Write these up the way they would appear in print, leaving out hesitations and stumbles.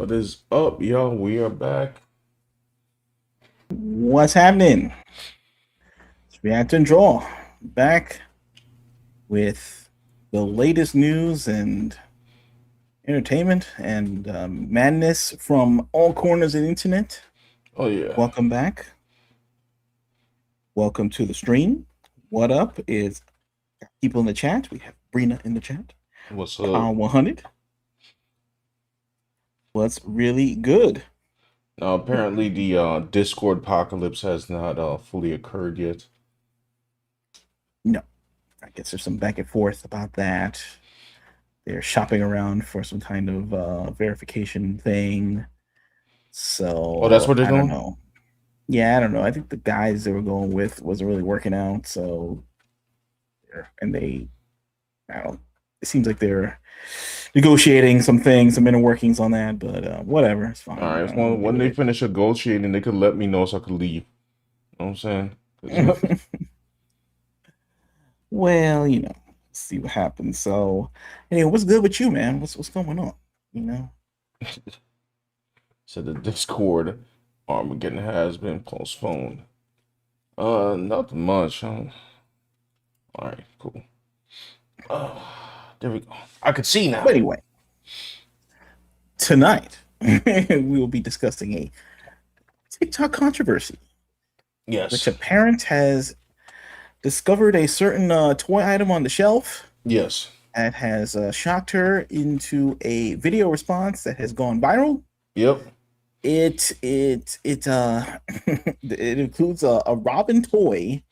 What is up, y'all? We are back. What's happening? It's React and Draw back with the latest news and entertainment and madness from all corners of the internet. Oh yeah. Welcome back. Welcome to the stream. What up is people in the chat? We have Brina in the chat. What's up? Carl 100. What's really good? Now apparently the Discord apocalypse has not fully occurred yet. No, I guess there's some back and forth about that. They're shopping around for some kind of verification thing. Oh, that's So what they're I don't doing? know. Yeah, I don't know. I think the guys they were going with wasn't really working out. So, and they, I don't. It seems like they're negotiating some things, some inner workings on that. But whatever, it's fine. All right, I well, don't give when they it. finish negotiating, they could let me know so I could leave. You know what I'm saying? 'Cause, Well, see what happens. So, anyway, what's good with you, man? What's going on? You know. so the Discord Armageddon has been postponed. Nothing much. All right, cool. Oh, there we go. I could see now. But anyway, tonight we will be discussing a TikTok controversy, which Yes. a parent has discovered a certain toy item on the shelf Yes. that has shocked her into a video response that has gone viral. Yep. It it includes a Robin toy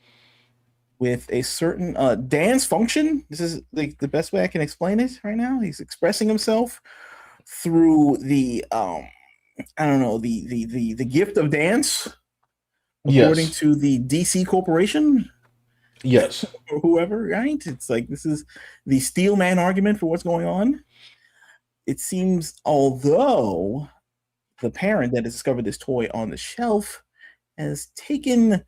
with a certain dance function. This is the best way I can explain it right now. He's expressing himself through the I don't know the gift of dance, according Yes. to the DC Corporation Yes. or whoever. Right? It's like this is the steel man argument for what's going on. It seems, although the parent that discovered this toy on the shelf has taken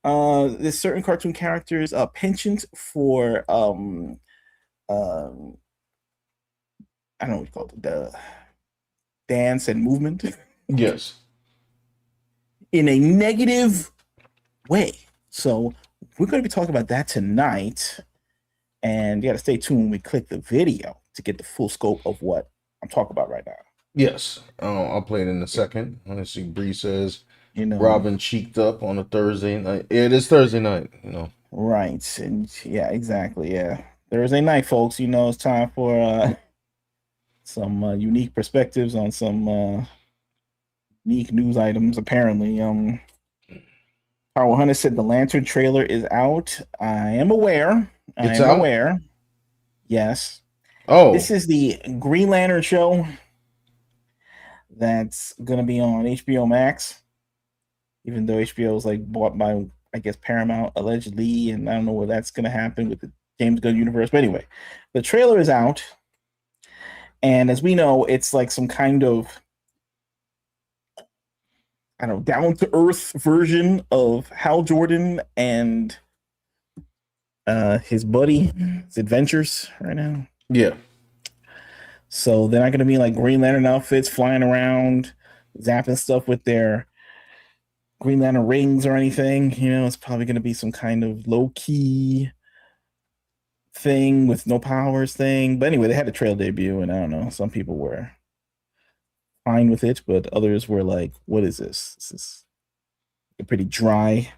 this certain cartoon character's penchant for um I don't know what you call it, the dance and movement Yes. in a negative way. So we're going to be talking about that tonight, and you got to stay tuned when we click the video to get the full scope of what I'm talking about right now. Yes, I'll play it in a second. Let's see. Bree says You know, Robin cheeked up on a Thursday night. It is Thursday night, you know. right? And yeah, exactly. Yeah, Thursday night, folks. It's time for some unique perspectives on some unique news items. Apparently, Power Hunter said the Lantern trailer is out. I am aware. I It's am out. aware. Yes, this Oh, is the Green Lantern show that's gonna be on HBO Max. Even though HBO is like bought by, I guess, Paramount allegedly, and I don't know where that's gonna happen with the James Gunn universe. But anyway, the trailer is out, and as we know, it's like some kind of, I don't know, down to earth version of Hal Jordan and his buddy, his adventures right now. yeah. So they're not going to be like Green Lantern outfits flying around, zapping stuff with their Green Lantern rings or anything. It's probably going to be some kind of low key thing with no powers thing. But anyway, they had a trail debut, and I don't know. Some people were fine with it, but others were like, "What is this? This is pretty dry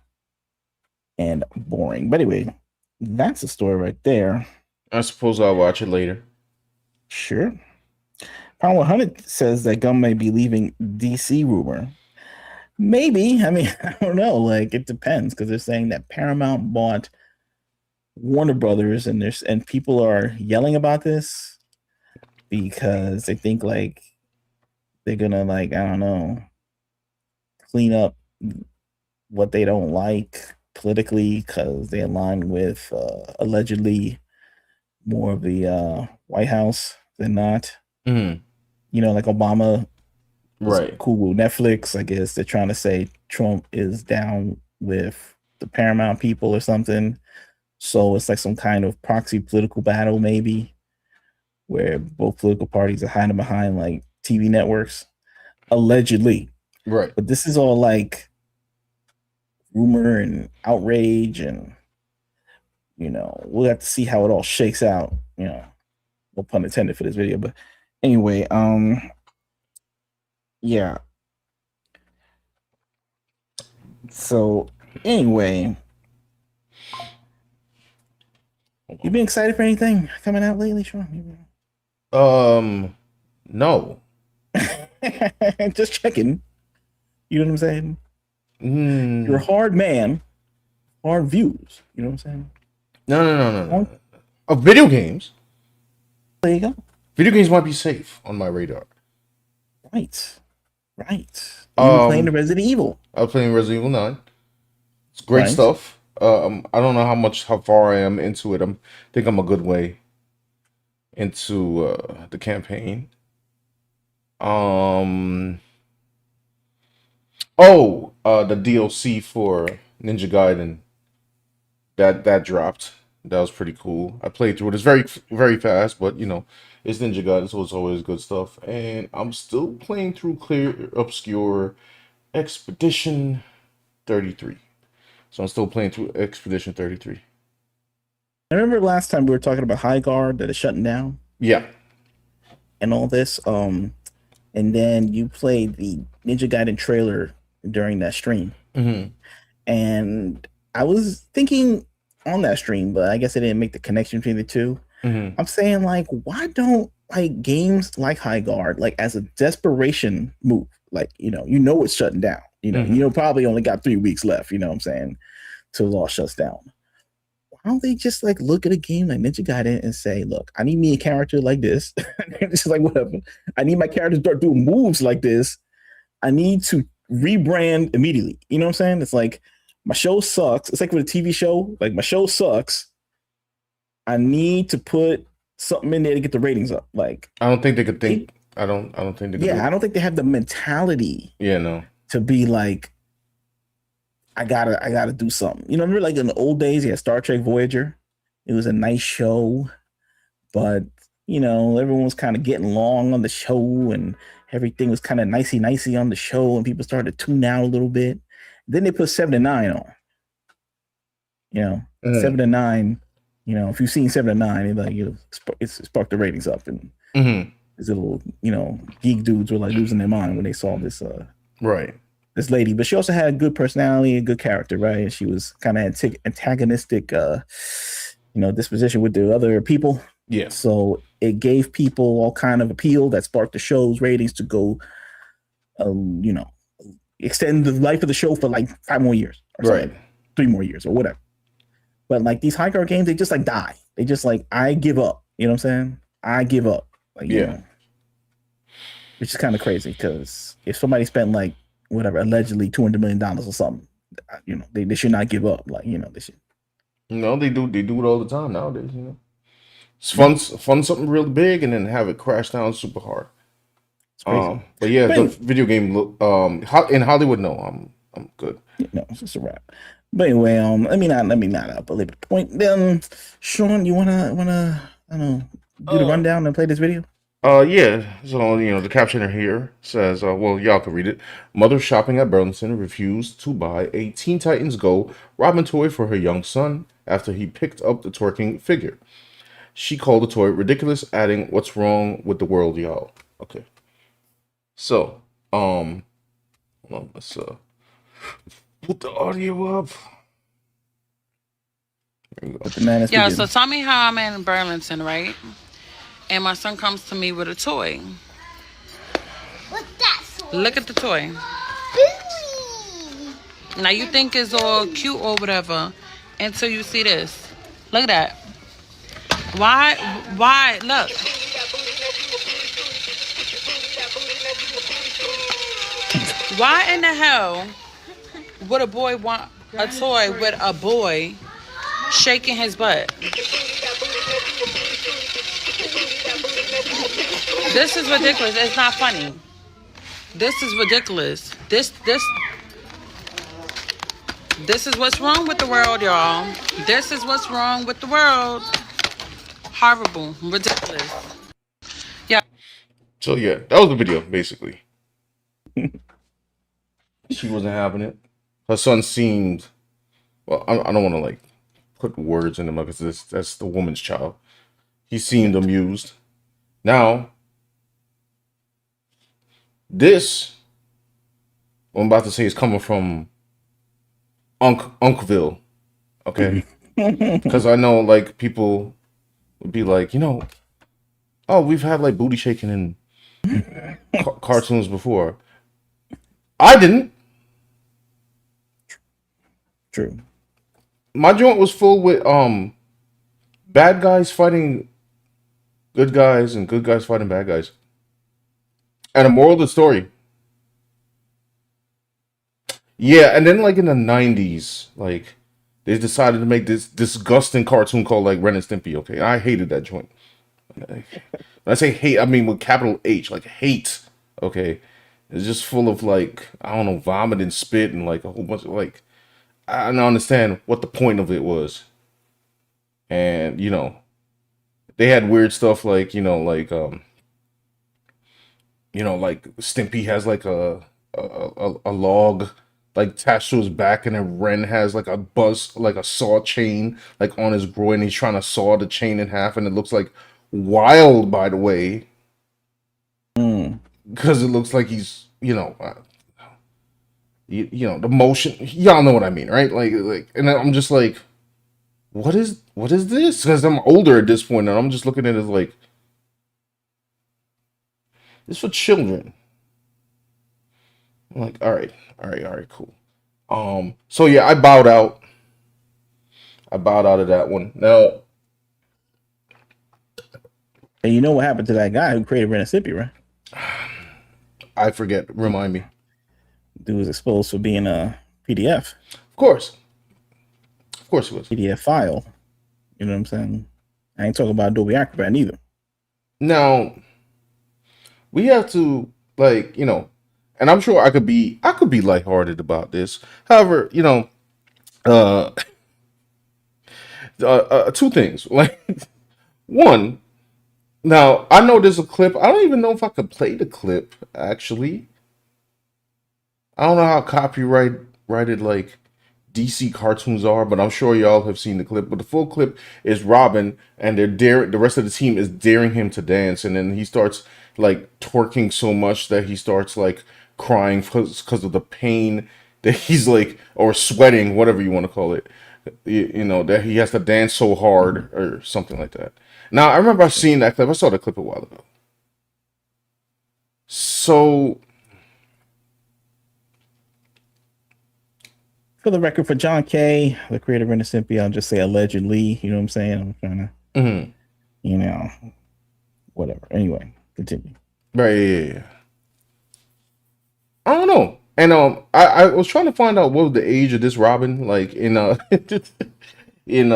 and boring." But anyway, that's the story right there. I suppose I'll watch it later. Sure. Power 100 says that Gunn may be leaving DC rumor. Maybe. I mean, I don't know. Like, it depends because they're saying that Paramount bought Warner Brothers, and people are yelling about this because they think like they're gonna, like, I don't know, clean up what they don't like politically because they align with allegedly more of the White House than not. Hmm. Like Obama was Right. cool with Netflix. I guess they're trying to say Trump is down with the Paramount people or something. So it's like some kind of proxy political battle, maybe, where both political parties are hiding behind like TV networks. allegedly. Right. But this is all like rumor and outrage, and we'll have to see how it all shakes out. No pun intended for this video, but anyway, yeah. So anyway, you been excited for anything coming out lately, Sean? No. Just checking. You know what I'm saying? Mm. You're a hard man, hard views. You know what I'm saying? No. Video games. There you go. Video games might be safe on my radar. Right. Even playing the Resident Evil. I was playing Resident Evil 9. It's great Right. stuff. I don't know how far I am into it. I think I'm a good way into the campaign. The DLC for Ninja Gaiden that dropped. That was pretty cool. I played through it. It's very very fast, but it's Ninja Gaiden, so it's always good stuff. And I'm still playing through Clear Obscure Expedition 33. So I'm still playing through Expedition 33. I remember last time we were talking about High Guard that is shutting down. Yeah. And all this. And then you played the Ninja Gaiden trailer during that stream. Mm-hmm. And I was thinking on that stream, but I guess I didn't make the connection between the two. Mm-hmm. I'm saying, like, why don't like games like High Guard, like as a desperation move, like it's shutting down. Probably only got 3 weeks left. You know what I'm saying? Till it all shuts down. Why don't they just like look at a game like Ninja Gaiden and say, look, I need me a character like this. It's like, whatever. I need my character to start doing moves like this. I need to rebrand immediately. You know what I'm saying? It's like my show sucks. It's like with a TV show. Like my show sucks. I need to put something in there to get the ratings up. Like I don't think they could think. I don't think they could. Yeah, I don't think they have the mentality. Yeah, no. To be like, I gotta do something. Remember like in the old days, you had Star Trek Voyager. It was a nice show, but everyone was kind of getting along on the show, and everything was kind of nicey on the show, and people started to tune out a little bit. Then they put 7 to 9 on. 7 to 9. If you've seen 7 to 9, it sparked the ratings up, and these little geek dudes were like losing their mind when they saw this right. This lady, but she also had a good personality, a good character, right? And she was kind of antagonistic, disposition with the other people. Yeah. So it gave people all kind of appeal that sparked the show's ratings to go, extend the life of the show for like 5 more years, or right? 3 more years, or whatever. But like these High Guard games, they just like die. They just like, I give up. You know what I'm saying? I give up. Like, which is kind of crazy because if somebody spent like whatever, allegedly $200 million or something, they should not give up. Like, they should. No, they do it all the time nowadays. It's fun something real big and then have it crash down super hard. It's crazy. But yeah, the video game in Hollywood, no, I'm good. No, it's just a wrap. But anyway, let me not belabor the point. Then, Sean, you wanna I don't know, do the rundown and play this video? Yeah. So the caption here says, well, y'all can read it. Mother shopping at Burlington refused to buy a Teen Titans Go Robin toy for her young son after he picked up the twerking figure. She called the toy ridiculous, adding, "What's wrong with the world, y'all?" Okay. So, hold on, let's put the audio up. There we go. Yeah, so tell me how I'm in Burlington, right? And my son comes to me with a toy. What's that toy? Look at the toy. Billy. Now you think it's all cute or whatever until you see this. Look at that. Why? Look. Why in the hell would a boy want a toy with a boy shaking his butt? This is ridiculous. It's not funny. This is ridiculous. This is what's wrong with the world, y'all. This is what's wrong with the world. Horrible. Ridiculous. Yeah. So yeah, that was the video, basically. She wasn't having it. Her son seemed, well, I don't want to like put words in him because that's the woman's child. He seemed amused. Now, this, what I'm about to say is coming from Unkville, okay? Because I know like people would be like, oh, we've had like booty shaking in cartoons before. I didn't. True. My joint was full with bad guys fighting good guys and good guys fighting bad guys. And the moral of the story. Yeah, and then like in the 90s, like they decided to make this disgusting cartoon called like Ren and Stimpy, okay? I hated that joint. Like, when I say hate, I mean with capital H, like hate, okay? It's just full of like, I don't know, vomit and spit and like a whole bunch of like, I don't understand what the point of it was. And, they had weird stuff like, like Stimpy has like a log like attached to his back, and then Ren has like a like a saw chain like on his groin. He's trying to saw the chain in half, and it looks like wild, by the way, Mm. because it looks like he's the motion. Y'all know what I mean, right? Like, and then I'm just like, what is this? Because I'm older at this point, and I'm just looking at it as like, it's for children. I'm like, all right, cool. So yeah, I bowed out. I bowed out of that one. Now, And you know what happened to that guy who created Ren and Stimpy, right? I forget. Remind me. Dude was exposed for being a PDF. Of course he was. PDF file. You know what I'm saying? I ain't talking about Adobe Acrobat either. Now, we have to like, and I'm sure I could be lighthearted about this. However, uh, two things. Like, one, now I know there's a clip. I don't even know if I could play the clip. Actually, I don't know how copyrighted like DC cartoons are, but I'm sure y'all have seen the clip. But the full clip is Robin, and the rest of the team is daring him to dance, and then he starts like twerking so much that he starts like crying because of the pain that he's like, or sweating, whatever you want to call it. That he has to dance so hard or something like that. Now I remember seeing that clip. I saw the clip a while ago. So For the record, for John Kay, the creator of Ren and Stimpy, I'll just say allegedly. You know what I'm saying? I'm trying to, whatever. Anyway, continue. right, yeah. I don't know. And I was trying to find out what was the age of this Robin, like in in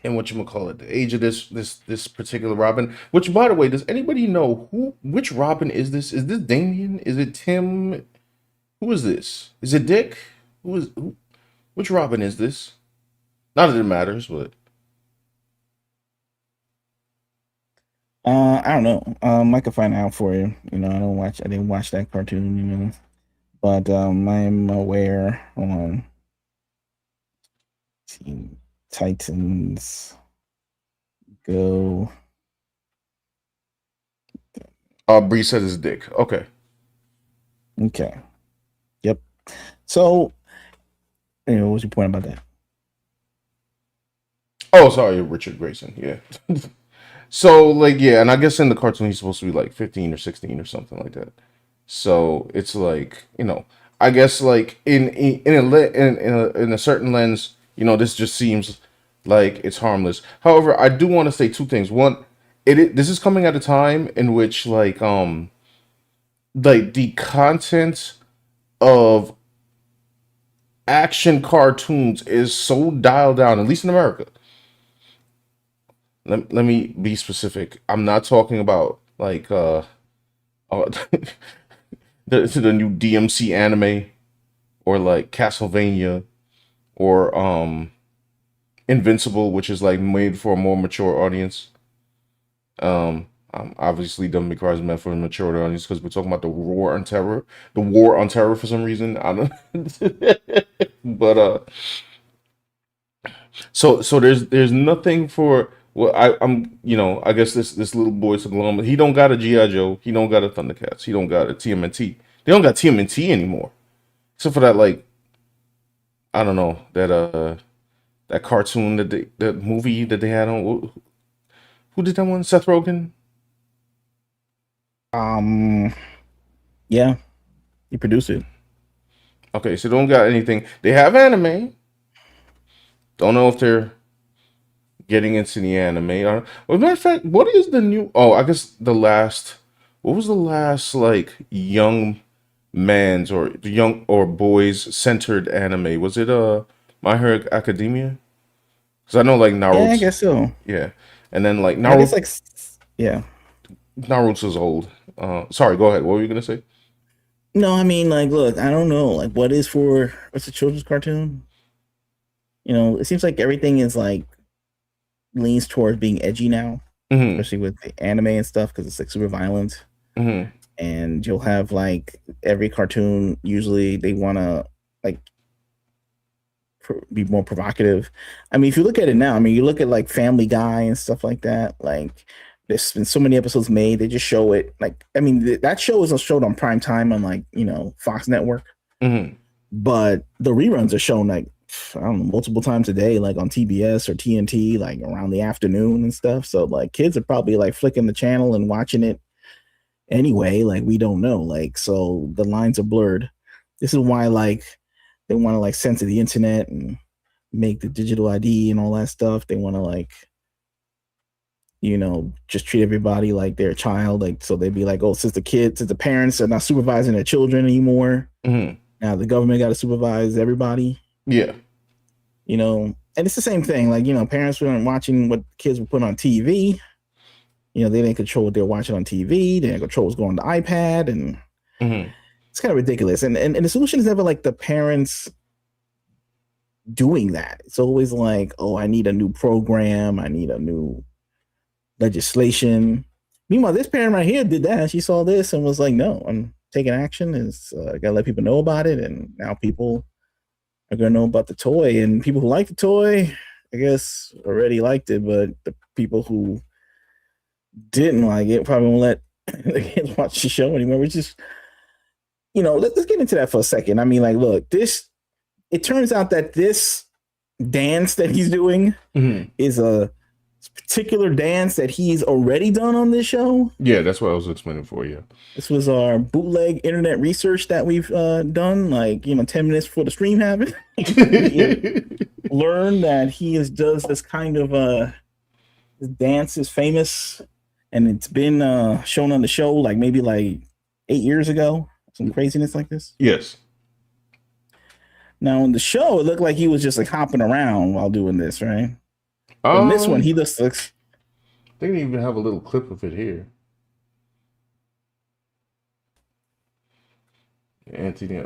in what you call it, the age of this particular Robin. Which, by the way, does anybody know which Robin is this? Is this Damien? Is it Tim? Who is this? Is it Dick? Which Robin is this? Not that it matters, but I don't know. I can find out for you. I didn't watch that cartoon, but I'm aware on Teen Titans Go. Bree said it's Dick. Okay. Okay. Yep. So, what's your point about that? Oh, sorry, Richard Grayson. Yeah. So, like, yeah, and I guess in the cartoon he's supposed to be like 15 or 16 or something like that. So it's like, I guess like in a certain lens, this just seems like it's harmless. However, I do want to say two things. One, this is coming at a time in which like the content of action cartoons is so dialed down, at least in America. Let me be specific. I'm not talking about like the new DMC anime or like Castlevania or Invincible, which is like made for a more mature audience. Obviously, Devil May Cry is meant for a mature audience because we're talking about the war on terror for some reason. I don't, but so there's nothing for. Well, I'm I guess this little boy's a glum. He don't got a GI Joe. He don't got a Thundercats. He don't got a TMNT. They don't got TMNT anymore, except for that like I don't know that cartoon that movie that they had on. Who did that one? Seth Rogen. Um, yeah, he produced it. Okay, so they don't got anything. They have anime. Don't know if they're getting into the anime. Well, as a matter of fact, what is the new? Oh, I guess the last. What was the last like young man's or young or boys centered anime? Was it My Hero Academia? Because I know like Yeah, I Naruto. guess so. Yeah, and then like I guess Naruto. like yeah. Naruto's old. Sorry, go ahead. What were you gonna say? No, I mean like look, I don't know like what's a children's cartoon? It seems like everything is like leans towards being edgy now, Mm-hmm. especially with the anime and stuff because it's like super violent. Mm-hmm. And you'll have like every cartoon usually they want to like be more provocative. I mean, if you look at it now, I mean, you look at like Family Guy and stuff like that. Like, there's been so many episodes made. They just show it. Like, I mean, that show is showed on prime time on like Fox Network, Mm-hmm. but the reruns are shown like I don't know multiple times a day, like on TBS or TNT, like around the afternoon and stuff. So like kids are probably like flicking the channel and watching it anyway. Like we don't know. Like so the lines are blurred. This is why like they want to like censor the internet and make the digital ID and all that stuff. They want to like, just treat everybody like they're a child. Like, so they'd be like, oh, since the parents are not supervising their children anymore, Mm-hmm. now the government got to supervise everybody, Yeah. And it's the same thing. Like, parents weren't watching what kids were put on TV. They didn't control what they were watching on TV. They didn't control what's going on the iPad. And Mm-hmm. it's kind of ridiculous. And the solution is never like the parents doing that. It's always like, oh, I need a new program. I need a new legislation. Meanwhile, this parent right here did that. She saw this and was like, no, I'm taking action. Is gotta let people know about it. And now people are gonna know about the toy. And people who like the toy, I guess, already liked it. But the people who didn't like it probably won't let the kids watch the show anymore. Which is, let's get into that for a second. I mean, like, look, it turns out that this dance that he's doing Mm-hmm. is a particular dance that he's already done on this show. Yeah, that's what I was explaining for you. This was our bootleg internet research that we've done, like 10 minutes before the stream happened. Learned that he does this kind of this dance is famous, and it's been shown on the show like maybe like 8 years ago, some craziness like this. Yes. Now in the show, it looked like he was just like hopping around while doing this, right? In this one, he just looks. They didn't even have a little clip of it here. Anthony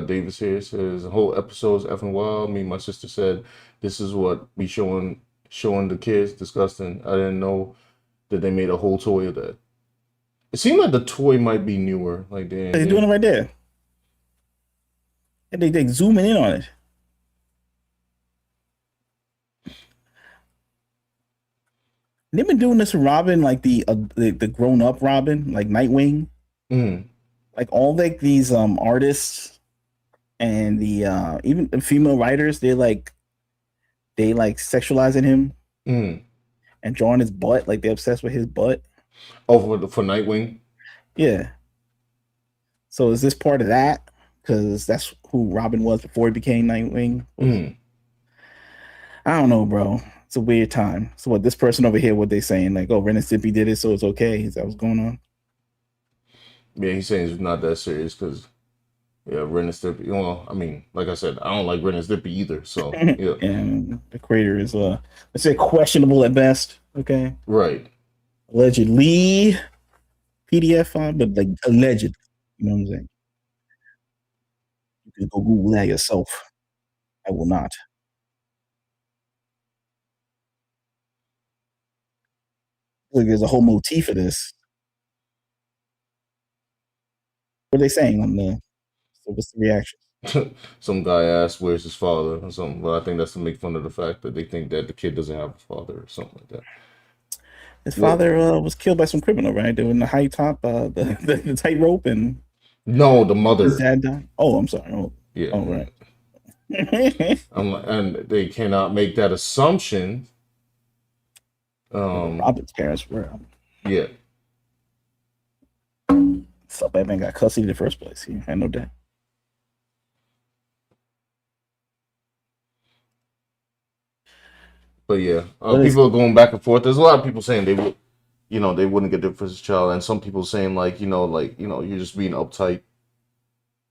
Davis here says the whole episode's effing wild. Me and my sister said this is what we showing the kids. Disgusting. I didn't know that they made a whole toy of that. It seemed like the toy might be newer. Like They're doing it right there. And they zooming in on it. They've been doing this with Robin, like the grown up Robin, like Nightwing. Mm. Like all like these artists and the even the female writers, they like sexualizing him and drawing his butt, like they're obsessed with his butt. Oh, for Nightwing. Yeah. So is this part of that? Because that's who Robin was before he became Nightwing. I don't know, bro. It's a weird time. So what this person over here, what they saying? Like, oh, Ren and Stimpy did it, so it's okay. Is that what's going on? Yeah, he's saying it's not that serious because Ren and Stimpy. Well, I mean, like I said, I don't like Ren and Stimpy either. So yeah, and the creator is let's say questionable at best. Okay, right. Allegedly PDF file, but like alleged. You know what I'm saying? You can go Google that yourself. I will not. Like there's a whole motif of this. What are they saying on the? So what's the reaction? Some guy asked where's his father or something. But I think that's to make fun of the fact that they think that the kid doesn't have a father or something like that. His What? father was killed by some criminal, right? Doing the high top, the tightrope, and No, the his mother. dad died. Oh, I'm sorry. Oh, Yeah. oh right. And they cannot make that assumption. Robert's parents were. Yeah. So Batman got custody in the first place. He had no debt. But yeah, What is people are going back and forth. There's a lot of people saying they would, they wouldn't get their first child, and some people saying you're just being uptight.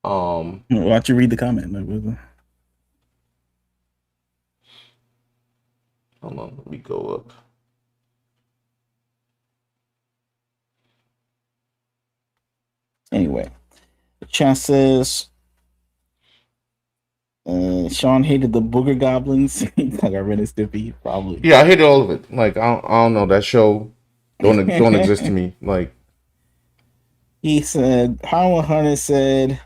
why don't you read the comment? Hold on, let me go up. Anyway, the chat says Sean hated the booger goblins. Like I read it, Stippy, probably. Yeah, I hated all of it. Like I don't know, that show don't exist to me. Like He said, Howard Hunter said,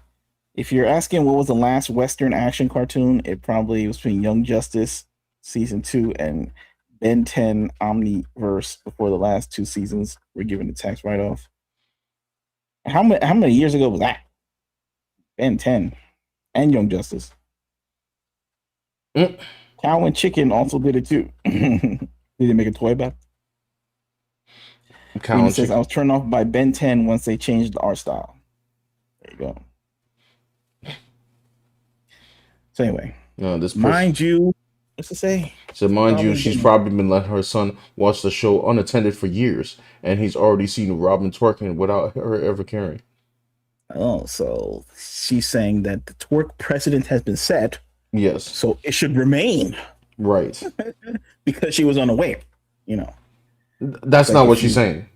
if you're asking what was the last Western action cartoon, it probably was between Young Justice season 2 and Ben 10 Omniverse before the last 2 seasons were given the tax write off. How many years ago was that? Ben 10 and Young Justice. Cow and Chicken also did it too. Did they make a toy about it? He says, I was turned off by Ben 10 once they changed the art style. There you go. So anyway, mind you, what's it say? So mind you, she's probably been letting her son watch the show unattended for years, and he's already seen Robin twerking without her ever caring. Oh, so she's saying that the twerk precedent has been set. Yes. So it should remain. Right. Because she was unaware, That's like not what she's saying.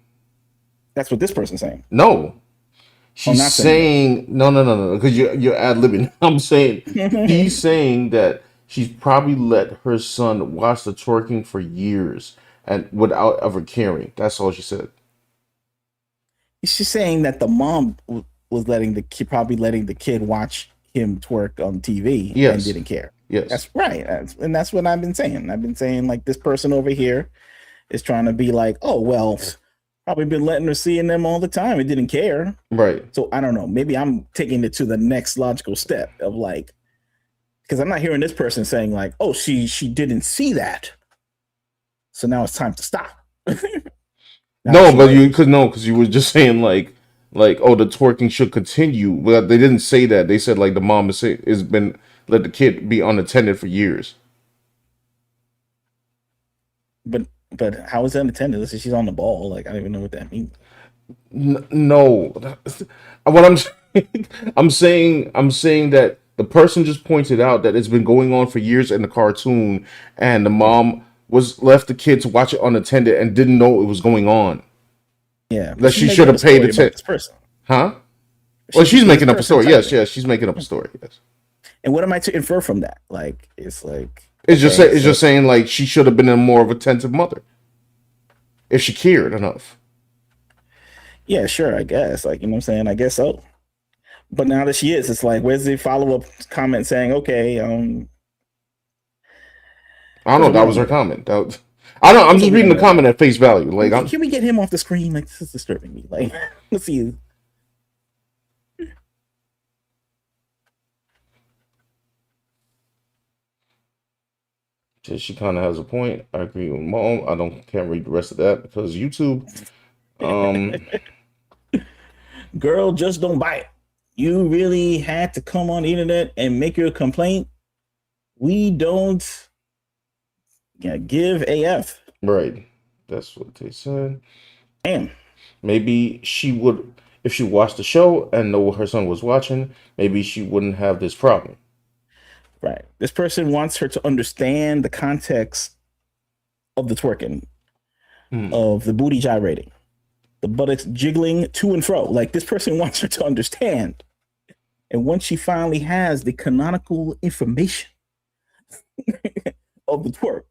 That's what this person's saying. No. She's saying no, because you're ad-libbing. I'm saying she's saying that she's probably let her son watch the twerking for years and without ever caring. That's all she said. She's saying that the mom was letting the kid watch him twerk on TV and didn't care. Yes, that's right. And that's what I've been saying. I've been saying like this person over here is trying to be like, oh well, probably been letting her see them all the time and didn't care. Right. So I don't know. Maybe I'm taking it to the next logical step of like, because I'm not hearing this person saying like, oh, she didn't see that, so now it's time to stop. No, but because you were just saying like oh, the twerking should continue. Well, they didn't say that. They said like the mom has been let the kid be unattended for years. But how is that unattended? She's on the ball. Like I don't even know what that means. No, what I'm saying that the person just pointed out that it's been going on for years in the cartoon, and the mom was left the kid to watch it unattended and didn't know it was going on. Yeah, that she should have paid attention. Huh? Well, she's making up a story. Yes, she's making up a story. Yes. And what am I to infer from that? Like, it's just saying like she should have been a more of attentive mother if she cared enough. Yeah, sure, I guess. Like, you know what I'm saying? I guess so. But now that she is, it's like, where's the follow-up comment saying, okay, I don't know. That was her comment. I don't. I'm just reading the comment at face value. Like, can we get him off the screen? Like, this is disturbing me. Like, let's see. She kind of has a point. I agree with Mom. Can't read the rest of that because YouTube. Girl, just don't bite. You really had to come on the internet and make your complaint. We don't give AF. Right. That's what they said. Damn. Maybe she would, if she watched the show and know what her son was watching, maybe she wouldn't have this problem. Right. This person wants her to understand the context of the twerking, of the booty gyrating, the buttocks jiggling to and fro. Like, this person wants her to understand. And once she finally has the canonical information of the twerk,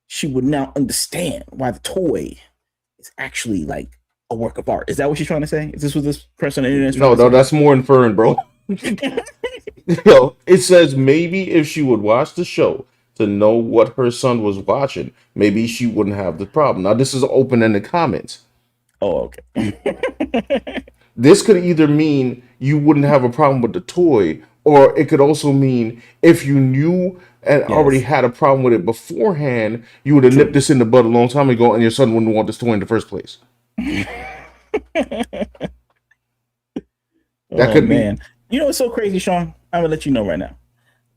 she would now understand why the toy is actually like a work of art. Is that what she's trying to say? Is this what this person on the internet is No, trying to that's more inferring, bro. It says maybe if she would watch the show to know what her son was watching, maybe she wouldn't have the problem. Now, this is open in the comments. Oh, okay. This could either mean you wouldn't have a problem with the toy, or it could also mean if you knew and already Yes. had a problem with it beforehand, you would have nipped this in the bud a long time ago, and your son wouldn't want this toy in the first place. That Oh could be. man. You know what's so crazy, Sean? I'm gonna let you know right now.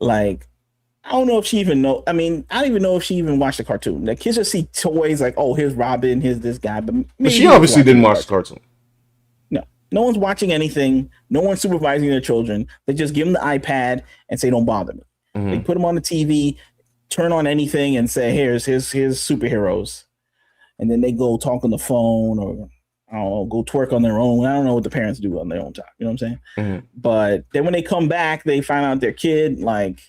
Like, I don't know if she even know. I mean, I don't even know if she even watched the cartoon. The kids just see toys like, oh, here's Robin, here's this guy, but But maybe she obviously didn't watch the cartoon. No, no one's watching anything. No one's supervising their children. They just give them the iPad and say, "Don't bother me." They put them on the TV, turn on anything, and say, "Here's superheroes," and then they go talk on the phone or I don't know, go twerk on their own. I don't know what the parents do on their own time. You know what I'm saying? But then when they come back, they find out their kid like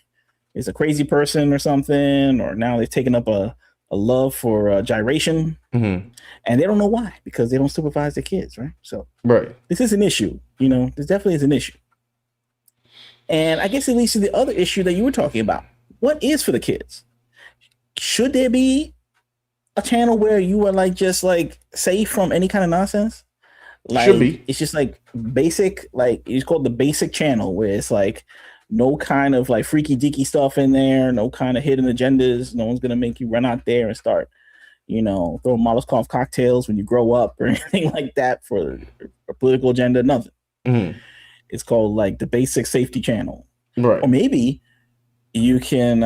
is a crazy person or something, or now they've taken up a love for gyration, and they don't know why because they don't supervise their kids, right? So Right. this is an issue. You know, this definitely is an issue. And I guess it leads to the other issue that you were talking about. What is for the kids? Should there be a channel where you are like just like safe from any kind of nonsense? Like Should be. it's just like basic, like it's called the basic channel where it's like no kind of like freaky deaky stuff in there, no kind of hidden agendas. No one's gonna make you run out there and start, you know, throwing Molotov cocktails when you grow up or anything like that for a political agenda. Nothing. It's called like the basic safety channel. Right. Or maybe you can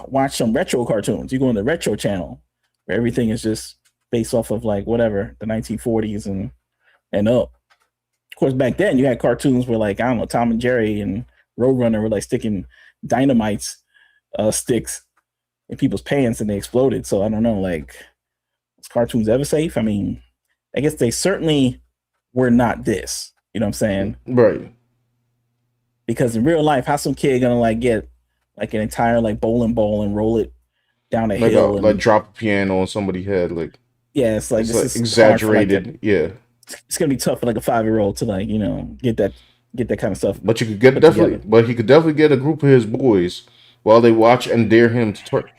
watch some retro cartoons. You go on the retro channel where everything is just based off of like whatever the 1940s and up. Of course, back then you had cartoons where like I don't know Tom and Jerry and Roadrunner were like sticking dynamites sticks in people's pants and they exploded. So I don't know, like was cartoons ever safe? I mean, I guess they certainly were not this. You know what I'm saying? Right. Because in real life, how's some kid gonna like get like an entire like bowling ball and roll it down a Like hill? like drop a piano on somebody's head, like Yeah, it's like it's this like is exaggerated. Like yeah. It's gonna be tough for like a 5-year-old to like, you know, get that kind of stuff. But you could get but he could definitely get a group of his boys while they watch and dare him to twerk.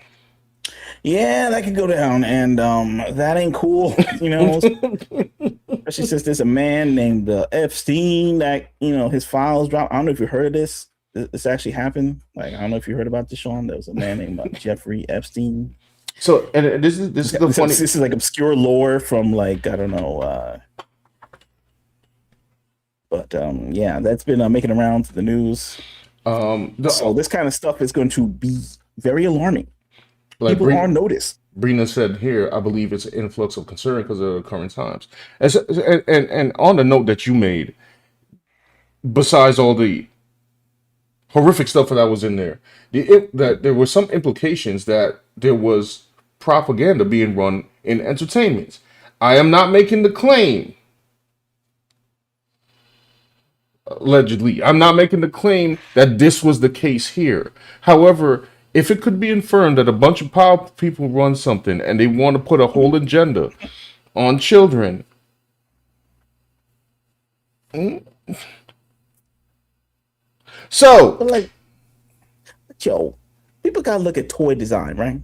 Yeah, that could go down, and that ain't cool, you know. Especially since there's a man named Epstein that you know his files dropped. I don't know if you heard of this. This actually happened. Like I don't know if you heard about this, Sean. There was a man named Jeffrey Epstein. So and this is the funny. This is like obscure lore from like I don't know. But yeah, that's been making around to the news. So this kind of stuff is going to be very alarming. Like People are on notice. Brina said here, I believe it's an influx of concern because of the current times. And on the note that you made, besides all the horrific stuff that was in there, that there were some implications that there was propaganda being run in entertainment. I am not making the claim. Allegedly, I'm not making the claim that this was the case here. However, if it could be inferred that a bunch of powerful people run something and they want to put a whole agenda on children, so But like, yo, people gotta look at toy design, right?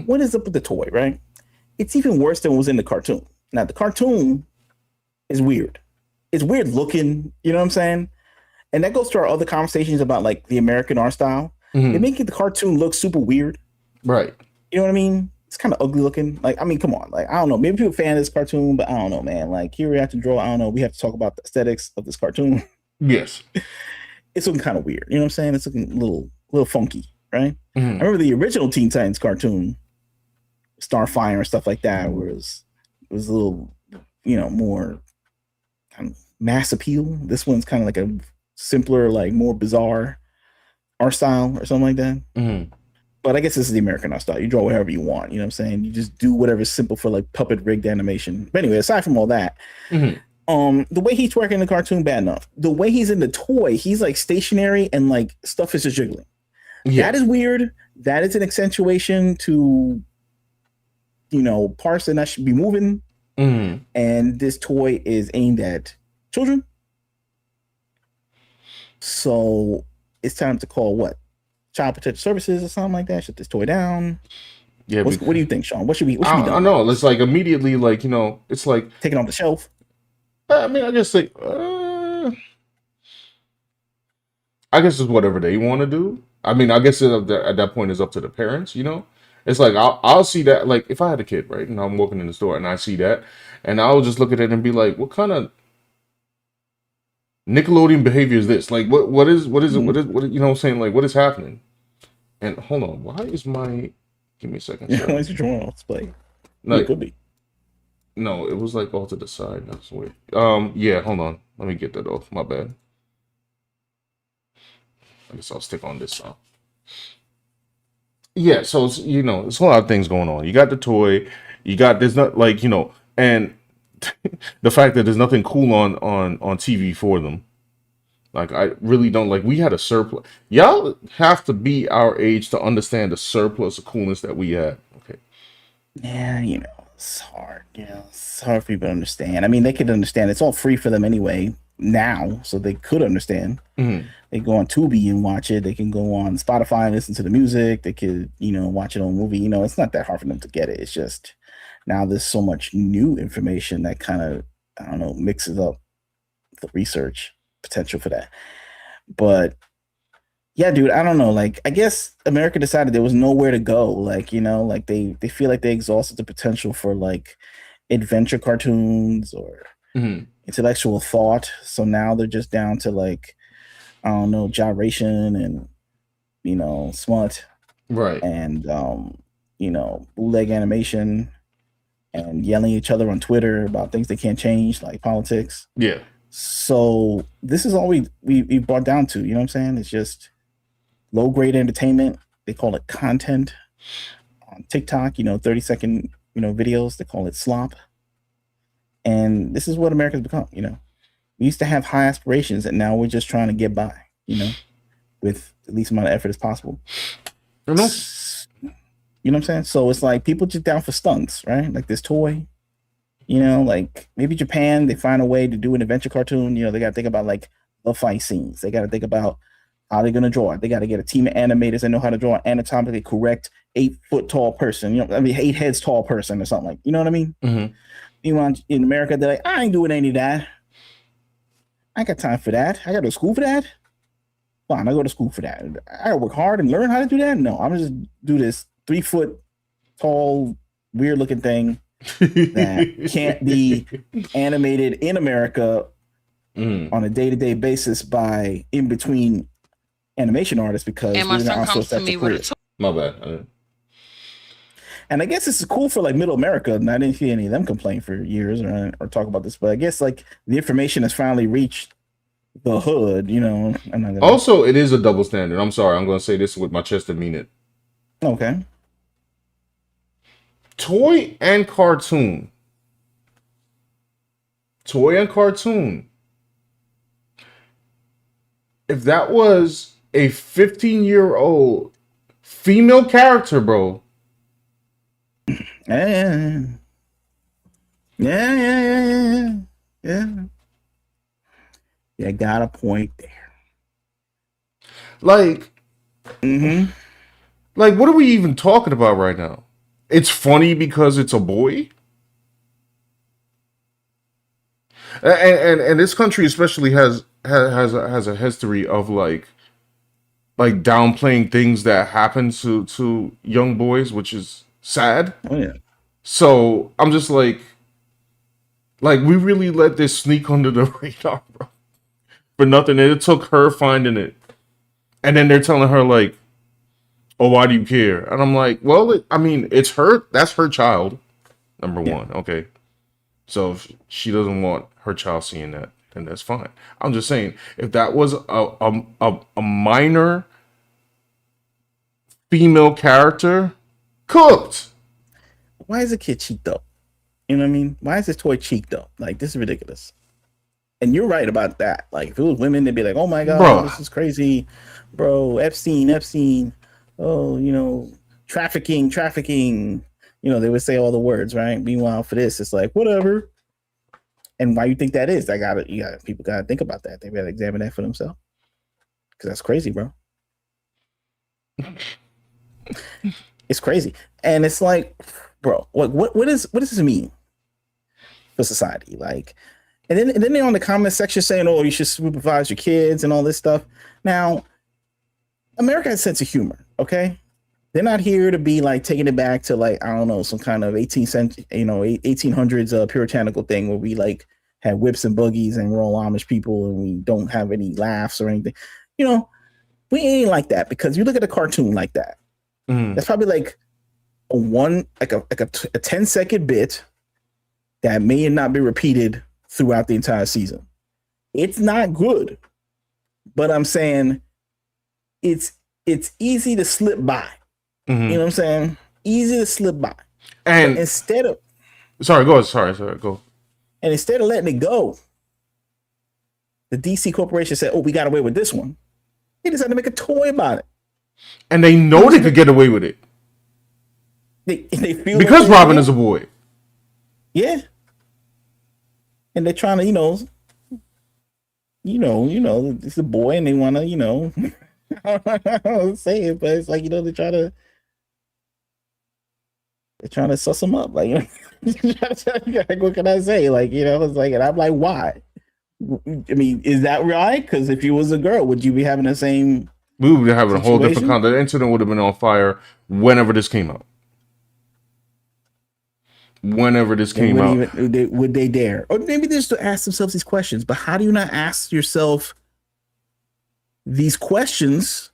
What is up with the toy, right? It's even worse than what was in the cartoon. Now, the cartoon is weird. It's weird looking, you know what I'm saying? And that goes to our other conversations about like the American art style. They make the cartoon look super weird. right. You know what I mean? It's kind of ugly looking. Like, I mean, come on. Like, I don't know. Maybe people are a fan of this cartoon, but I don't know, man. Like, here we have to draw. I don't know. We have to talk about the aesthetics of this cartoon. Yes. It's looking kind of weird. You know what I'm saying? It's looking a little funky, right? I remember the original Teen Titans cartoon, Starfire and stuff like that, where it was a little, you know, more kind of mass appeal. This one's kind of like a simpler, like more bizarre art style or something like that. But I guess this is the American art style. You draw whatever you want. You know what I'm saying? You just do whatever's simple for like puppet rigged animation. But anyway, aside from all that, the way he's working in the cartoon, bad enough. The way he's in the toy, he's like stationary and like stuff is just jiggling. Yeah. That is weird. That is an accentuation to, you know, parts that should be moving. and this toy is aimed at children. So it's time to call what? Child Protective Services or something like that. Shut this toy down. Yeah, what do you think, Sean? What should be I done? know. It's like immediately, like, it's like taken off the shelf. I mean, I just think, I guess it's whatever they want to do. I mean, I guess at that point it's up to the parents. It's like I'll see that. Like if I had a kid, right, and I'm walking in the store and I see that, and I'll just look at it and be like, what kind of Nickelodeon behavior is this? Like, what is it? What is what I'm saying? Like, what is happening? And hold on, why is my? Give me a second. Why is your drawing off display? No, it could be. No, it was like all to the side. That's weird. Yeah, hold on. Let me get that off. My bad. I guess I'll stick on this now. Yeah, so it's, it's a lot of things going on. You got the toy, there's not like, and the fact that there's nothing cool on TV for them. Like I really don't like. We had a surplus. Y'all have to be our age to understand the surplus of coolness that we had. Okay. Yeah, it's hard. It's hard for people to understand. I mean, they could understand. It's all free for them anyway now, so they could understand. Mm-hmm. They go on Tubi and watch it. They can go on Spotify and listen to the music. They could, watch it on a movie. It's not that hard for them to get it. It's just now there's so much new information that kind of, I don't know, mixes up the research potential for that. But yeah, dude, I don't know. Like, I guess America decided there was nowhere to go. Like, like they feel like they exhausted the potential for like adventure cartoons or intellectual thought. So now they're just down to like, I don't know, gyration and, smut. Right. And, bootleg animation and yelling at each other on Twitter about things they can't change, like politics. Yeah. So this is all we brought down to, you know what I'm saying? It's just low grade entertainment. They call it content on TikTok, 30-second, videos. They call it slop. And this is what America's become, We used to have high aspirations and now we're just trying to get by, with the least amount of effort as possible. You know what I'm saying? So it's like people just down for stunts, right? Like this toy. Like maybe Japan, they find a way to do an adventure cartoon. They got to think about like the fight scenes. They got to think about how they're going to draw it. They got to get a team of animators that know how to draw an anatomically correct 8-foot tall person, 8 heads tall person or something like, you know what I mean? Mm-hmm. In America, they're like, I ain't doing any of that. I ain't got time for that. I got to go to school for that. Fine, I go to school for that. I got to work hard and learn how to do that. No, I'm just do this 3-foot tall, weird looking thing that can't be animated in America on a day-to-day basis by in between animation artists because and my son comes to me with a my bad. And I guess it's cool for like middle America, and I didn't see any of them complain for years or talk about this, but I guess like the information has finally reached the hood, Also, it is a double standard. I'm sorry, I'm going to say this with my chest and mean it. Okay. Toy and cartoon. If that was a 15-year-old female character, bro. Yeah. You got a point there. Like, like, what are we even talking about right now? It's funny because it's a boy. And this country especially has a history of like downplaying things that happen to young boys, which is sad. Oh yeah. So I'm just like we really let this sneak under the radar, bro, for nothing. And it took her finding it, and then they're telling her like, "Oh, why do you care?" And I'm like, "Well, it's her. That's her child, number one. Okay, so if she doesn't want her child seeing that, then that's fine. I'm just saying, if that was a minor female character, cooked. Why is a kid cheap though? You know what I mean? Why is this toy cheap though? Like, this is ridiculous. And you're right about that. Like, if it was women, they'd be like, "Oh my god, bro, this is crazy, bro. Epstein. Oh, trafficking. they would say all the words, right? Meanwhile, for this, it's like whatever. And why you think that is? People gotta think about that. They gotta examine that for themselves. Because that's crazy, bro. It's crazy. And it's like, bro, what does this mean for society? Like, and then they're on the comment section saying, oh, you should supervise your kids and all this stuff. Now, America has a sense of humor, okay? They're not here to be like taking it back to like, I don't know, some kind of 1800s puritanical thing where we like had whips and buggies and we're all Amish people and we don't have any laughs or anything. We ain't like that, because you look at a cartoon like that. That's probably like a 10-second bit that may not be repeated throughout the entire season. It's not good, but I'm saying it's easy to slip by. You know what I'm saying? Easy to slip by. And but instead of go. And instead of letting it go, the DC Corporation said, "Oh, we got away with this one." They decided to make a toy about it. And they know they could get away with it. They feel because Robin is a boy. Yeah. And they're trying to, it's a boy and they want to, I don't know say it, but it's like, they're trying to suss them up. Like, what can I say? Like, it's like, and I'm like, why? I mean, is that right? Because if you was a girl, would you be having the same? We would have a whole different situation? The incident would have been on fire whenever this came out. Would they dare? Or maybe they just to ask themselves these questions. But how do you not ask yourself these questions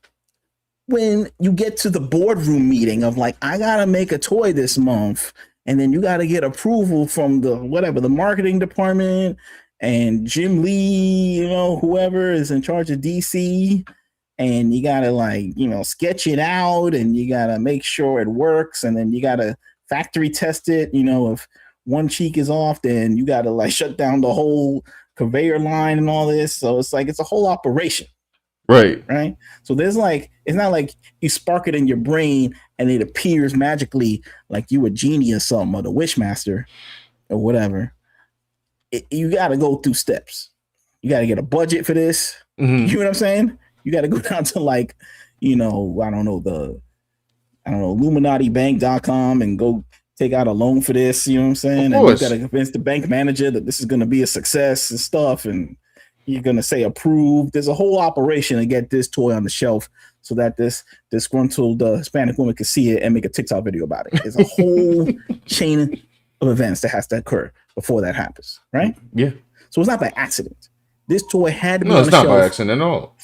when you get to the boardroom meeting of like, I gotta make a toy this month, and then you gotta get approval from the marketing department and Jim Lee, whoever is in charge of DC, and you gotta sketch it out, and you gotta make sure it works, and then you gotta factory test it. If one cheek is off, then you gotta shut down the whole conveyor line and all this. So it's like it's a whole operation. Right. So there's it's not like you spark it in your brain and it appears magically like you a genie or something, or the wishmaster or whatever. You got to go through steps. You got to get a budget for this. Mm-hmm. You know what I'm saying? You got to go down to I don't know, illuminatibank.com and go take out a loan for this. You know what I'm saying? And you got to convince the bank manager that this is going to be a success and stuff. And you're going to say approved. There's a whole operation to get this toy on the shelf so that this disgruntled Hispanic woman can see it and make a TikTok video about it. There's a whole chain of events that has to occur before that happens, right? Yeah. So it's not by accident. This toy had to be on the shelf. No, it's not by accident at all.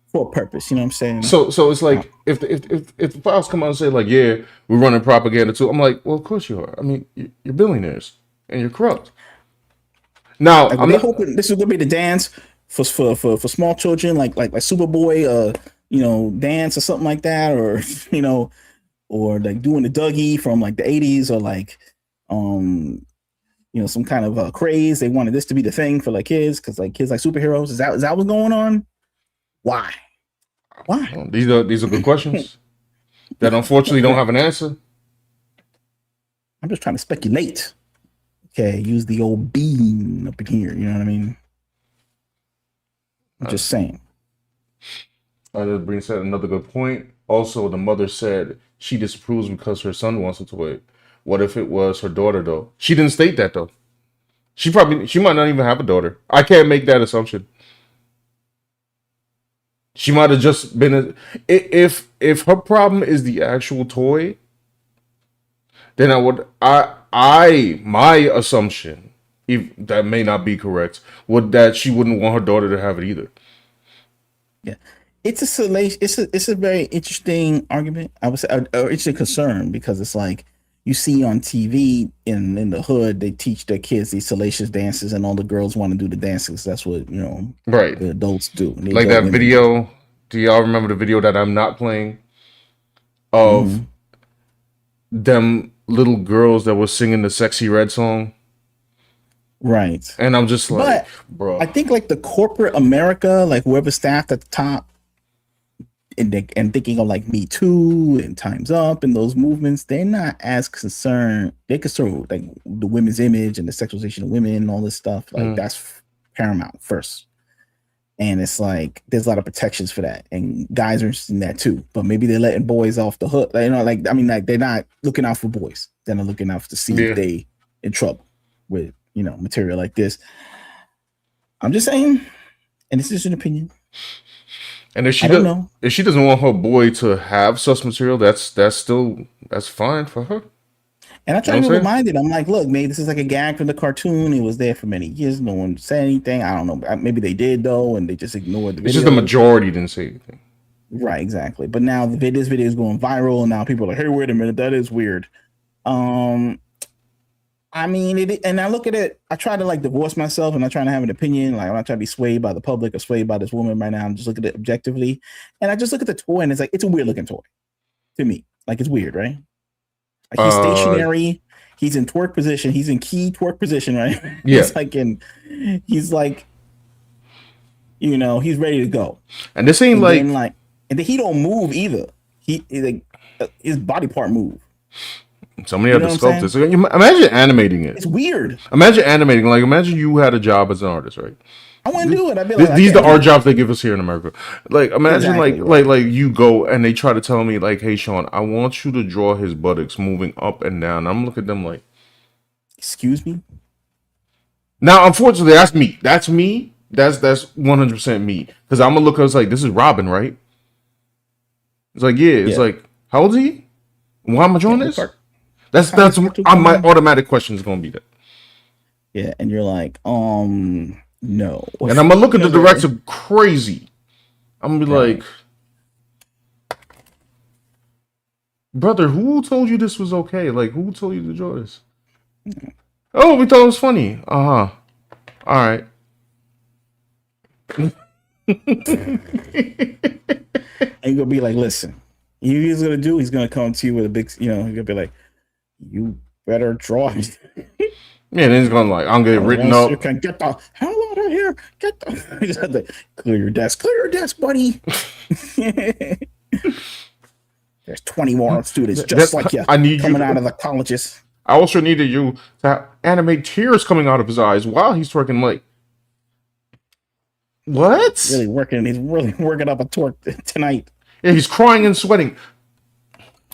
For a purpose, you know what I'm saying? So it's like if the files come out and say like, yeah, we're running propaganda too, I'm like, well, of course you are. I mean, you're billionaires and you're corrupt. Now, I'm hoping this is gonna be the dance for small children, like Superboy, dance or something like that, or or like doing the Dougie from like the 80s, or like some kind of craze. They wanted this to be the thing for like kids, because like kids like superheroes. Is that what's going on? Why? Well, these are good questions that unfortunately don't have an answer. I'm just trying to speculate. Okay, use the old bean up in here. You know what I mean? I'm just saying. That brings up another good point. Also, the mother said she disapproves because her son wants a toy. What if it was her daughter though? She didn't state that though. She might not even have a daughter. I can't make that assumption. She might have just been if her problem is the actual toy, then my assumption, if that may not be correct, would that she wouldn't want her daughter to have it either. Yeah, it's a very interesting argument. I would say, or interesting concern, because it's like you see on TV in the hood, they teach their kids these salacious dances, and all the girls want to do the dances. That's what right. The adults do. Like that video. Do y'all remember the video that I'm not playing of them little girls that were singing the Sexy Red song? Right. And I'm just like, bro. I think like the corporate America, like whoever staffed at the top, and thinking of like Me Too and Time's Up and those movements, they're not as concerned. They're concerned with like the women's image and the sexualization of women and all this stuff. Like that's paramount first. And it's like there's a lot of protections for that, and guys are interested in that too. But maybe they're letting boys off the hook. Like, like they're not looking out for boys. They're not looking out to see if they in trouble with material like this. I'm just saying, and this is an opinion. And if she doesn't want her boy to have such material, that's fine for her. And I try to be reminded. I'm like, look, maybe this is like a gag from the cartoon. It was there for many years. No one said anything. I don't know. Maybe they did though, and they just ignored the video. It's just the majority didn't say anything. Right, exactly. But now this video is going viral, and now people are like, hey, wait a minute, that is weird. I mean, and I look at it, I try to like divorce myself and I try to have an opinion. Like I'm not trying to be swayed by the public or swayed by this woman right now. I'm just looking at it objectively. And I just look at the toy and it's like, it's a weird looking toy to me. Like it's weird, right? Like he's stationary. He's in twerk position. He's in key twerk position, right? Yeah. He's like, he's ready to go. And this ain't and then he don't move either. He like his body part move. Somebody had to sculpt this. Imagine animating it. It's weird. Imagine animating. Like, imagine you had a job as an artist, right? I want to do it. I'd be like, these are the art jobs they give us here in America. Like, imagine like you go and they try to tell me like, hey, Sean, I want you to draw his buttocks moving up and down. I'm looking at them like, excuse me. Now, unfortunately, that's me. That's me. That's 100% me. Because I'm gonna look. I was like, this is Robin, right? It's like, yeah. It's like, how old is he? Why am I drawing this? That's my automatic question is gonna be that. Yeah, and you're like, no. And I'm gonna look at the director crazy. I'm gonna be like, brother, who told you this was okay? Like, who told you to draw this? Oh, we thought it was funny. All right. And you're gonna be like, listen, he's gonna come to you with a big, he's gonna be like, you better draw it. Yeah, then he's gonna like, I'm getting written up. You can get the hell out of here. Get the you just have to clear your desk, buddy. There's 20 more students just like you. I need coming out of the colleges. I also needed you to animate tears coming out of his eyes while he's twerking. Like, what? He's really working up a twerk tonight. Yeah, he's crying and sweating.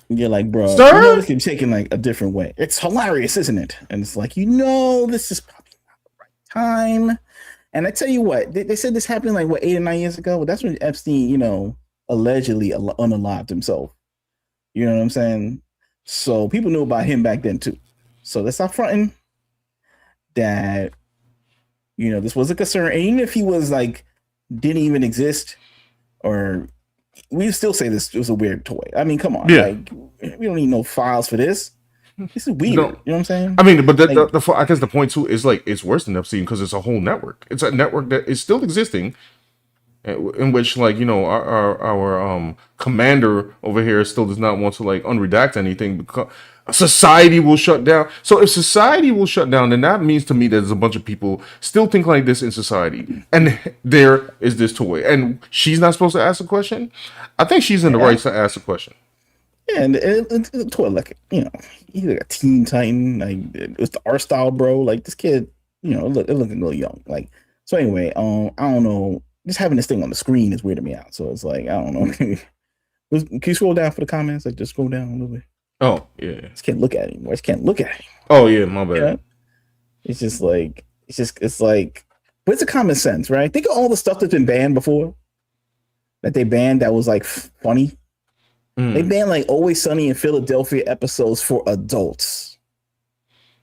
You're like, bro, sir? This can be taken like a different way. It's hilarious, isn't it? And it's like, this is probably not the right time. And I tell you what, they said this happened like 8 or 9 years ago. That's when Epstein, allegedly unalived himself. You know what I'm saying? So people knew about him back then too. So let's not fronting that, this was a concern. And even if he was like, didn't even exist, or we still say this was a weird toy. I mean, come on. Yeah. Like, we don't need no files for this. This is weird. You know what I'm saying? I mean, but I guess the point too is like, it's worse than Epstein because it's a whole network. It's a network that is still existing, in which like our commander over here still does not want to like unredact anything because society will shut down. So if society will shut down, then that means to me that there's a bunch of people still think like this in society, and there is this toy, and she's not supposed to ask a question. I think she's in the right to ask a question. Yeah, and the toy, like, he's like a teen titan. Like, it's the art style, bro. Like, this kid, it looking a little young. Like, so anyway, I don't know. Just having this thing on the screen is weirding me out. So it's like, I don't know. Can you scroll down for the comments? Like, just scroll down a little bit. Oh, yeah. Just can't look at it anymore. Oh, yeah, my bad. It's just like, but it's a common sense, right? Think of all the stuff that's been banned before. That they banned that was like funny. They banned like Always Sunny in Philadelphia episodes for adults.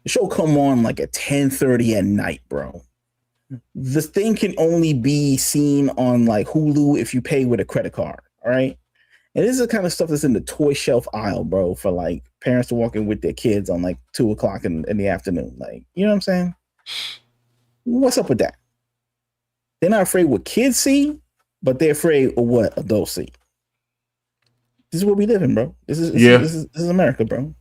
The show come on like at 10:30 at night, bro. The thing can only be seen on like Hulu if you pay with a credit card. All right. And this is the kind of stuff that's in the toy shelf aisle, bro, for like parents to walk in with their kids on like 2:00 in the afternoon. Like, you know what I'm saying? What's up with that? They're not afraid what kids see, but they're afraid of what adults see. This is where we live in, bro. This is America, bro.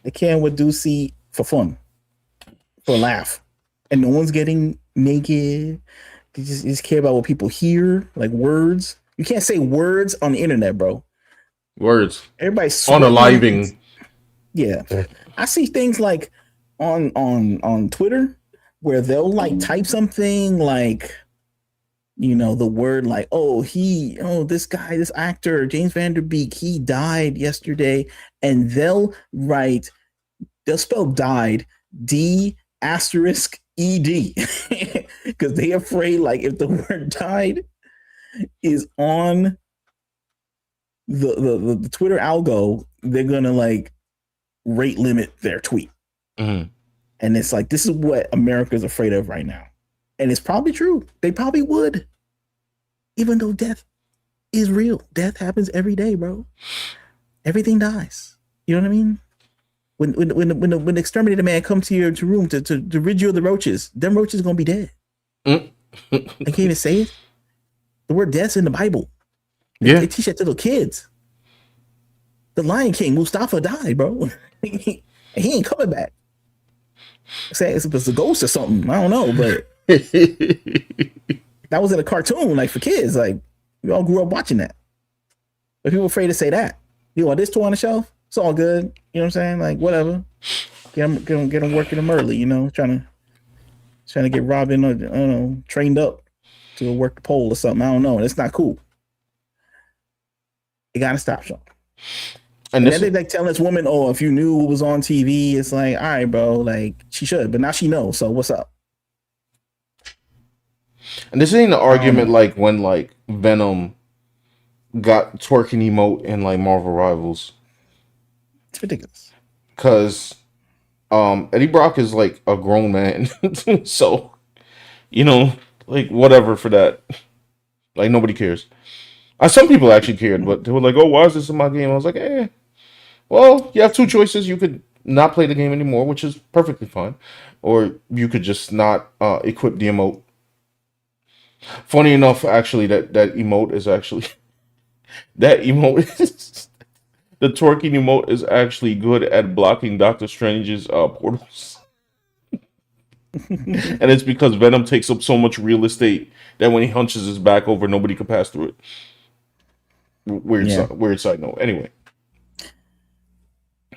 They care what dudes see for fun, for a laugh. And no one's getting naked. They just care about what people hear, like words. You can't say words on the internet, bro. Words. Everybody's On a sweating. living. Yeah. I see things like on Twitter where they'll like type something like, you know, the word like, this guy, this actor, James Van Der Beek, he died yesterday. And they'll spell died D asterisk ED. Because they afraid like if the word died is on the Twitter algo, they're gonna like rate limit their tweet. Mm-hmm. And it's like, this is what America's afraid of right now. And it's probably true. They probably would. Even though death is real. Death happens every day, bro. Everything dies. You know what I mean? When the exterminator man comes to your room to rid you of the roaches, them roaches are gonna be dead. They can't even say it. The word death's in the Bible. They teach that to little kids. The Lion King, Mustafa, died, bro. He ain't coming back. Say it's a ghost or something. I don't know, but that was in a cartoon, like for kids. Like we all grew up watching that. But people are afraid to say that. You want this toy on the shelf? It's all good. You know what I'm saying? Like whatever. Get them working them early. You know, trying to get Robin, I don't know, trained up to work the pole or something. I don't know. It's not cool. You gotta stop, Sean. And then they like telling this woman, "Oh, if you knew who was on TV," it's like, all right, bro, like she should, but now she knows. So what's up? And this ain't an argument like when like Venom got twerking emote in like Marvel Rivals. It's ridiculous. Cause Eddie Brock is like a grown man. So, you know, like whatever for that. Like nobody cares. Some people actually cared, but they were like, "Oh, why is this in my game?" I was like, "Eh. Well, you have two choices. You could not play the game anymore, which is perfectly fine, or you could just not equip the emote." Funny enough, actually, that emote is actually that emote is the twerking emote is actually good at blocking Doctor Strange's portals, and it's because Venom takes up so much real estate that when he hunches his back over, nobody can pass through it. Weird side note. Anyway.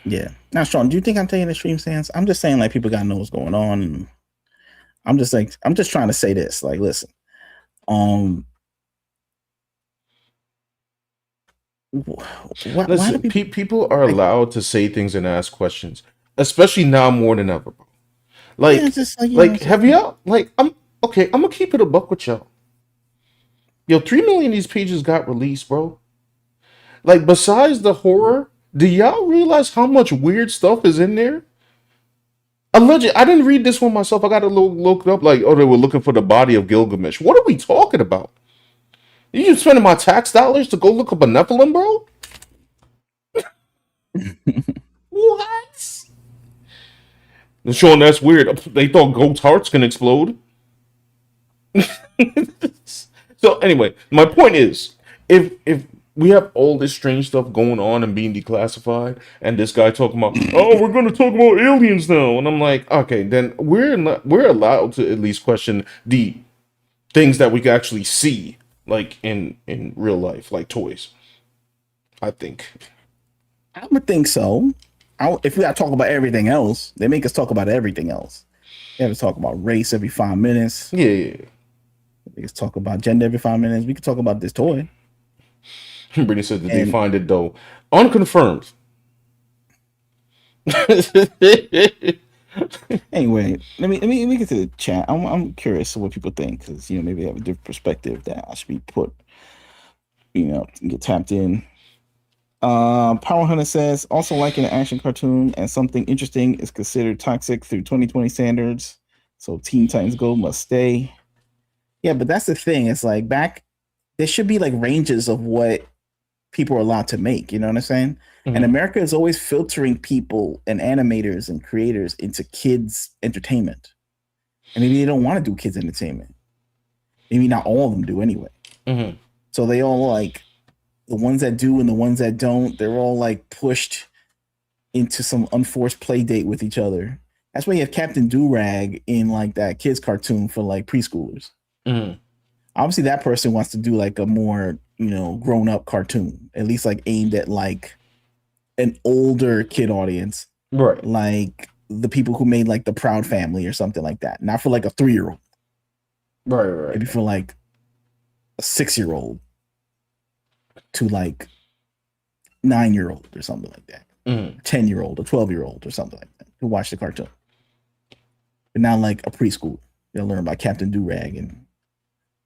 Yeah. Now, Sean, do you think I'm taking extreme stance? I'm just saying, like, people gotta know what's going on. And I'm just trying to say this. Like, listen, why do people are allowed to say things and ask questions, especially now more than ever, bro. Like, yeah, just have y'all like? I'm gonna keep it a buck with y'all. Yo, 3 million of these pages got released, bro. Like, besides the horror, do y'all realize how much weird stuff is in there? Alleged. I didn't read this one myself. I got to look it up. Like, oh, they were looking for the body of Gilgamesh. What are we talking about? You spending my tax dollars to go look up a Nephilim, bro? What? Sean, that's weird. They thought goats' hearts can explode. So anyway, my point is, if we have all this strange stuff going on and being declassified, and this guy talking about, oh, we're going to talk about aliens now, and I'm like, okay, then we're allowed to at least question the things that we can actually see, like in real life, like toys. I think. I would think so. If we got to talk about everything else, they make us talk about everything else. They have to talk about race every 5 minutes. Yeah. They can talk about gender every 5 minutes. We could talk about this toy. Brittany said that they find it though unconfirmed. Anyway, let me get to the chat. I'm curious what people think, because maybe they have a different perspective that I should be put, get tapped in. Power Hunter says, also like an action cartoon and something interesting is considered toxic through 2020 standards, so Teen Titans Go must stay. Yeah, but that's the thing. It's like there should be like ranges of what people are allowed to make. You know what I'm saying? Mm-hmm. And America is always filtering people and animators and creators into kids' entertainment. And maybe they don't want to do kids' entertainment. Maybe not all of them do anyway. Mm-hmm. So they all like, the ones that do and the ones that don't, they're all like pushed into some unforced play date with each other. That's why you have Captain Durag in like that kids cartoon for like preschoolers. Mm-hmm. Obviously, that person wants to do like a more, grown up cartoon, at least like aimed at like an older kid audience, Right. like the people who made like the Proud Family or something like that. Not for like a 3-year-old, Right. maybe for like a 6-year-old to like 9-year-old or something like that. 10-year-old or 12-year-old or something like that who watch the cartoon, but not like a preschool. They'll learn about Captain Durag and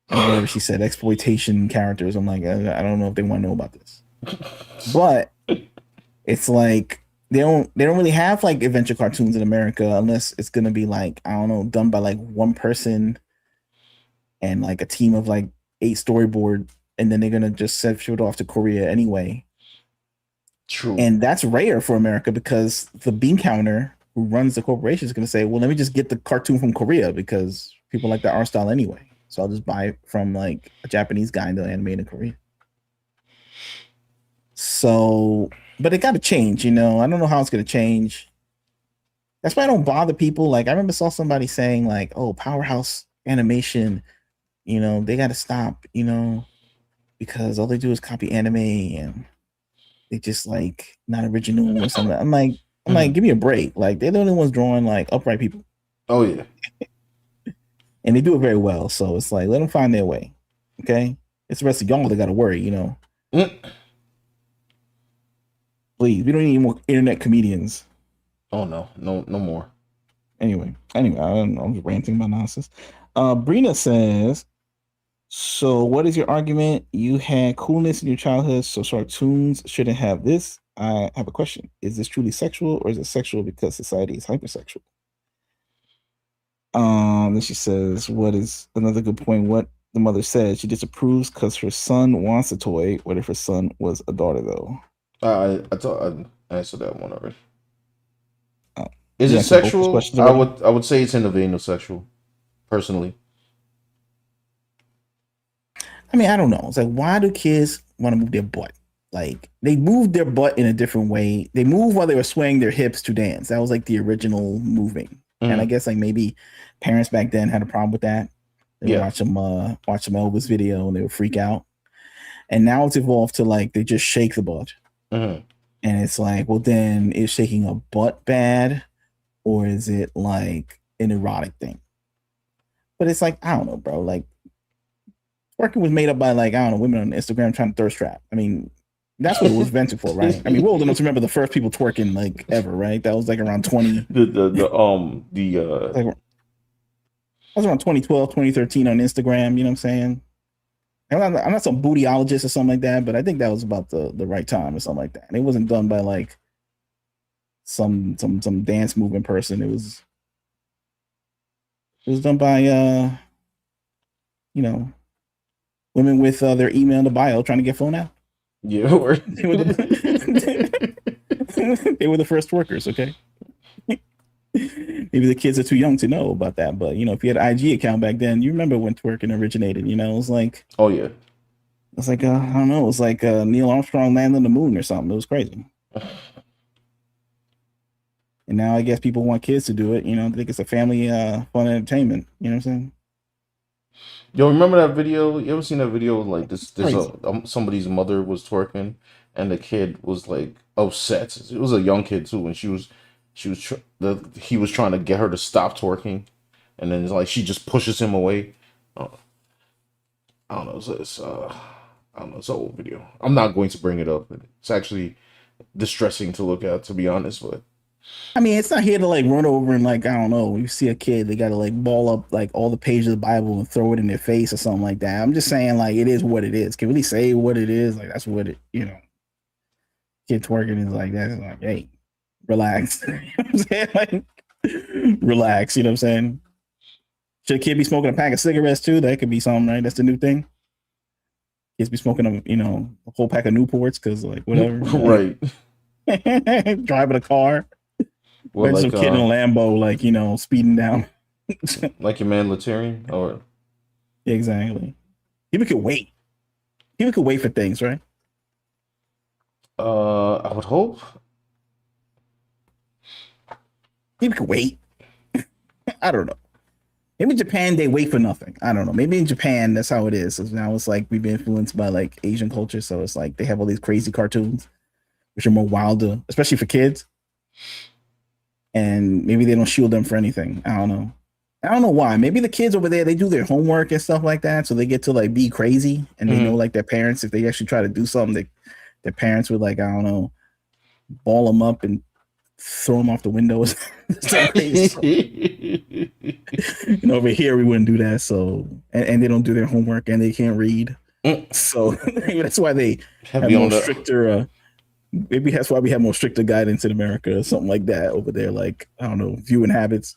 whatever she said, exploitation characters. I'm like, I don't know if they want to know about this, but it's like they don't really have like adventure cartoons in America unless it's gonna be like, I don't know, done by like one person and like a team of like 8 storyboard, and then they're gonna just ship it off to Korea anyway. True. And that's rare for America because the bean counter who runs the corporation is gonna say, well, let me just get the cartoon from Korea because people like the art style anyway. So I'll just buy it from like a Japanese guy and they'll animate in Korea. So, but it got to change, I don't know how it's going to change. That's why I don't bother people. Like, I remember saw somebody saying like, oh, Powerhouse Animation, they got to stop, because all they do is copy anime and they just like not original or something. I'm like, give me a break. Like, they're the only ones drawing like upright people. Oh, yeah. And they do it very well. So it's like, let them find their way. Okay. It's the rest of y'all that got to worry, Please, we don't need any more internet comedians. Oh, no more. Anyway, I don't know. I'm just ranting about nonsense. Brina says, so what is your argument? You had coolness in your childhood, so cartoons shouldn't have this. I have a question. Is this truly sexual or is it sexual because society is hypersexual? Then she says, what is another good point? What the mother said, she disapproves because her son wants a toy. What if her son was a daughter, though? I thought I answered that one already. Oh, Is you it answered both those sexual? questions I already? would say it's in the vein of sexual, personally. I mean, I don't know. It's like, why do kids want to move their butt? Like, they moved their butt in a different way. They move while they were swaying their hips to dance. That was like the original moving. And I guess like maybe parents back then had a problem with that. They would watch some Elvis video and they would freak out. And now it's evolved to like they just shake the butt. And it's like, well, then is shaking a butt bad, or is it like an erotic thing? But it's like, I don't know, bro. Like, twerking was made up by like, I don't know, women on Instagram trying to thirst trap. I mean, that's what it was invented for, right? I mean, we're old enough to remember the first people twerking like ever, right? That was like around 20. That was around 2012, 2013 on Instagram. You know what I'm saying? I'm not some bootyologist or something like that, but I think that was about the right time or something like that. And it wasn't done by like some dance movement person. It was done by women with their email in the bio trying to get phone out. Yeah, they were the first workers. Okay. Maybe the kids are too young to know about that, but if you had an IG account back then, you remember when twerking originated. It was like, oh yeah, it's like I don't know, it was like Neil Armstrong landed on the moon or something. It was crazy. And now I guess people want kids to do it. They think it's a family fun entertainment. You know what I'm saying? Yo, remember that video? You ever seen that video? Like this Crazy. somebody's mother was twerking, and the kid was like upset. It was a young kid too, and he was trying to get her to stop twerking, and then it's like she just pushes him away. I don't know. I don't know. It's an old video. I'm not going to bring it up. It's actually distressing to look at, to be honest. But I mean, it's not here to like run over and like, I don't know, you see a kid, they gotta like ball up like all the pages of the Bible and throw it in their face or something like that. I'm just saying like it is what it is. Can really say what it is, like that's what it, kid twerking is like, that's like, hey, relax. You know what I'm saying? Like, relax, you know what I'm saying? Should a kid be smoking a pack of cigarettes too? That could be something, right? That's the new thing. Kids be smoking a whole pack of Newports because like whatever. right. Driving a car. Well, like some kid in a Lambo, like, speeding down. like your man Latarian, or exactly. People could wait. People could wait for things, right? I would hope. People could wait. I don't know. Maybe in Japan they wait for nothing. I don't know. Maybe in Japan that's how it is. So now it's like we've been influenced by like Asian culture, so it's like they have all these crazy cartoons, which are more wilder, especially for kids. And maybe they don't shield them for anything. I don't know. I don't know why. Maybe the kids over there they do their homework and stuff like that, so they get to like be crazy, and they know like their parents. If they actually try to do something, their parents would like I don't know, ball them up and throw them off the windows. Over here we wouldn't do that. So and they don't do their homework and they can't read. So maybe that's why they have more stricter. Maybe that's why we have more stricter guidance in America or something like that over there. Like I don't know, viewing habits.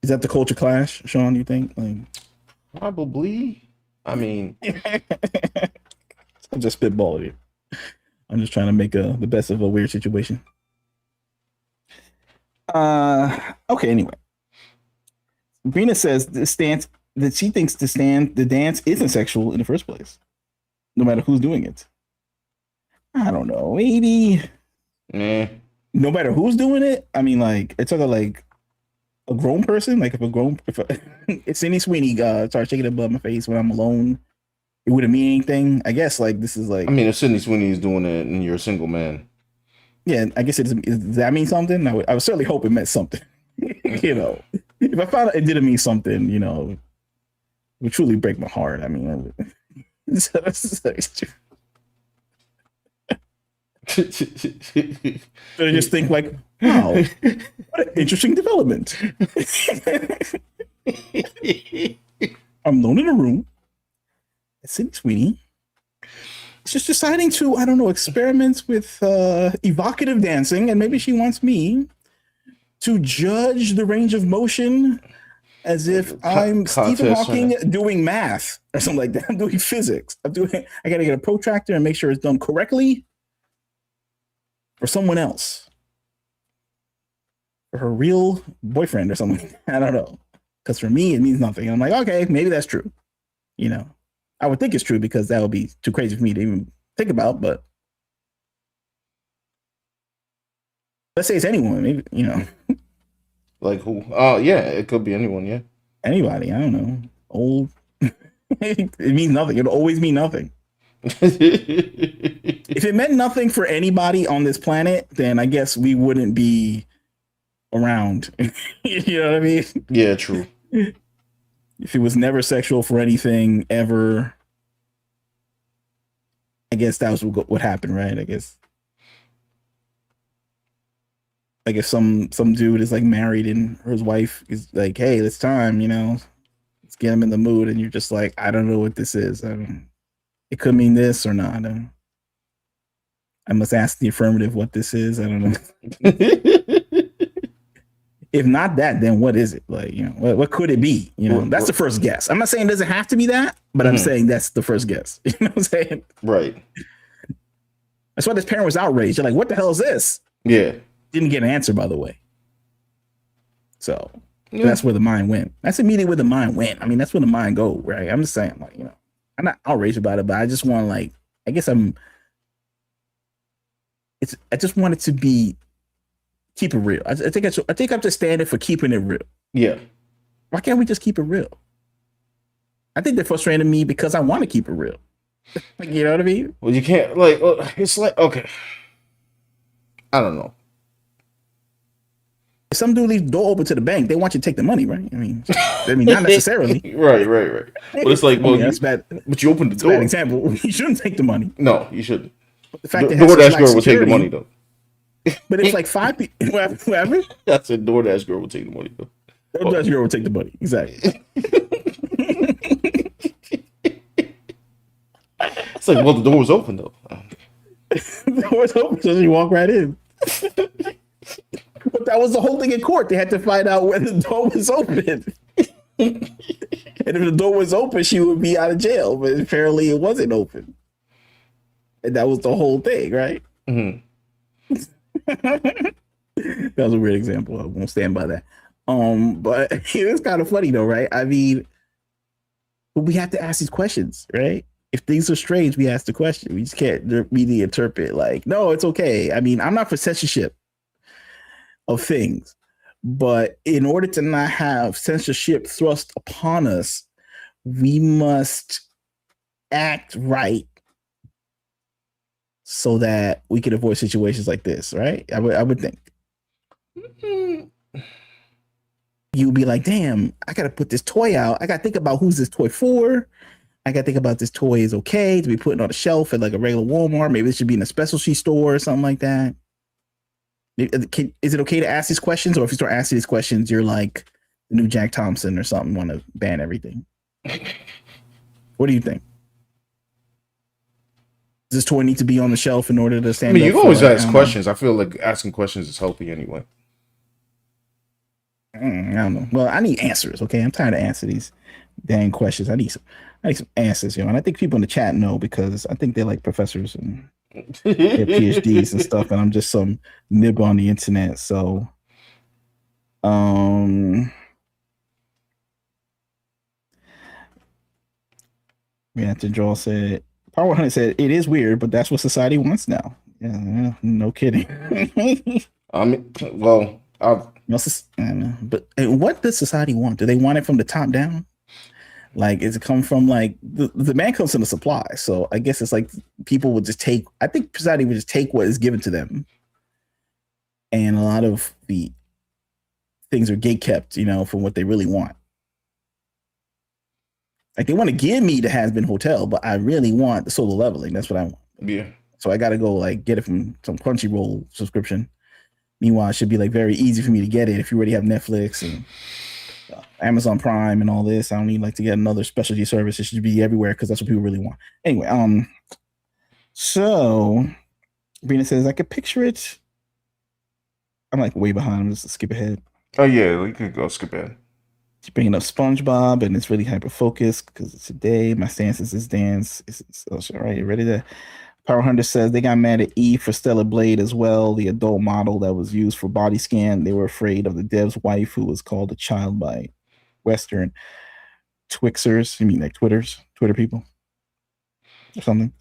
Is that the culture clash, Sean? You think? Like, probably. I mean, I'm just spitballing it. I'm just trying to make the best of a weird situation. Okay. Anyway, Brina says the stance that she thinks the dance isn't sexual in the first place, no matter who's doing it. I don't know. Maybe. No matter who's doing it. I mean, like it's sort of like a grown person. Like if Sydney Sweeney starts shaking above my face when I'm alone, it wouldn't mean anything. I guess like this is like. I mean, if Sydney Sweeney is doing it and you're a single man. Yeah, I guess does that mean something? I would certainly hope it meant something. If I found out it didn't mean something, it would truly break my heart. I mean, so I just think like, wow, what an interesting development. I'm alone in a room. Sydney Sweeney. It's just deciding to, I don't know, experiment with evocative dancing, and maybe she wants me to judge the range of motion as if I'm Stephen Hawking doing math or something like that. I'm doing physics. I gotta get a protractor and make sure it's done correctly for someone else. For her real boyfriend or something. I don't know. Because for me, it means nothing. And I'm like, okay, maybe that's true. I would think it's true because that would be too crazy for me to even think about, but let's say it's anyone, maybe, Like who? Oh, yeah, it could be anyone, yeah. Anybody, I don't know. Old. It means nothing. It'll always mean nothing. If it meant nothing for anybody on this planet, then I guess we wouldn't be around. You know what I mean? Yeah, true. If it was never sexual for anything ever, I guess that was what happened, right? I guess some dude is like married and his wife is like, "Hey, it's time, let's get him in the mood," and you're just like, "I don't know what this is. It could mean this or not. I must ask the affirmative what this is. I don't know." If not that, then what is it? Like, what could it be? That's the first guess. I'm not saying it doesn't have to be that, but I'm saying that's the first guess. You know what I'm saying? Right. That's why this parent was outraged. They're like, what the hell is this? Yeah. Didn't get an answer, by the way. So that's where the mind went. That's immediately where the mind went. I mean, that's where the mind go, right? I'm just saying, like, I'm not outraged about it, but I just want I just want it to be, keep it real. I think I'm just standing for keeping it real. Yeah. Why can't we just keep it real? I think they're frustrating me because I want to keep it real. Like, you know what I mean? Well, you can't it's like, okay. I don't know. If some dude leaves the door open to the bank, they want you to take the money, right? I mean, not necessarily. Right. But it's like, well, that's bad. But you opened the door. Bad example. You shouldn't take the money. No, you shouldn't. But the fact that DoorDash girl will take the money though. But it's like 5 people. Whatever. I said DoorDash girl will take the money though. DoorDash girl will take the money. Exactly. It's like, well, the door was open though. The door was open, so she walked right in. But that was the whole thing in court. They had to find out whether the door was open. And if the door was open, she would be out of jail. But apparently it wasn't open. And that was the whole thing, right? Mm-hmm. That was a weird example. I won't stand by that. But it's kind of funny though, right? I mean, but we have to ask these questions, right? If things are strange, we ask the question. We just can't immediately interpret like, no, it's okay. I mean, I'm not for censorship of things, But in order to not have censorship thrust upon us, we must act right so that we can avoid situations like this, right? I would think. You'd be like, damn, I got to put this toy out. I got to think about who's this toy for. I got to think about this toy is okay to be put on a shelf at like a regular Walmart. Maybe it should be in a specialty store or something like that. Is it okay to ask these questions? Or if you start asking these questions, you're like the new Jack Thompson or something, want to ban everything. What do you think? Does this toy need to be on the shelf in order to stand up? You can always ask questions. I feel like asking questions is healthy anyway. I don't know. Well, I need answers. Okay, I'm tired of answering these dang questions. I need some answers, and I think people in the chat know because I think they're like professors and their PhDs and stuff, and I'm just some nib on the internet. So, to draw said Power 100 said it is weird, but that's what society wants now. Yeah, no kidding. I mean, well, but what does society want? Do they want it from the top down? Like, is it come from like the demand comes from the supply? So I guess it's like people would just take. I think society would just take what is given to them, and a lot of the things are gate kept, from what they really want. Like they want to give me the Has Been Hotel, but I really want the Solo Leveling. That's what I want. Yeah. So I got to go like get it from some Crunchyroll subscription. Meanwhile, it should be like very easy for me to get it if you already have Netflix and Amazon Prime and all this. I don't need like to get another specialty service. It should be everywhere because that's what people really want. Anyway, so Brina says I could picture it. I'm like way behind. I'm just skip ahead. Oh yeah, we could go skip ahead. She's bringing up SpongeBob and it's really hyper focused because it's a day. My stance is this dance. All right, you ready to? Power Hunter says they got mad at Eve for Stellar Blade as well, the adult model that was used for body scan. They were afraid of the dev's wife, who was called a child by Western Twixers. You mean like Twitter people or something?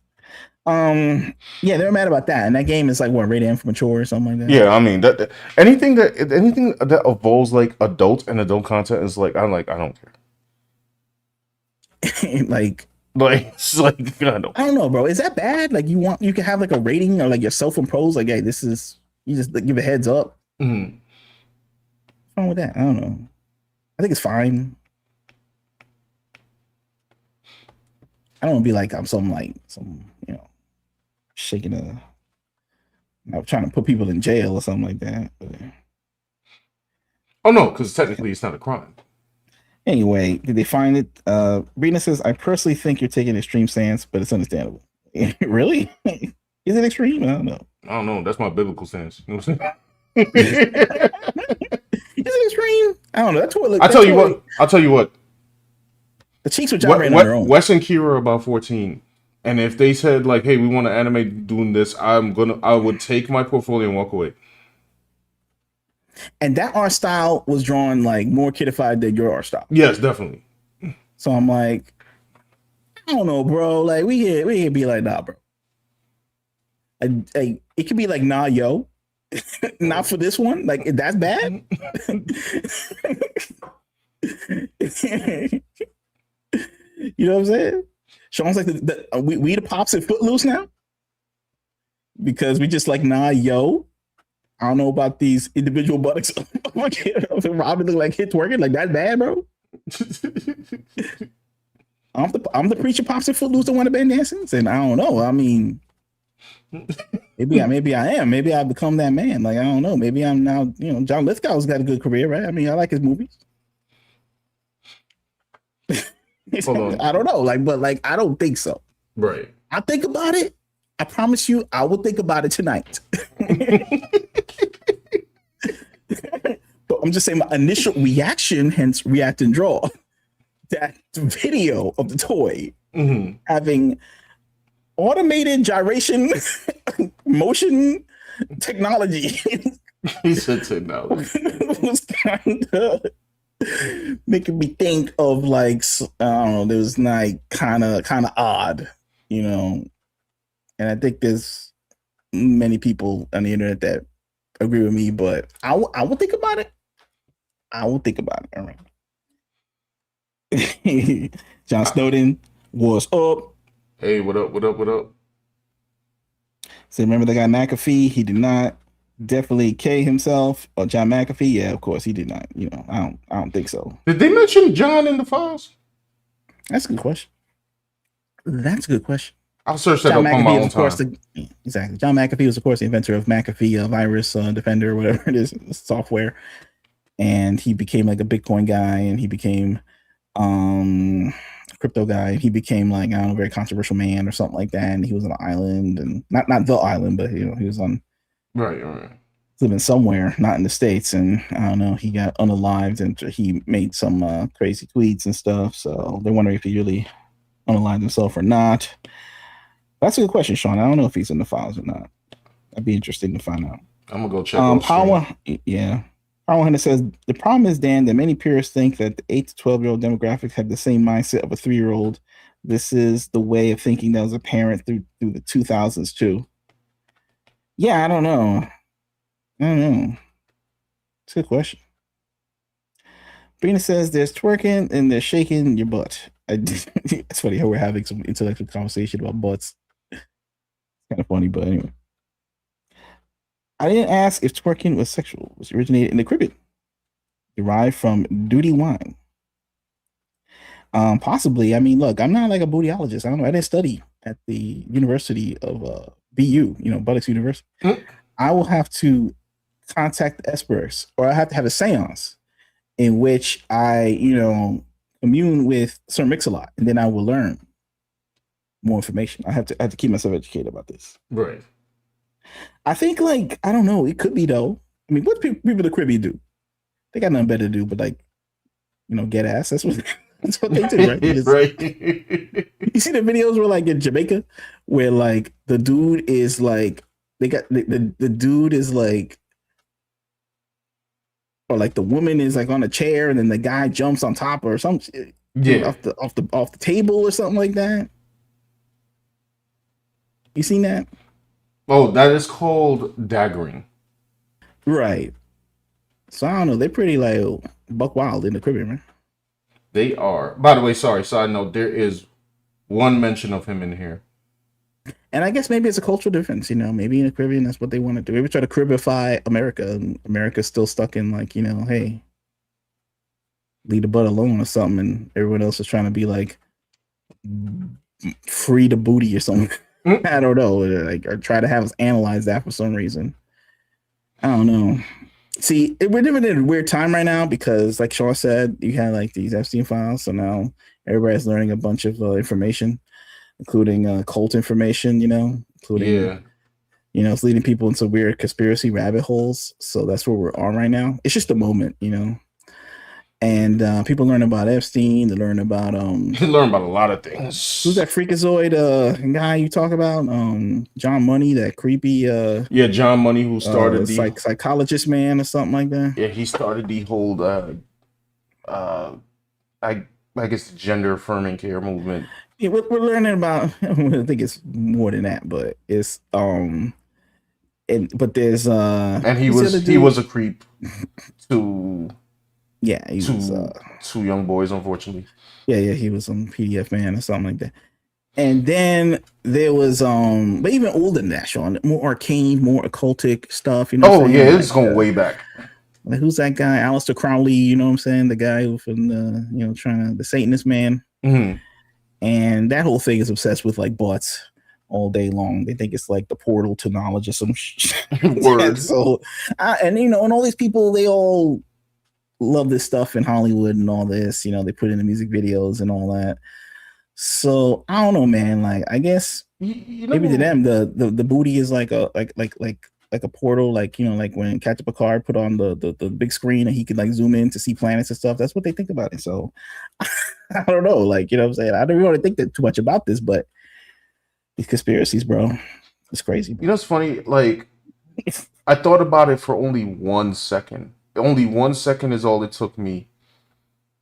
Yeah, they were mad about that. And that game is like what, rated M for mature or something like that. Yeah, I mean that anything that involves like adult and adult content is like I don't care. like it's like I don't know, bro. Is that bad? Like you can have like a rating or like your self-imposed, like, hey, this is, you just like, give a heads up. Mm-hmm. What's wrong with that? I don't know. I think it's fine. I don't want to be like I'm some shaking I'm trying to put people in jail or something like that. But... Oh no, because technically it's not a crime. Anyway, did they find it? Brina says, I personally think you're taking an extreme stance, but it's understandable. Really? Is it extreme? I don't know. That's my biblical stance. You know what I'm saying? Is it extreme? I don't know. That's what. I'll tell you what. The cheeks were gyrating on their own. Wes and Kira are about 14. And if they said like, hey, we want to animate doing this, I would take my portfolio and walk away. And that art style was drawn like more kidified than your art style. Yes, definitely. So I'm like, I don't know, bro. Like we can be like, nah, bro. It could be like, nah, yo, not for this one. Like that's bad. You know what I'm saying? Sean's like, we the pops and Footloose now because we just like, nah, yo. I don't know about these individual buttocks. Robin look like hits working. Like that's bad, bro. I'm the preacher pops and Footloose that want to ban dancing, and I don't know. I mean, maybe I am. Maybe I've become that man. Like I don't know. Maybe I'm now. John Lithgow's got a good career, right? I mean, I like his movies. I don't know. But I don't think so. Right. I think about it. I promise you, I will think about it tonight. But I'm just saying my initial reaction, hence react and draw, that video of the toy having automated gyration motion technology. He said technology. Was kind of making me think of like, I don't know, there was like kind of odd, and I think there's many people on the internet that agree with me, but I will think about it. I will think about it. All right. John Snowden was up. Hey, what up? What up? What up? So remember the guy McAfee? He did not definitely K himself or John McAfee. Yeah, of course he did not. You know, I don't think so. Did they mention John in the files? That's a good question. That's a good question. I'll search that John up on my McAfee own is, of course, time. exactly. John McAfee was, of course, the inventor of McAfee virus defender, whatever it is, software, and he became like a Bitcoin guy, and he became a crypto guy. He became like, I don't know, a very controversial man or something like that. And he was on an island, and not the island, but you know, he was on Right. living somewhere, not in the States, and I don't know, he got unalived, and he made some crazy tweets and stuff. So they're wondering if he really unalived himself or not. That's a good question, Sean. I don't know if he's in the files or not. That'd be interesting to find out. I'm gonna go check out Power, yeah. Power Hunter says the problem is, Dan, that many purists think that the 8 to 12-year-old demographics have the same mindset of a 3-year-old. This is the way of thinking that was apparent through the 2000s too. Yeah, I don't know. It's a good question. Brina says there's twerking and there's shaking your butt. It's funny how we're having some intellectual conversation about butts. Kind of funny, but anyway. I didn't ask if twerking was sexual. It was originated in the Caribbean, derived from duty wine. Possibly. I mean, look, I'm not like a bootyologist. I don't know. I didn't study at the University of BU, Buttocks University. I will have to contact the experts, or I have to have a seance in which I, commune with Sir Mix-a-Lot, and then I will learn more information. I have to keep myself educated about this. Right. I think, like, I don't know. It could be, though. I mean, what people in the Caribbean do? They got nothing better to do but, like, get ass. That's what they do, right? Right. You see the videos where, like, in Jamaica, where, like, the dude is, like, they got the dude is, like, or, like, the woman is, like, on a chair, and then the guy jumps on top or something. Yeah. Off the table or something like that. You seen that? Oh, that is called daggering. Right. So I don't know. They're pretty like buck wild in the Caribbean, man. They are. By the way, sorry, side note, there is one mention of him in here. And I guess maybe it's a cultural difference, maybe in the Caribbean, that's what they want to do. Maybe try to Caribify America, and America's still stuck in, like, hey, leave the butt alone or something, and everyone else is trying to be like free the booty or something. I don't know, or try to have us analyze that for some reason. I don't know. See, we're living in a weird time right now because, like Sean said, you had like these Epstein files, so now everybody's learning a bunch of information, including cult information. Including it's leading people into weird conspiracy rabbit holes. So that's where we're on right now. It's just a moment, And people learn about Epstein. They learn about You learn about a lot of things. Who's that freakazoid guy you talk about? John Money, that creepy John Money, who started the psychologist man or something like that. Yeah, he started the whole I guess gender affirming care movement. Yeah, we're learning about. I think it's more than that, but it's but there's and he was a creep to. Yeah, he was two young boys, unfortunately. Yeah, he was some PDF man or something like that. And then there was but even older than that, Sean, more arcane, more occultic stuff. It's going way back. Like, who's that guy? Aleister Crowley, you know what I'm saying? The guy who from the Satanist man. Mm-hmm. And that whole thing is obsessed with like butts all day long. They think it's like the portal to knowledge or some word. So, and all these people, they all love this stuff in Hollywood and all this, they put in the music videos and all that. So I don't know, man. Like, I guess maybe to them the booty is like a portal, like when Captain Picard put on the big screen and he could like zoom in to see planets and stuff. That's what they think about it. So I don't know, like, what I'm saying? I don't really want to think that too much about this, but these conspiracies, bro, it's crazy. It's funny, like I thought about it for only 1 second. Only 1 second is all it took me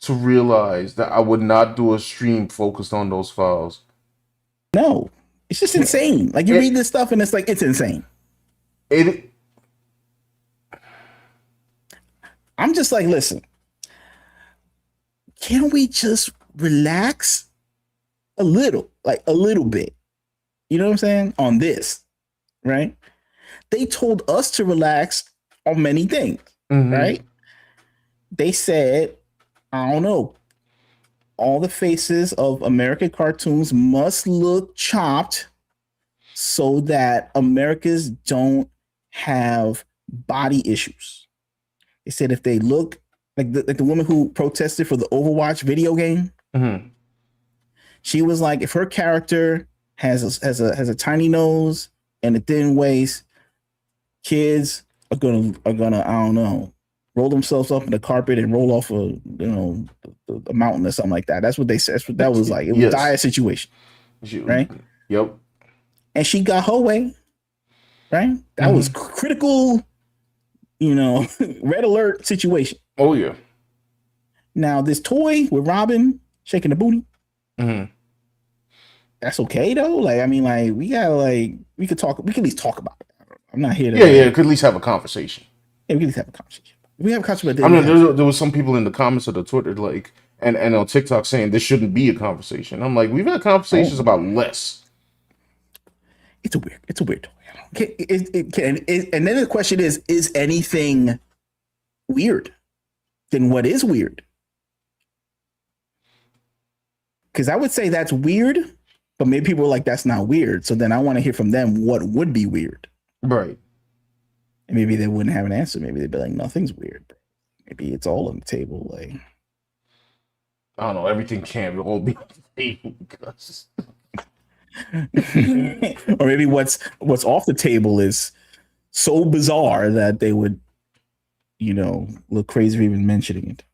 to realize that I would not do a stream focused on those files. No, it's just insane. Like, you read this stuff and it's like, it's insane. I'm just like, listen, can't we just relax a little bit? You know what I'm saying? On this, right? They told us to relax on many things, right? They said, I don't know, all the faces of American cartoons must look chopped so that Americans don't have body issues. They said if they look like the woman who protested for the Overwatch video game, she was like, if her character has a tiny nose and a thin waist, kids are gonna I don't know, roll themselves up in the carpet and roll off a mountain or something like that. That's what they said. That's what that was like. It was dire situation, right? Yep. And she got her way, right? That was critical, red alert situation. Oh yeah. Now this toy with Robin shaking the booty, that's okay though. Like I mean, like we gotta we could at least talk about it. I'm not here to could at least have a conversation. Yeah, we can at least have a conversation. We have a conversation. I mean, there was some people in the comments of the Twitter and on TikTok saying this shouldn't be a conversation. I'm like, we've had conversations about less. It's a weird toy. And then the question is anything weird? Then what is weird? Because I would say that's weird, but maybe people are like, that's not weird. So then I want to hear from them what would be weird. Right. And maybe they wouldn't have an answer. Maybe they'd be like, nothing's weird. Maybe it's all on the table. Like, I don't know. Everything can't all be on the table because. Or maybe what's off the table is so bizarre that they would, look crazy for even mentioning it.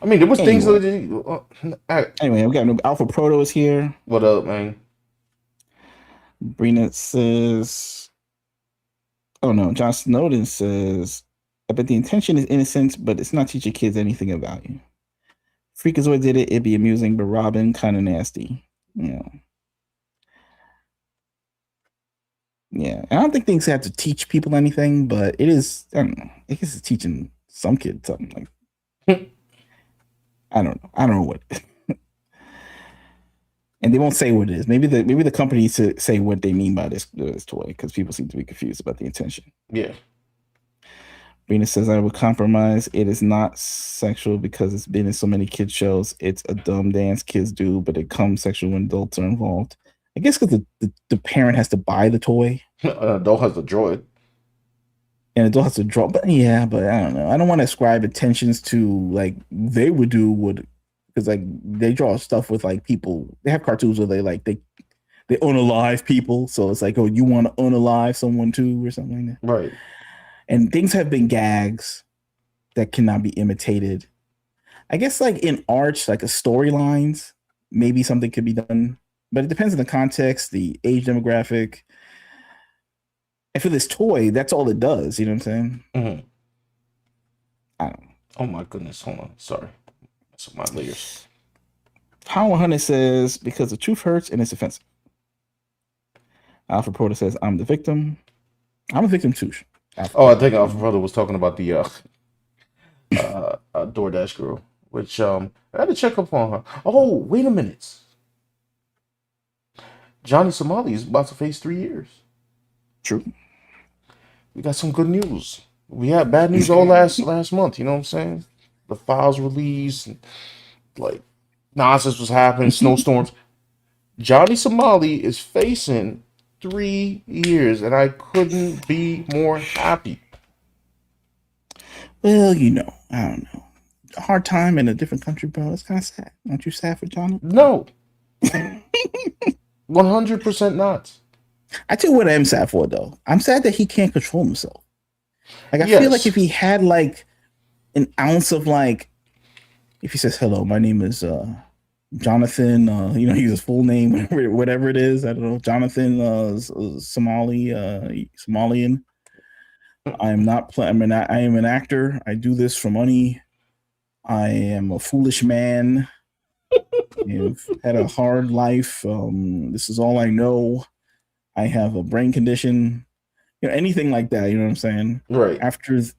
I mean, there was things that. Anyway, we got Alpha Proto is here. What up, man? Brina says, oh no, John Snowden says, I bet the intention is innocent, but it's not teaching kids anything of value. Freakazoid did it, it'd be amusing, but Robin kind of nasty. Yeah. And I don't think things have to teach people anything, but it is, I don't know. I guess it's teaching some kids something like I don't know what it is. And they won't say what it is. Maybe the company needs to say what they mean by this toy, because people seem to be confused about the intention. Yeah. Rena says, I would compromise. It is not sexual because it's been in so many kids shows. It's a dumb dance kids do, but it comes sexual when adults are involved. I guess because the parent has to buy the toy. An adult has to draw it. And adult has to draw. But I don't know. I don't want to ascribe intentions to like they would do because like they draw stuff with like people. They have cartoons where they unalive people. So it's like, oh, you want to unalive someone too or something like that. Right. And things have been gags that cannot be imitated. I guess like in arts, like a storylines, maybe something could be done, but it depends on the context, the age demographic. And for this toy, that's all it does. You know what I'm saying? I don't know. Oh my goodness. Hold on. Sorry. That's my layers. Power 100 says, because the truth hurts and it's offensive. Alpha Proto says, I'm the victim. I'm a victim too. I think Alpha Brother was talking about the DoorDash girl, which I had to check up on her. Oh, wait a minute. Johnny Somali is about to face 3 years. True. We got some good news. We had bad news all last month. You know what I'm saying? The files released, like nonsense was happening, snowstorms. Johnny Somali is facing 3 years, and I couldn't be more happy. Well, I don't know. A hard time in a different country, bro. It's kind of sad. Aren't you sad for Johnny? No. 100% not. I tell you what I'm sad for, though. I'm sad that he can't control himself. Like, I feel like if he had, like, an ounce of, like, if he says, hello, my name is Jonathan, he's his full name, whatever it is. I don't know. Jonathan Somalian. I am not I am an actor. I do this for money. I am a foolish man. I've had a hard life. This is all I know. I have a brain condition. Anything like that. You know what I'm saying? Right.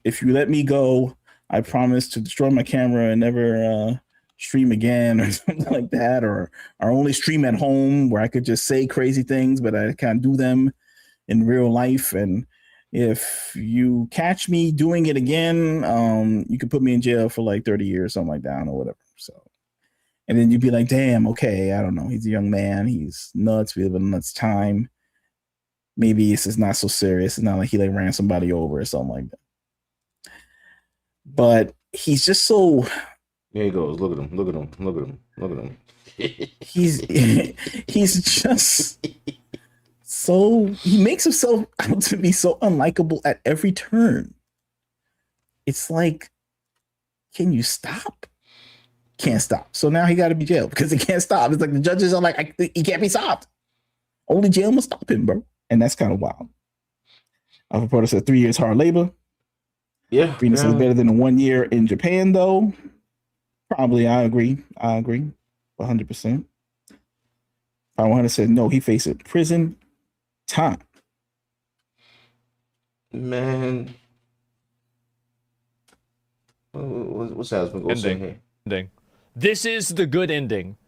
If you let me go, I promise to destroy my camera and never stream again or something like that, or only stream at home where I could just say crazy things, but I can't do them in real life. And if you catch me doing it again, you could put me in jail for like 30 years, something like that, or whatever. So, and then you'd be like, damn, okay, I don't know. He's a young man. He's nuts. We live in a nuts time. Maybe it's just not so serious. It's not like he like ran somebody over or something like that. But he's just so. There he goes. Look at him. Look at him. Look at him. Look at him. he's just so, he makes himself out to be so unlikable at every turn. It's like, can you stop? Can't stop. So now he got to be jailed because he can't stop. It's like the judges are like, he can't be stopped. Only jail must stop him, bro. And that's kind of wild. Alpha Proto said 3 years hard labor. Yeah. Venus is better than 1 year in Japan, though. Probably, I agree. 100%. 500 said no, he faces prison time. Man. What's happening? Go say here. Ending. This is the good ending.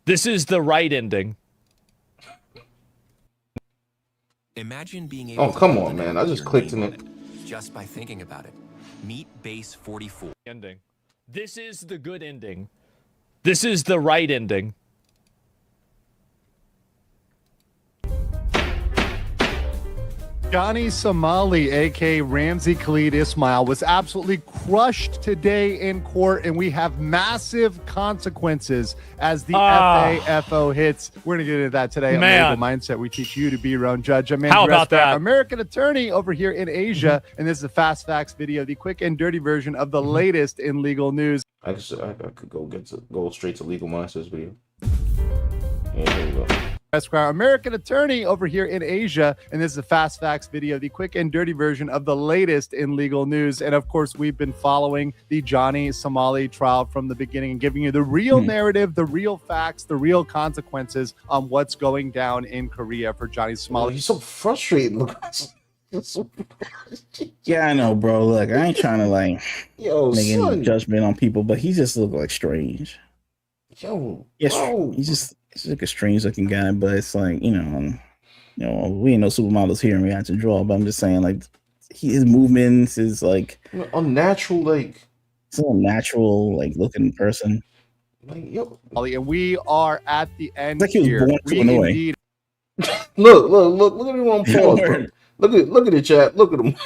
This is the right ending. Imagine being able Oh, come on, man. I just clicked in it. Just by thinking about it. Meet Base 44. Ending. This is the good ending. This is the right ending. Johnny Somali, a.k.a. Ramsey Khalid Ismail, was absolutely crushed today in court, and we have massive consequences as the FAFO hits. We're going to get into that today. Man. Mindset. We teach you to be your own judge. I'm How about that? American attorney over here in Asia, and this is a Fast Facts video, the quick and dirty version of the latest in legal news. I could go straight to Legal Monsters video. Yeah, here we go. Esquire, American attorney over here in Asia, and this is a Fast Facts video, the quick and dirty version of the latest in legal news. And of course, we've been following the Johnny Somali trial from the beginning and giving you the real narrative, the real facts, the real consequences on what's going down in Korea for Johnny Somali. He's so frustrated. Look. Yeah, I know, bro. Look, I ain't trying to like make son. any judgment on people, but he just look like strange. Yo, Yes, bro. he's like a strange looking guy, but it's like, you know, we ain't no supermodels here and we have to draw, but I'm just saying, like, his movements is like unnatural, like so natural, like looking person. Like, yo. And we are at the end It's like he was here. born to annoy. Indeed Look at him on pause, bro. Look at it, chat. Look at him.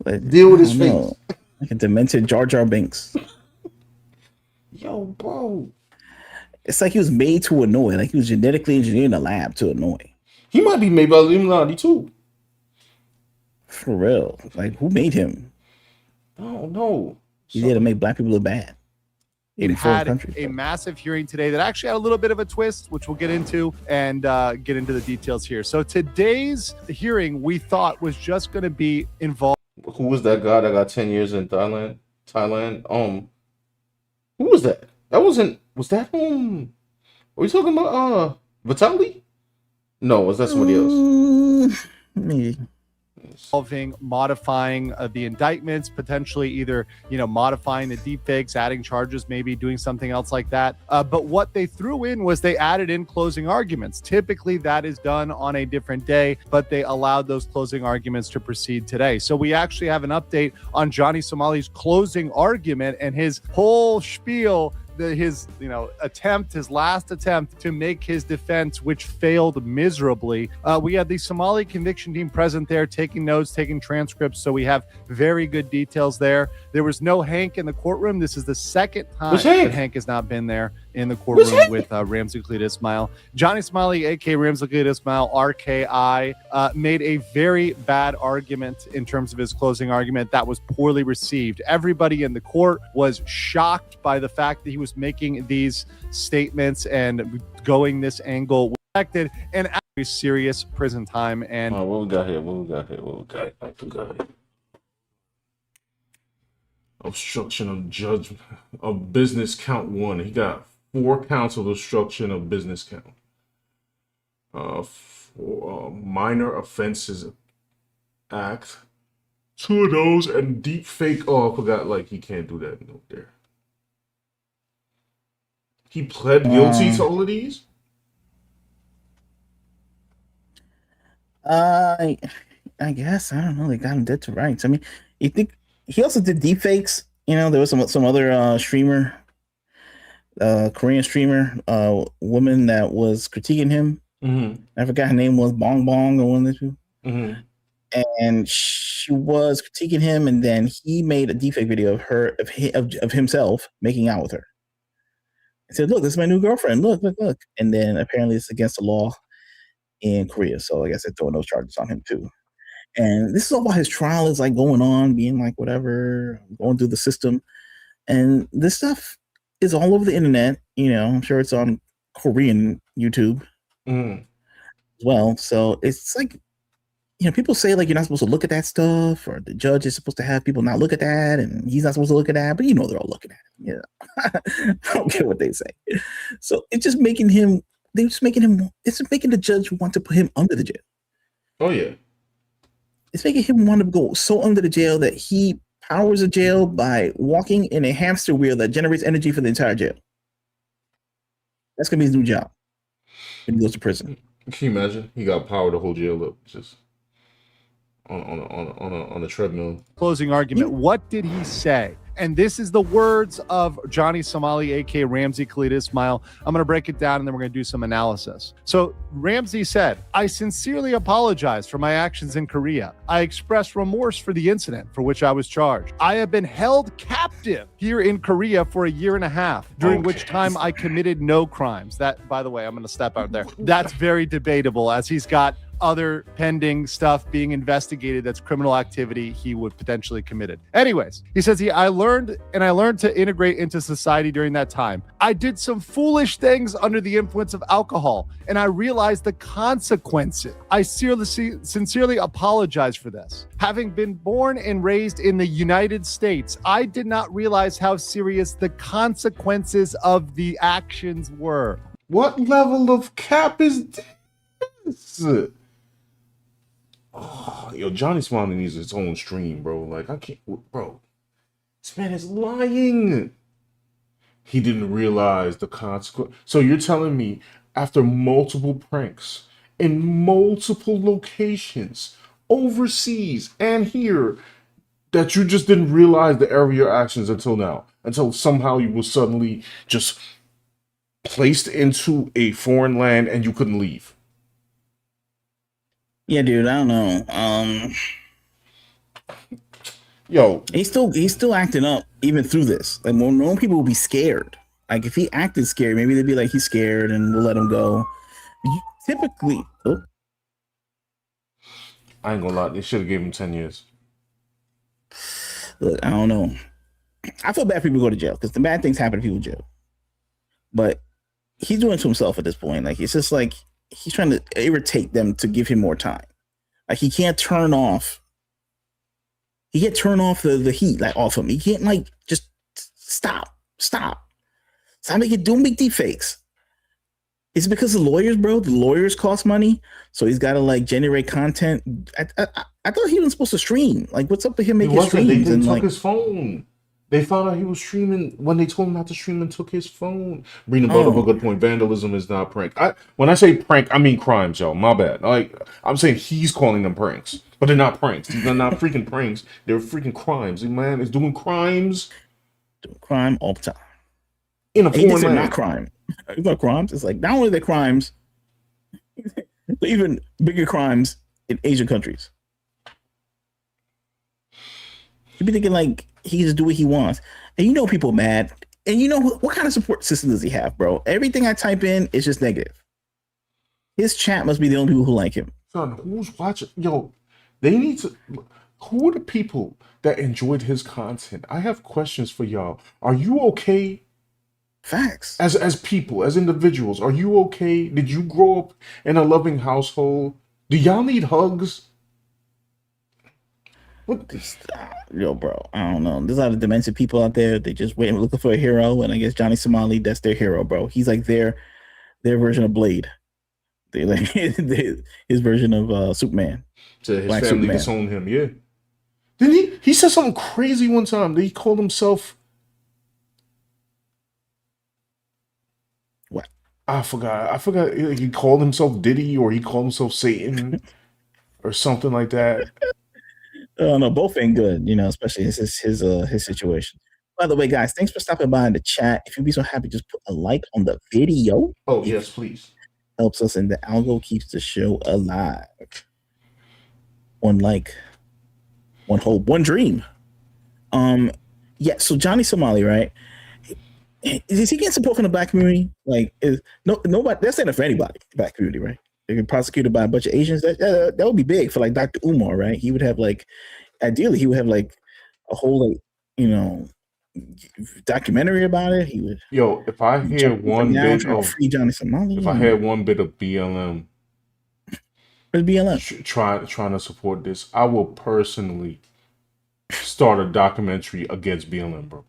Like, Deal with his I don't face. know, like a demented Jar Jar Binks. Yo, bro. It's like he was made to annoy. Like he was genetically engineered in a lab to annoy. He might be made by the Illuminati too. For real. Like, who made him? I don't know. He did to make black people look bad. had a massive hearing today that actually had a little bit of a twist, which we'll get into and get into the details here. So today's hearing we thought was just going to be involved. Who was that guy that got 10 years in Thailand? Who was that? Was that Are we talking about Vitaly? No, was that somebody else? Maybe. Involving modifying the indictments, potentially either, modifying the deepfakes, adding charges, maybe doing something else like that. But what they threw in was they added in closing arguments. Typically that is done on a different day, but they allowed those closing arguments to proceed today. So we actually have an update on Johnny Somali's closing argument and his whole spiel, his last attempt to make his defense, which failed miserably. We had the Somali conviction team present there, taking notes, taking transcripts, so we have very good details there. There was no Hank in the courtroom. This is the second time that Hank has not been there in the courtroom with Ramsey Khalid Ismail. Johnny Somali, aka Ramsey Khalid Ismail, RKI, made a very bad argument in terms of his closing argument that was poorly received. Everybody in the court was shocked by the fact that he was making these statements and going this angle, affected and actually serious prison time. And what we got here? Obstruction of judgment of business count 1. He got 4 counts of obstruction of business count. For Minor Offenses Act 2 of those and deep fake. Oh, I forgot. Like he can't do that no there. He pled guilty to all of these. I guess I don't know. They got him dead to rights. I mean, you think he also did deep fakes? You know, there was some other streamer, Korean streamer, woman that was critiquing him. Mm-hmm. I forgot her name was Bong Bong or one of the two. Mm-hmm. And she was critiquing him, and then he made a deepfake video of her of himself making out with her. He said, "Look, this is my new girlfriend. Look." And then apparently it's against the law in Korea, so I guess they're throwing those charges on him too. And this is all while his trial is like going on, being like whatever, going through the system. And this stuff is all over the internet. You know, I'm sure it's on Korean YouTube as well. So it's like, you know, people say like you're not supposed to look at that stuff, or the judge is supposed to have people not look at that, and he's not supposed to look at that. But you know, they're all looking at it. You know, I don't care what they say. So it's just making him. They're just making him. It's making the judge want to put him under the jail. Oh yeah. It's making him want to go so under the jail that he powers the jail by walking in a hamster wheel that generates energy for the entire jail. That's gonna be his new job when he goes to prison. Can you imagine? He got power to hold jail up just on a treadmill. Closing argument. What did he say? And this is the words of Johnny Somali, aka Ramsey Khalid Ismail. I'm going to break it down and then we're going to do some analysis. So Ramsey said, "I sincerely apologize for my actions in Korea. I express remorse for the incident for which I was charged. I have been held captive here in Korea for a year and a half, during which time I committed no crimes." That, by the way, I'm going to step out there. That's very debatable, as he's got other pending stuff being investigated that's criminal activity he would potentially committed. Anyways, he says I learned to integrate into society during that time. I did some foolish things under the influence of alcohol, and I realized the consequences. I sincerely apologize for this. Having been born and raised in the United States, I did not realize how serious the consequences of the actions were. What level of cap is this? Oh, yo, Johnny Smiley needs his own stream, bro. Like, I can't, bro. This man is lying. He didn't realize the consequence. So you're telling me after multiple pranks in multiple locations, overseas and here, that you just didn't realize the error of your actions until now, until somehow you were suddenly just placed into a foreign land and you couldn't leave? Yeah, dude, I don't know. Yo, he's still acting up even through this. Like, more people will be scared. Like, if he acted scared, maybe they'd be like, he's scared and we'll let him go. Typically, I ain't gonna lie, they should have gave him 10 years. Look, I don't know. I feel bad for people who go to jail because the bad things happen to people in jail. But he's doing it to himself at this point. Like, it's just like he's trying to irritate them to give him more time. Like, he can't turn off. He can't turn off the heat like off him. He can't like just stop. Don't make deep fakes. It's because the lawyers, bro. The lawyers cost money, so he's got to like generate content. I thought he wasn't supposed to stream. Like, what's up with him making streams? They took his phone. They found out he was streaming when they told him not to stream and took his phone. Brina brought up a good point. Vandalism is not prank. When I say prank, I mean crimes, y'all. My bad. Like, I'm saying he's calling them pranks, but they're not pranks. These are not freaking pranks. They're freaking crimes. The man is doing crimes. Doing crime all the time. In a foreign land. Not crime. It's not crimes. It's like not only the crimes, but even bigger crimes in Asian countries. You'd be thinking like he just do what he wants, and you know people mad, and you know what kind of support system does he have, bro? Everything I type in is just negative. His chat must be the only people who like him. Son, who's watching? Yo, they need to. Who are the people that enjoyed his content? I have questions for y'all. Are you okay? Facts. As people, as individuals, are you okay? Did you grow up in a loving household? Do y'all need hugs? What? Yo, bro, I don't know. There's a lot of demented people out there. They just waiting, looking for a hero, and I guess Johnny Somali, that's their hero, bro. He's like their version of Blade. They like his version of Superman. To his Black family Superman. disowned him, yeah. Didn't he? He said something crazy one time. He called himself. What? I forgot. I forgot. He called himself Diddy, or he called himself Satan, or something like that. No, both ain't good, especially his situation. By the way, guys, thanks for stopping by in the chat. If you'd be so happy, just put a like on the video. Oh yes, please. Helps us, and the algo keeps the show alive. One like, one hope, one dream. Yeah. So Johnny Somali, right? Is he getting support from the black community? Like, nobody? That's not for anybody. The black community, right? They're prosecuted by a bunch of Asians. That would be big for like Dr. Umar, right? He would have ideally, he would have like a whole documentary about it. He would. Yo, if I hear one bit of free Johnny Somali, if I had one bit of BLM, what's BLM? Trying to support this, I will personally start a documentary against BLM, bro.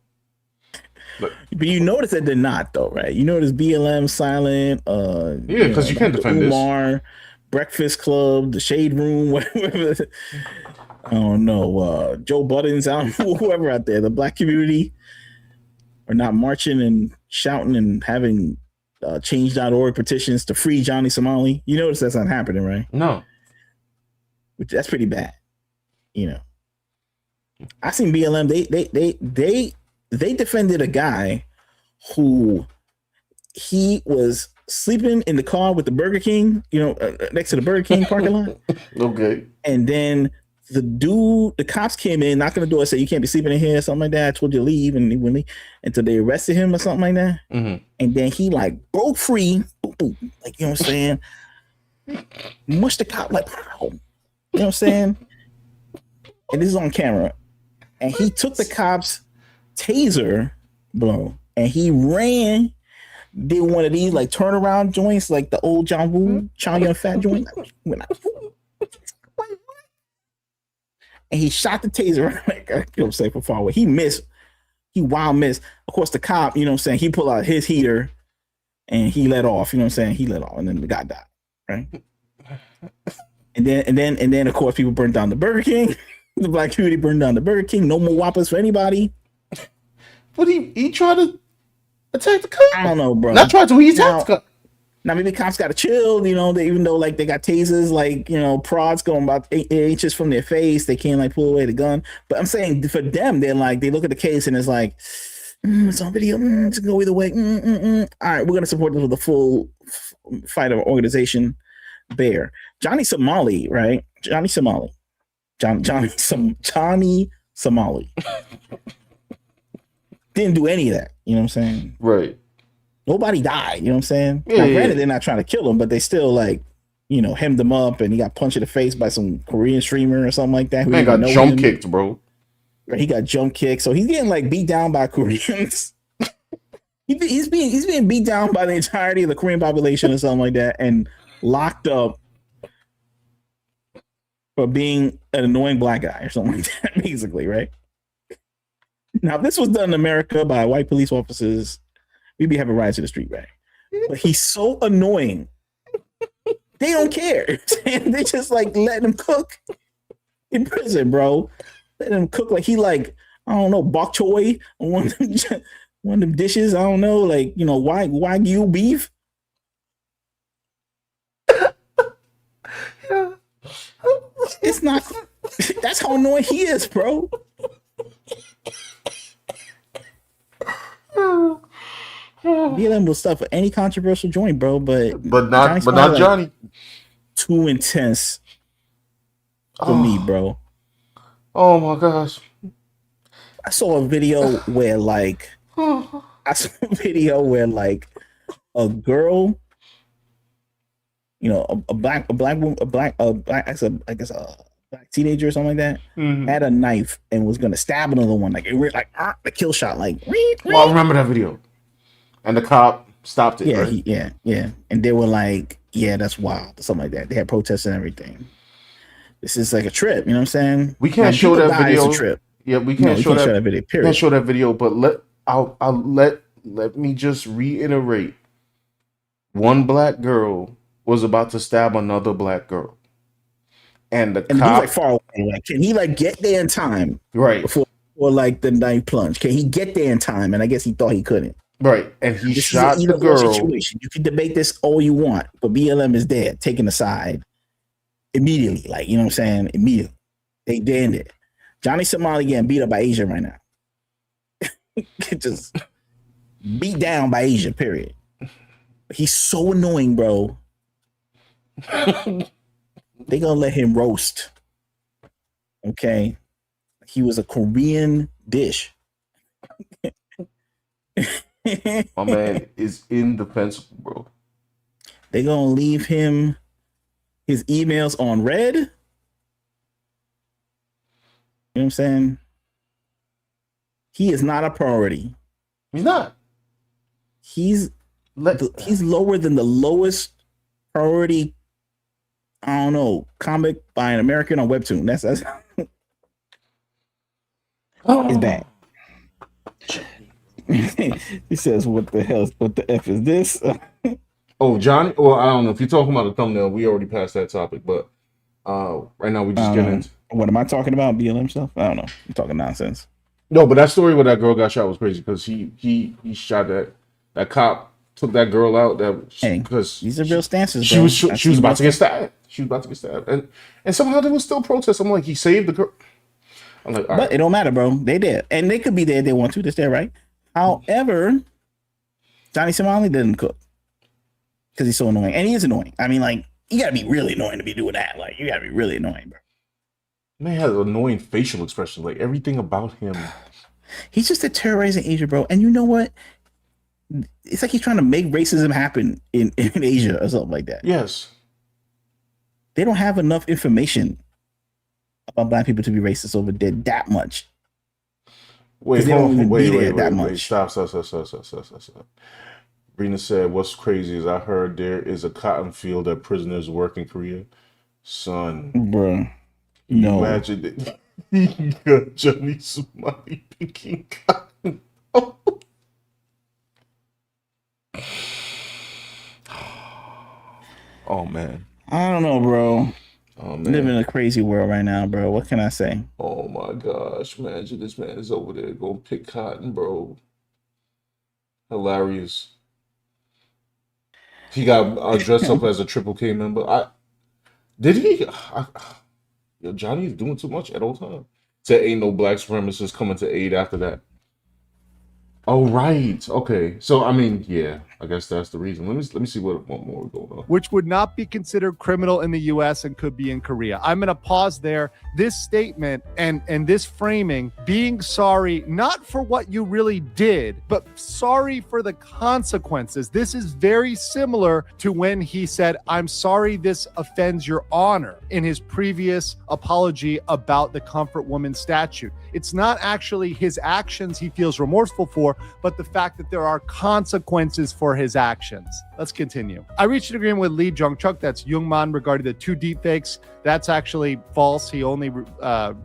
But you notice that they're not, though, right? You notice BLM silent. Yeah, because you can't defend Umar, this. Breakfast Club, the Shade Room, whatever. I don't know. Joe Buttons, whoever out there, the black community are not marching and shouting and having change.org petitions to free Johnny Somali. You notice that's not happening, right? No. Which that's pretty bad. I seen BLM. They defended a guy who he was sleeping in the car with the Burger King, next to the Burger King parking lot. Okay. And then the cops came in, knocking on the door, said, "You can't be sleeping in here," something like that. I told you to leave, and he wouldn't leave until they arrested him or something like that. Mm-hmm. And then he like broke free, boom, boom, like, you know what I'm saying? Mushed the cop like, pow. You know what I'm saying? And this is on camera. And he took the cops' taser, bro, and he ran, did one of these like turnaround joints, like the old John Woo, Chow Yun Fat joint. And he shot the taser, like, from far away. He missed. He wild missed. Of course, the cop, he pulled out his heater and he let off, He let off, and then the guy died, right? And then of course people burned down the Burger King. The black community burned down the Burger King. No more Whoppers for anybody. But he tried to attack the cop. I don't know, bro. Not tried to. He attacked the cop. Now maybe the cops got to chill, even though like they got tasers, like, prods going about 8 inches from their face, they can't like pull away the gun. But I'm saying for them, they're like, they look at the case and it's like, it's on video, it's gonna go either way. All right, we're gonna support this with a full fight of organization. Bear Johnny Somali, right? Johnny Somali didn't do any of that. You know what I'm saying? Right. Nobody died. You know what I'm saying? Yeah, now, granted, they're not trying to kill him, but they still like, hemmed him up, and he got punched in the face by some Korean streamer or something like that. Man got jump kicked, bro. He got jump kicked, so he's getting like beat down by Koreans. he's being beat down by the entirety of the Korean population or something like that, and locked up for being an annoying black guy or something like that, basically, right? Now, if this was done in America by white police officers, we'd be having riots in the street, right? But he's so annoying. They don't care. They just like letting him cook in prison, bro. Letting him cook like he like, I don't know, bok choy on one of them dishes. I don't know, like, Wagyu beef. It's not. That's how annoying he is, bro. BLM will stuff for any controversial joint, bro, but not Johnny. Like, too intense for me, bro. Oh my gosh! I saw a video where like a girl, a black teenager or something like that, had a knife and was gonna stab another one, like the kill shot, like. Well, I remember that video, and the cop stopped it. Yeah, right? yeah, and they were like, "Yeah, that's wild," something like that. They had protests and everything. This is like a trip, you know what I'm saying? We can't show that video. It's a trip. Yeah, we can't show that video. Period. Can't show that video, but let me just reiterate. One black girl was about to stab another black girl. And the cop, he was like far away. Exactly. Like, can he like get there in time Right. before like the knife plunge? Can he get there in time? And I guess he thought he couldn't. Right. And he This shot is an the either-or girl. situation. You can debate this all you want, but BLM is there, taking the side immediately. Like, you know what I'm saying? Immediately. They did it. Johnny Somali getting beat up by Asia right now. Just beat down by Asia, period. He's so annoying, bro. They gonna let him roast. Okay. He was a Korean dish. My man is indefensible, bro. They gonna leave him his emails on red. You know what I'm saying? He is not a priority. He's not. He's lower than the lowest priority. I don't know, comic by an American on Webtoon. That's it's bad. He says, "What the hell? What the f is this?" Oh, Johnny. Well, I don't know if you're talking about the thumbnail. We already passed that topic, but right now we just getting into. What am I talking about? BLM stuff? I don't know. I'm talking nonsense. No, but that story where that girl got shot was crazy because he shot that cop, took that girl out. Because these are real stances. She was about to get stabbed. She was about to get stabbed, and somehow there was still protests. I'm like, he saved the girl. I'm like, but it don't matter, bro. They did, and they could be there if they want to. That's there, right? However, Johnny Somali didn't cook because he's so annoying, and he is annoying. I mean, like, you gotta be really annoying to be doing that. Like, you gotta be really annoying, bro. Man has annoying facial expressions. Like everything about him. He's just a terrorizing Asia, bro. And you know what? It's like he's trying to make racism happen in Asia or something like that. Yes. They don't have enough information about black people to be racist over there that much. Wait, wait. Stop. Rena said, "What's crazy is I heard there is a cotton field that prisoners work in Korea." Son. Bro. No. Imagine it. You got Johnny Somali picking cotton. Oh man. I don't know, bro. Oh man. Living in a crazy world right now, bro. What can I say? Oh my gosh. Imagine this man is over there going to pick cotton, bro. Hilarious. He got dressed up as a Triple K member. Yo, Johnny's doing too much at all times. Said ain't no black supremacists coming to aid after that. Oh right, okay. So I mean, yeah, I guess that's the reason. Let me see what more going on. Which would not be considered criminal in the U.S. and could be in Korea. I'm going to pause there. This statement and this framing, being sorry not for what you really did, but sorry for the consequences. This is very similar to when he said, "I'm sorry this offends your honor" in his previous apology about the Comfort Woman statute. It's not actually his actions he feels remorseful for, but the fact that there are consequences for his actions. Let's continue. I reached an agreement with Lee Jung-chuk, that's Jungman, regarding the 2 deepfakes. That's actually false. He only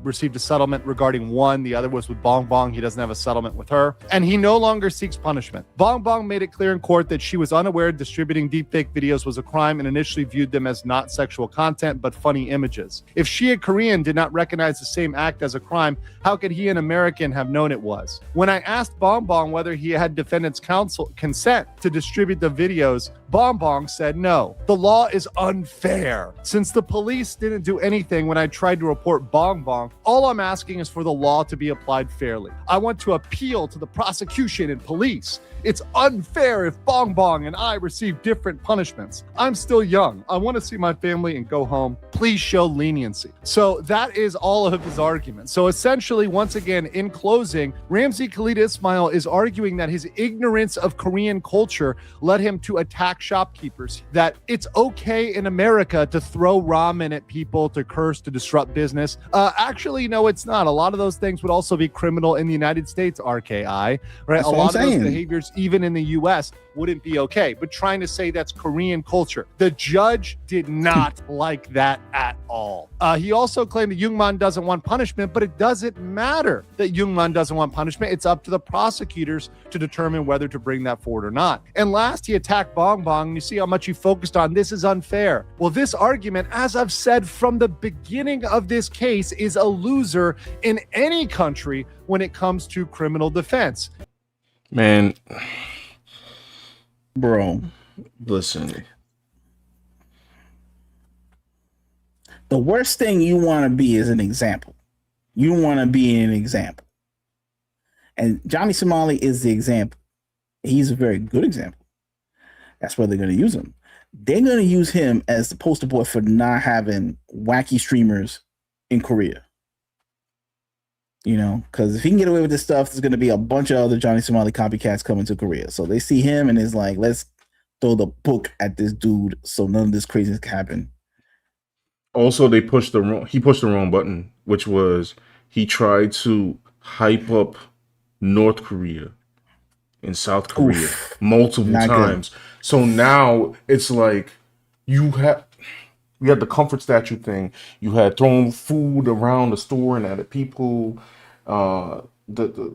received a settlement regarding one. The other was with Bong Bong. He doesn't have a settlement with her. And he no longer seeks punishment. Bong Bong made it clear in court that she was unaware distributing deepfake videos was a crime and initially viewed them as not sexual content, but funny images. If she, a Korean, did not recognize the same act as a crime, how could he, an American, have known it was? When I asked Bong Bong whether he had defendant's consent to distribute the videos, Bong Bong said no. The law is unfair. Since the police didn't do anything when I tried to report Bong Bong, all I'm asking is for the law to be applied fairly. I want to appeal to the prosecution and police. It's unfair if Bong Bong and I receive different punishments. I'm still young. I want to see my family and go home. Please show leniency. So that is all of his arguments. So essentially, once again, in closing, Ramzi Khalid Ismail is arguing that his ignorance of Korean culture led him to attack shopkeepers, that it's okay in America to throw ramen at people, to curse, to disrupt business. Actually, no, it's not. A lot of those things would also be criminal in the United States, RKI, right? That's a lot of saying. those behaviors, even in the US. wouldn't be okay, but trying to say that's Korean culture. The judge did not like that at all. He also claimed that Youngman doesn't want punishment, but it doesn't matter that Youngman doesn't want punishment. It's up to the prosecutors to determine whether to bring that forward or not. And last, he attacked Bong Bong. You see how much he focused on this is unfair. Well, this argument, as I've said from the beginning of this case, is a loser in any country when it comes to criminal defense. Man, Bro, listen. the worst thing you want to be is an example. You want to be an example. And Johnny Somali is the example. He's a very good example. That's why they're going to use him. They're going to use him as the poster boy for not having wacky streamers in Korea. You know, because if he can get away with this stuff, there's going to be a bunch of other Johnny Somali copycats coming to Korea. So they see him and it's like, let's throw the book at this dude so none of this craziness can happen. Also, he pushed the wrong button, which was he tried to hype up North Korea and South Korea multiple times. Good. So now it's like you had the comfort statue thing. You had thrown food around the store and at people. The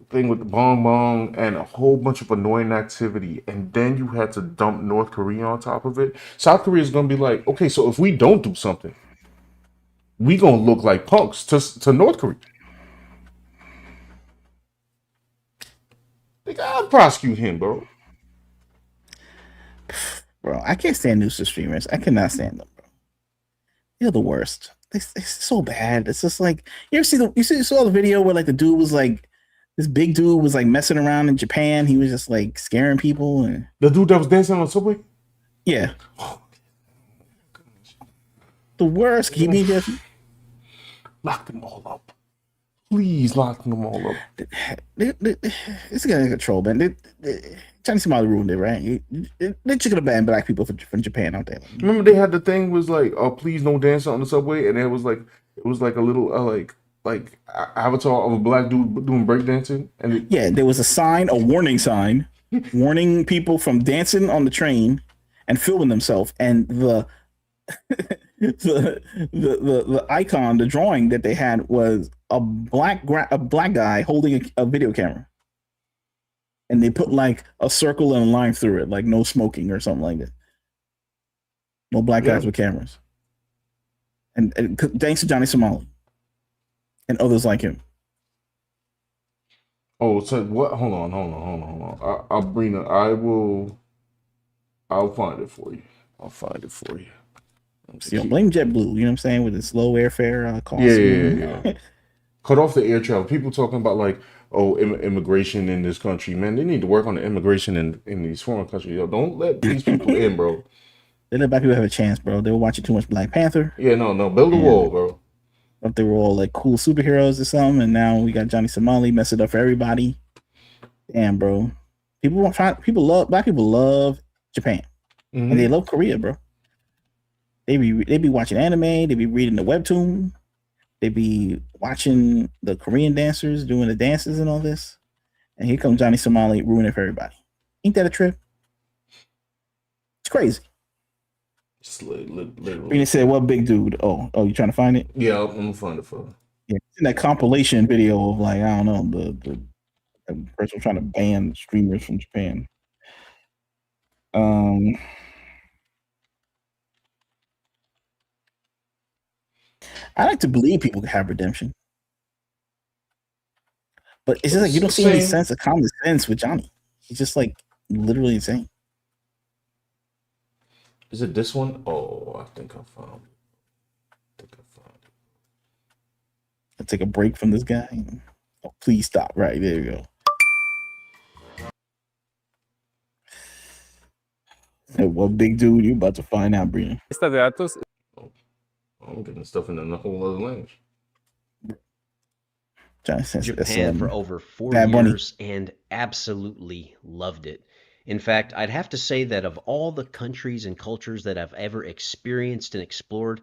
thing with the bong bong and a whole bunch of annoying activity, and then you had to dump North Korea on top of it. South Korea is gonna be like, okay, so if we don't do something, we gonna look like punks to North Korea. They gotta prosecute him, bro. Bro, I can't stand news streamers. I cannot stand them, bro. They're the worst. It's so bad. It's just like you saw the video where like the dude was like this big dude was like messing around in Japan. He was just like scaring people and the dude that was dancing on the subway. Yeah, the worst. He be just lock them all up. Please lock them all up. It's getting control, man. Chinese Somali ruined it, right? They should have banned black people from Japan out there. Remember they had the thing was like, oh, please don't dance on the subway, and it was like a little like avatar of a black dude doing breakdancing, and there was a warning sign, warning people from dancing on the train and filming themselves, and the icon, the drawing that they had was a black guy holding a video camera. And they put like a circle and a line through it, like no smoking or something like that. No black guys with cameras. And thanks to Johnny Somali and others like him. Oh, so what? Hold on. I'll find it for you. Blame JetBlue. You know what I'm saying, with the slow airfare costs. Yeah. Cut off the air travel. People talking about like, immigration in this country, man. They need to work on the immigration in these foreign countries. Yo, don't let these people in, bro. They let black people have a chance, bro. They were watching too much Black Panther. Yeah, no, build a wall, bro. But they were all like cool superheroes or something, and now we got Johnny Somali mess it up for everybody. Damn, bro. Black people love Japan, and they love Korea, bro. They be watching anime. They be reading the webtoon. They be watching the Korean dancers doing the dances and all this. And here comes Johnny Somali ruining it for everybody. Ain't that a trip? It's crazy. Literally. You said, what big dude? Oh, you trying to find it? Yeah, I'm gonna find it for you. Yeah, it's in that compilation video of like, I don't know, the person trying to ban streamers from Japan. I like to believe people can have redemption. But it's just like you don't see any sense of common sense with Johnny. He's just like literally insane. Is it this one? Oh, I think I found it. I'll take a break from this guy. Oh, please stop. Right, there you go. Hey, what big dude you about to find out, Brian? I'm getting stuff in a whole other language. Japan for over 4 years and absolutely loved it. In fact, I'd have to say that of all the countries and cultures that I've ever experienced and explored,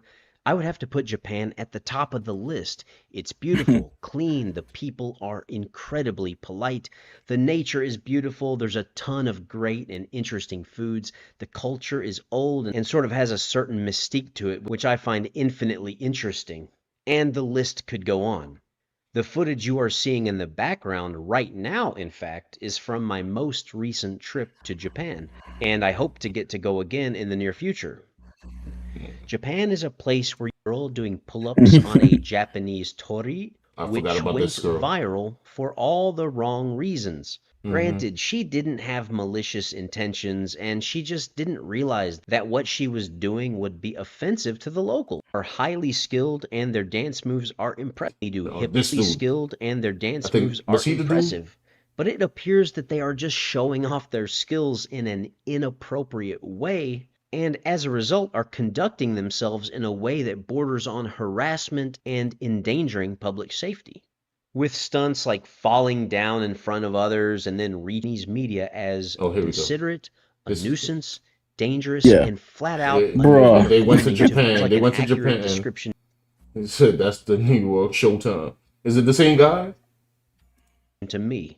I would have to put Japan at the top of the list. It's beautiful, clean, the people are incredibly polite, the nature is beautiful, there's a ton of great and interesting foods, the culture is old and sort of has a certain mystique to it, which I find infinitely interesting. And the list could go on. The footage you are seeing in the background right now, in fact, is from my most recent trip to Japan, and I hope to get to go again in the near future. Japan is a place where you're all doing pull-ups on a Japanese tori, I forgot which about went this girl. viral for all the wrong reasons. Mhm. Granted, she didn't have malicious intentions, and she just didn't realize that what she was doing would be offensive to the local. Are highly skilled, and their dance moves are impressive. They do Oh, this hippily dude. skilled, and their dance I think- moves are was he the dude? impressive. But it appears that they are just showing off their skills in an inappropriate way, and as a result are conducting themselves in a way that borders on harassment and endangering public safety. With stunts like falling down in front of others and then reaching these media as Oh, here we go. considerate, a This- nuisance, dangerous, Yeah. and flat out Bro. They went to unfunny, too. Japan. It's like They an went to accurate Japan. description He said that's the New York Showtime. Is it the same guy? to me.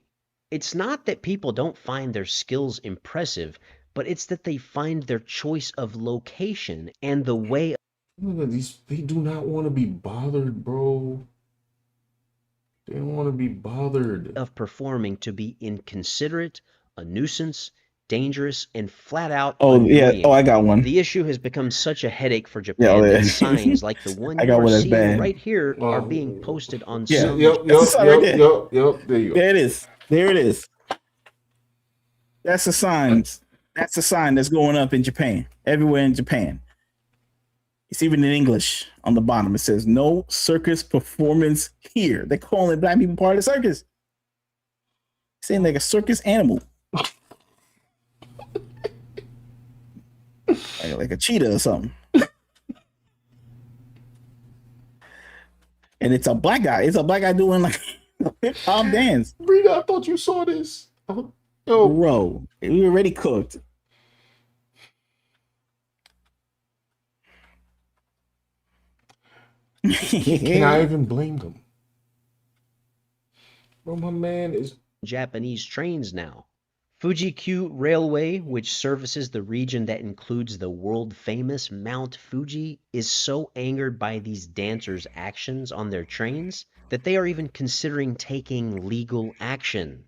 It's not that people don't find their skills impressive, but it's that they find their choice of location and the way Look at these. They do not want to be bothered, bro. They don't want to be bothered. of performing to be inconsiderate, a nuisance, dangerous, and flat out Oh yeah. annoying. Oh, I got one. The issue has become such a headache for Yeah, Japan yeah. that signs like the one I you got are one that's seeing bad. right here are Oh. being posted on Yeah. some Yep, That's the sign right there. yep. There you go. There it is. There it is. That's the signs. That's the sign that's going up in Japan. Everywhere in Japan. It's even in English on the bottom. It says no circus performance here. They're calling black people part of the circus. Saying like a circus animal. like a cheetah or something. And it's a black guy. It's a black guy doing like a hip hop dance. Rita, I thought you saw this. Yo, Bro, we already cooked. can I even blame them? Bro, my man is. Japanese trains now. Fuji-Q Railway, which services the region that includes the world-famous Mount Fuji, is so angered by these dancers' actions on their trains that they are even considering taking legal action.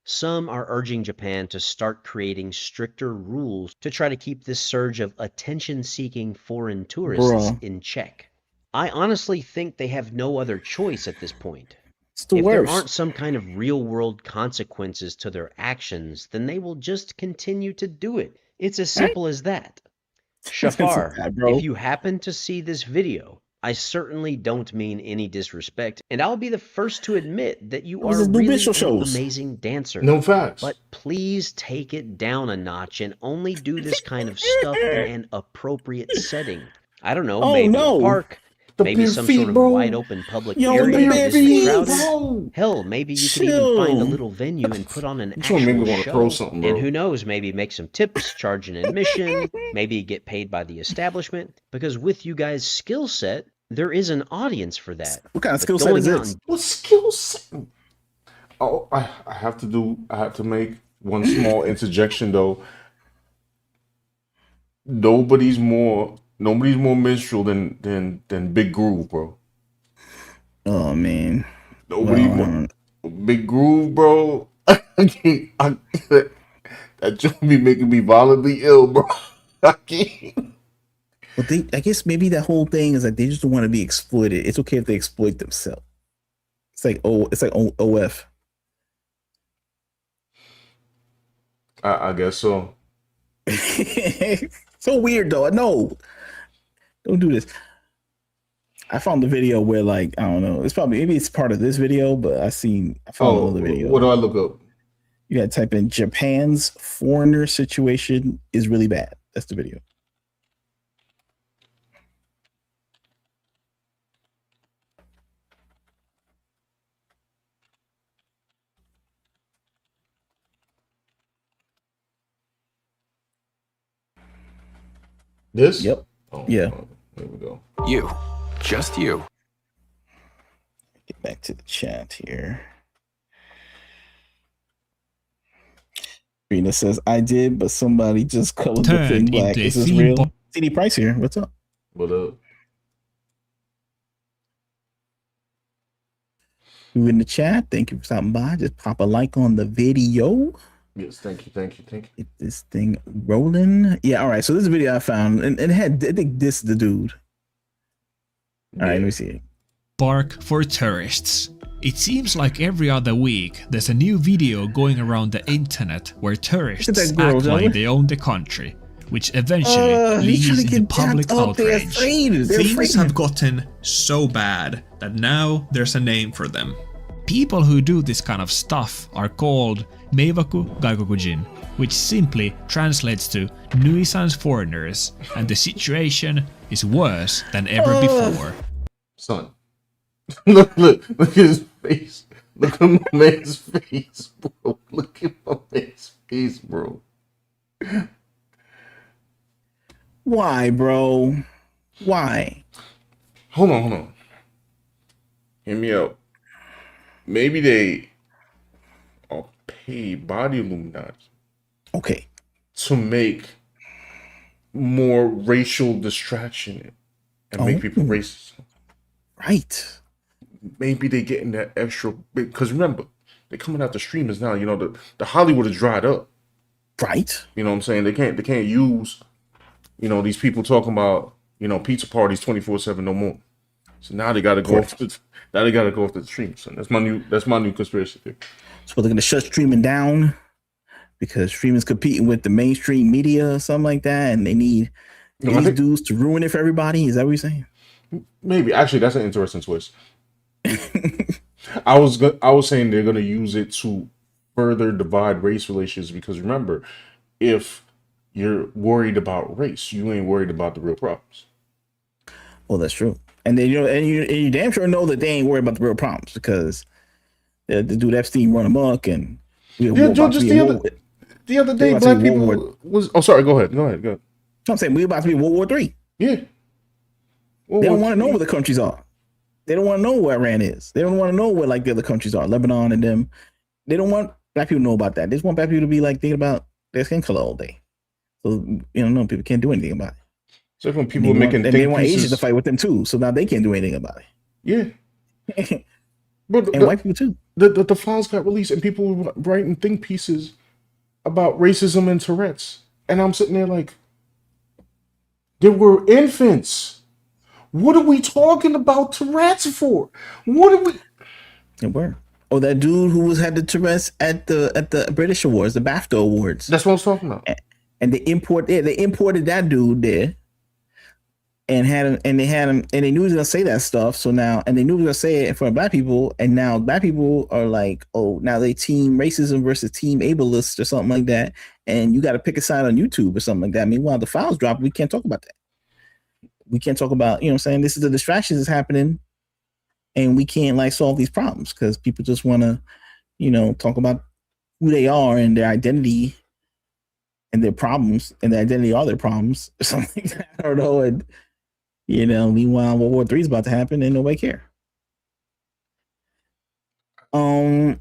Some are urging Japan to start creating stricter rules to try to keep this surge of attention-seeking foreign tourists Bruh. in check. I honestly think they have no other choice at this point. It's the If worst. there aren't some kind of real-world consequences to their actions, then they will just continue to do it. It's as simple as that. Shafar, that, bro. if you happen to see this video, I certainly don't mean any disrespect, and I'll be the first to admit that you It was are his new really visual an shows. amazing dancer. No facts. But please take it down a notch and only do this kind of stuff in an appropriate setting. I don't know, Oh, maybe no. a park, The maybe bare some feet, sort of bro. wide open public Yo, area the that bare isn't feet, crowded. bro. Hell, maybe you could even find a Chill. little venue and put on an You trying to make me actual wanna show. throw something, bro. And who knows, maybe make some tips, charge an admission, maybe get paid by the establishment. Because with you guys' skill set, there is an audience for that. What kind of But skill set going is out this? and What skill set? Oh, I have to make one small interjection though. Nobody's more minstrel than Big Groove, bro. Oh man. Nobody Well, more Big Groove, bro. That joke be making me violently ill, bro. I can't. But I guess maybe that whole thing is like they just don't want to be exploited. It's okay if they exploit themselves. It's like OF. I guess so. So weird though. No, don't do this. I found the video where like I don't know. It's probably maybe it's part of this video, but I found another video. What do I look up? You gotta type in Japan's foreigner situation is really bad. That's the video. This? Yep. Oh, Yeah. There we go. You. Just you. Get back to the chat here. Rena says, I did, but somebody just colored the Turned thing black. into a Is this theme real? park. CD Price here. What's up? What up? You in the chat? Thank you for stopping by. Just pop a like on the video. Yes, thank you, thank you, thank you. Get this thing rolling. Yeah, all right. So this is a video I found, and it had, I think this is the dude. All right, let me see it. Park for tourists. It seems like every other week there's a new video going around the internet where tourists that girl, act Joey. like they own the country, which eventually He's trying leads to into get public jacked up. They're outrage. afraid. They're Things afraid. have gotten so bad that now there's a name for them. People who do this kind of stuff are called Meivaku Gaikokujin, which simply translates to nuisance foreigners, and the situation is worse than ever before. Son. Look at his face. Look at my man's face, bro. Look at my man's face, bro. Why, bro? Why? Hold on. Hear me out. Maybe they are paid by the Illuminati Okay. to make more racial distraction and make people racist. Right. Maybe they getting that extra because remember, they're coming out the streamers now. You know, the Hollywood is dried up. Right. You know what I'm saying? They can't use, you know, these people talking about, you know, pizza parties 24/7 no more. So now they gotta go off the streams. And that's my new conspiracy theory. So they're gonna shut streaming down because streaming's competing with the mainstream media or something like that, and they need these dudes to ruin it for everybody. Is that what you're saying? Maybe. Actually, that's an interesting twist. I was saying they're gonna use it to further divide race relations because remember, if you're worried about race, you ain't worried about the real problems. Well, that's true. And then you damn sure know that they ain't worried about the real problems because the dude Epstein run amok and the other day, black people was. Oh, sorry. Go ahead. I'm saying we're about to be World War III. Yeah. They don't want to know where the countries are. They don't want to know where Iran is. They don't want to know where like the other countries are, Lebanon and them. They don't want black people to know about that. They just want black people to be like thinking about their skin color all day. So no, people can't do anything about it. So when people are making and they want Asians to fight with them too. So now they can't do anything about it. Yeah. But and white people too. The files got released and people were writing think pieces about racism and Tourette's. And I'm sitting there like, there were infants. What are we talking about Tourette's for? What are we? It were. Oh, that dude who had the Tourette's at the British Awards, the BAFTA Awards. That's what I was talking about. And they imported that dude there, and they knew he was gonna say that stuff. So now, and they knew he was gonna say it in front of black people, and now black people are like, oh, now they team racism versus team ableist or something like that, and you got to pick a side on YouTube or something like that. Meanwhile, the files drop, we can't talk about that. We can't talk about, you know what I'm saying? This is the distractions that's happening, and we can't like solve these problems because people just want to, talk about who they are and their identity and their problems, and their identity are their problems or something like that. I don't know. And, meanwhile, World War III is about to happen and nobody care. But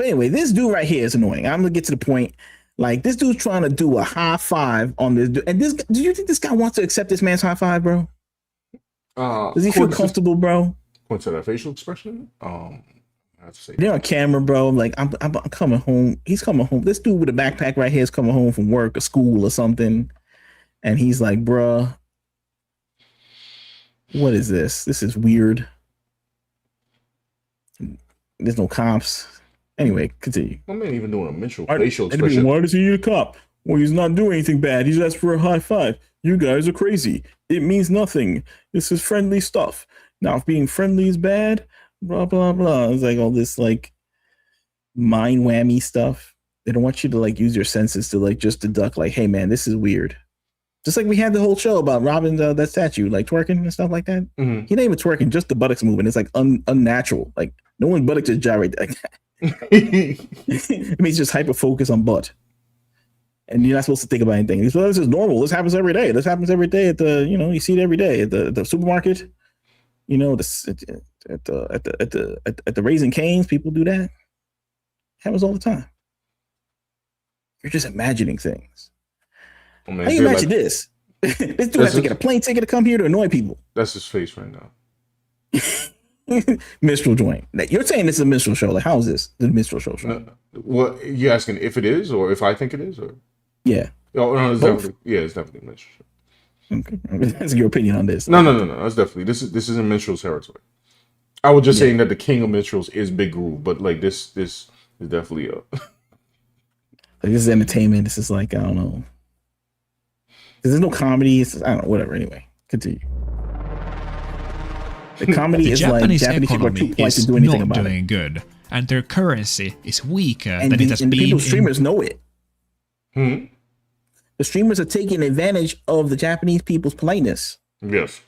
anyway, this dude right here is annoying. I'm gonna get to the point. Like, this dude's trying to do a high five on this dude. And do you think this guy wants to accept this man's high five, bro? Does he feel comfortable, bro? Point to that facial expression. I have to say they're on camera, bro. Like, I'm coming home. He's coming home. This dude with a backpack right here is coming home from work or school or something. And he's like, bruh, what is this? This is weird. There's no cops. Anyway, continue. My man even doing a facial expression. Why does he need a cop? Well, he's not doing anything bad. He's asked for a high five. You guys are crazy. It means nothing. This is friendly stuff. Now, if being friendly is bad, blah, blah, blah. It's like all this like mind whammy stuff. They don't want you to like use your senses to like just deduct like, hey man, this is weird. Just like we had the whole show about robbing that statue, like twerking and stuff like that. Mm-hmm. He ain't even twerking, just the buttocks moving. It's like unnatural. Like no one's buttocks just gyrate like that. It means just hyper focus on butt. And you're not supposed to think about anything. Well, this is normal. This happens every day. This happens every day at the, you see it every day at the supermarket. At the Raising Cane's, people do that. It happens all the time. You're just imagining things. I mean, how you imagine this? This dude has to get a plane ticket to come here to annoy people. That's his face right now. Minstrel joint. You're saying this is a minstrel show. Like, how is this the minstrel show? No, what you asking if it is or if I think it is or yeah? Oh no, it's definitely it's definitely a minstrel show. Okay, that's your opinion on this. No. That's definitely this is in minstrel's territory. I was just saying that the king of minstrels is Big Groove, but like this is definitely a. Like, this is entertainment. This is like, I don't know. There's no comedy. I don't know. Whatever. Anyway, continue. The comedy the is Japanese like Japanese people are too economy polite to is do anything not about doing it. good, and their currency is weaker And than it has the been. people streamers know it. Hmm? The streamers are taking advantage of the Japanese people's politeness. Yes.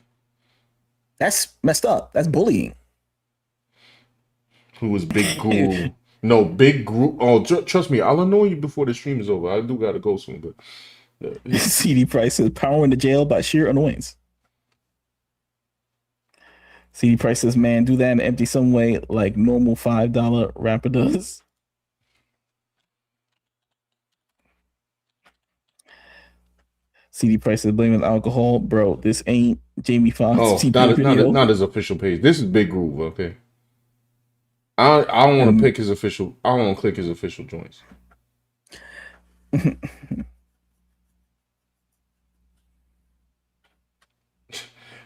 That's messed up. That's bullying. Who was Big Groove? No, Big Groove. Oh, trust me, I'll annoy you before the stream is over. I do gotta go soon, but. CD Price says power in the jail by sheer annoyance. CD Price says, man, do that in empty some way like normal $5 rapper does. CD Price says, blaming alcohol. Bro, this ain't Jamie Foxx. Oh, not his official page. This is Big Groove, okay? I don't want to pick his official. I don't want to click his official joints.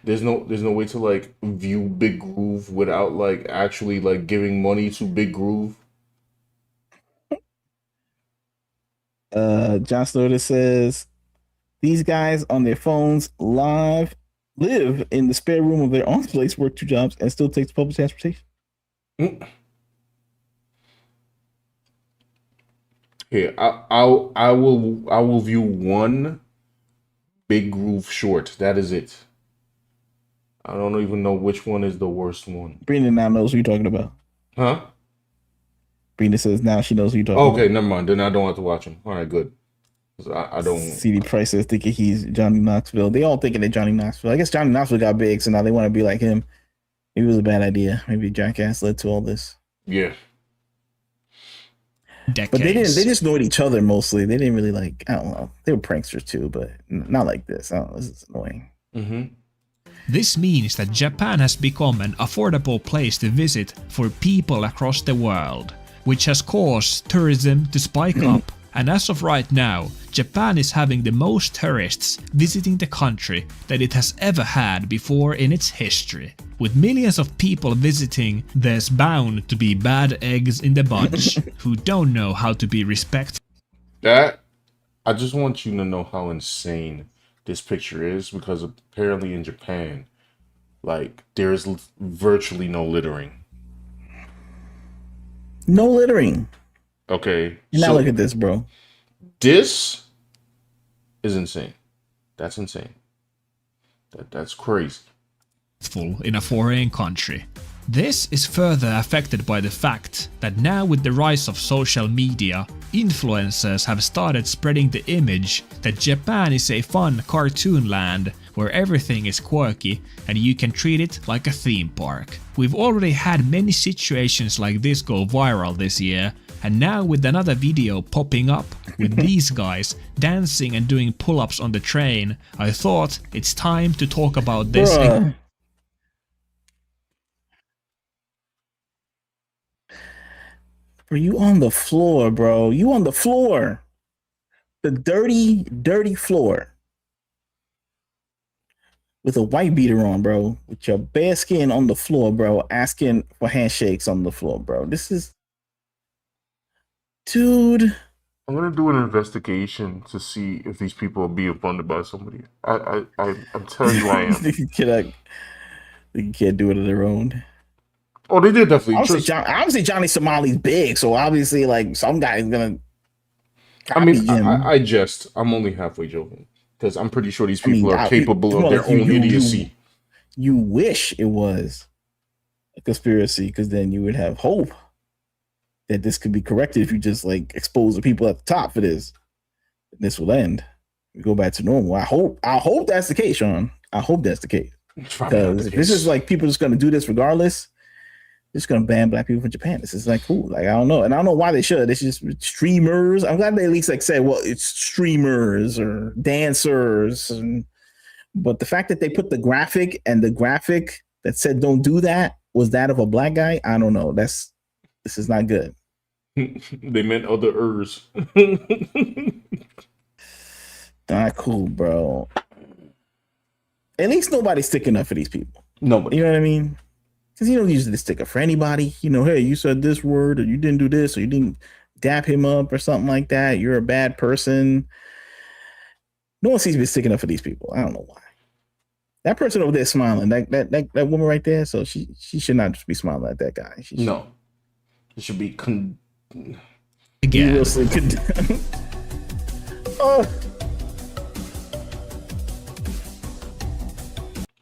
There's no way to like view Big Groove without like actually like giving money to Big Groove. John Snowden says these guys on their phones live in the spare room of their own place, work 2 jobs, and still takes public transportation. Here, I will view one Big Groove short. That is it. I don't even know which one is the worst one. Brina now knows who you're talking about. Huh? Brina says now she knows who you're talking about. Okay, never mind. Then I don't have to watch him. All right, good. I don't. CD Price says thinking he's Johnny Knoxville. They all thinking they're Johnny Knoxville. I guess Johnny Knoxville got big, so now they want to be like him. Maybe it was a bad idea. Maybe Jackass led to all this. Yeah. Decades. But they just annoyed each other mostly. They didn't really like, I don't know. They were pranksters too, but not like this. I don't know. This is annoying. Mm-hmm. This means that Japan has become an affordable place to visit for people across the world, which has caused tourism to spike up, and as of right now, Japan is having the most tourists visiting the country that it has ever had before in its history. With millions of people visiting, there's bound to be bad eggs in the bunch who don't know how to be respectful. I just want you to know how insane this picture is, because apparently in Japan, like, there is virtually no littering. No littering. Okay. Now look at this, bro. This is insane. That's insane. That's crazy. In a foreign country. This is further affected by the fact that now with the rise of social media, influencers have started spreading the image that Japan is a fun cartoon land where everything is quirky and you can treat it like a theme park. We've already had many situations like this go viral this year, and now with another video popping up with these guys dancing and doing pull-ups on the train, I thought it's time to talk about this. Bro, you on the floor, bro. You on the floor. The dirty, dirty floor. With a white beater on, bro. With your bare skin on the floor, bro. Asking for handshakes on the floor, bro. This is... Dude. I'm going to do an investigation to see if these people are being funded by somebody. I'm telling you I am. They can't do it on their own. Oh, they did definitely. Obviously, Johnny Somali's big, so obviously, like, some guy's gonna. I mean, I jest. I'm only halfway joking because I'm pretty sure these people are capable of their own idiocy. You wish it was a conspiracy, because then you would have hope that this could be corrected if you just like expose the people at the top for this. this will end. We go back to normal. I hope that's the case, Sean. I hope that's the case. Because if this is like people just gonna do this regardless, they're just gonna ban black people from Japan. This is like cool. Like I don't know, and I don't know why they should. It's just streamers. I'm glad they at least like say, well, it's streamers or dancers. But the fact that they put the graphic that said don't do that was that of a black guy. I don't know. This is not good. They meant other ers. Not cool, bro. At least nobody's sticking up for these people. Nobody. You know what I mean? Because you don't usually stick up for anybody. You know, hey, you said this word, or you didn't do this, or you didn't dap him up, or something like that. You're a bad person. No one seems to be sticking up for these people. I don't know why. That person over there smiling, that woman right there. So she should not just be smiling at that guy. No, it should be Again.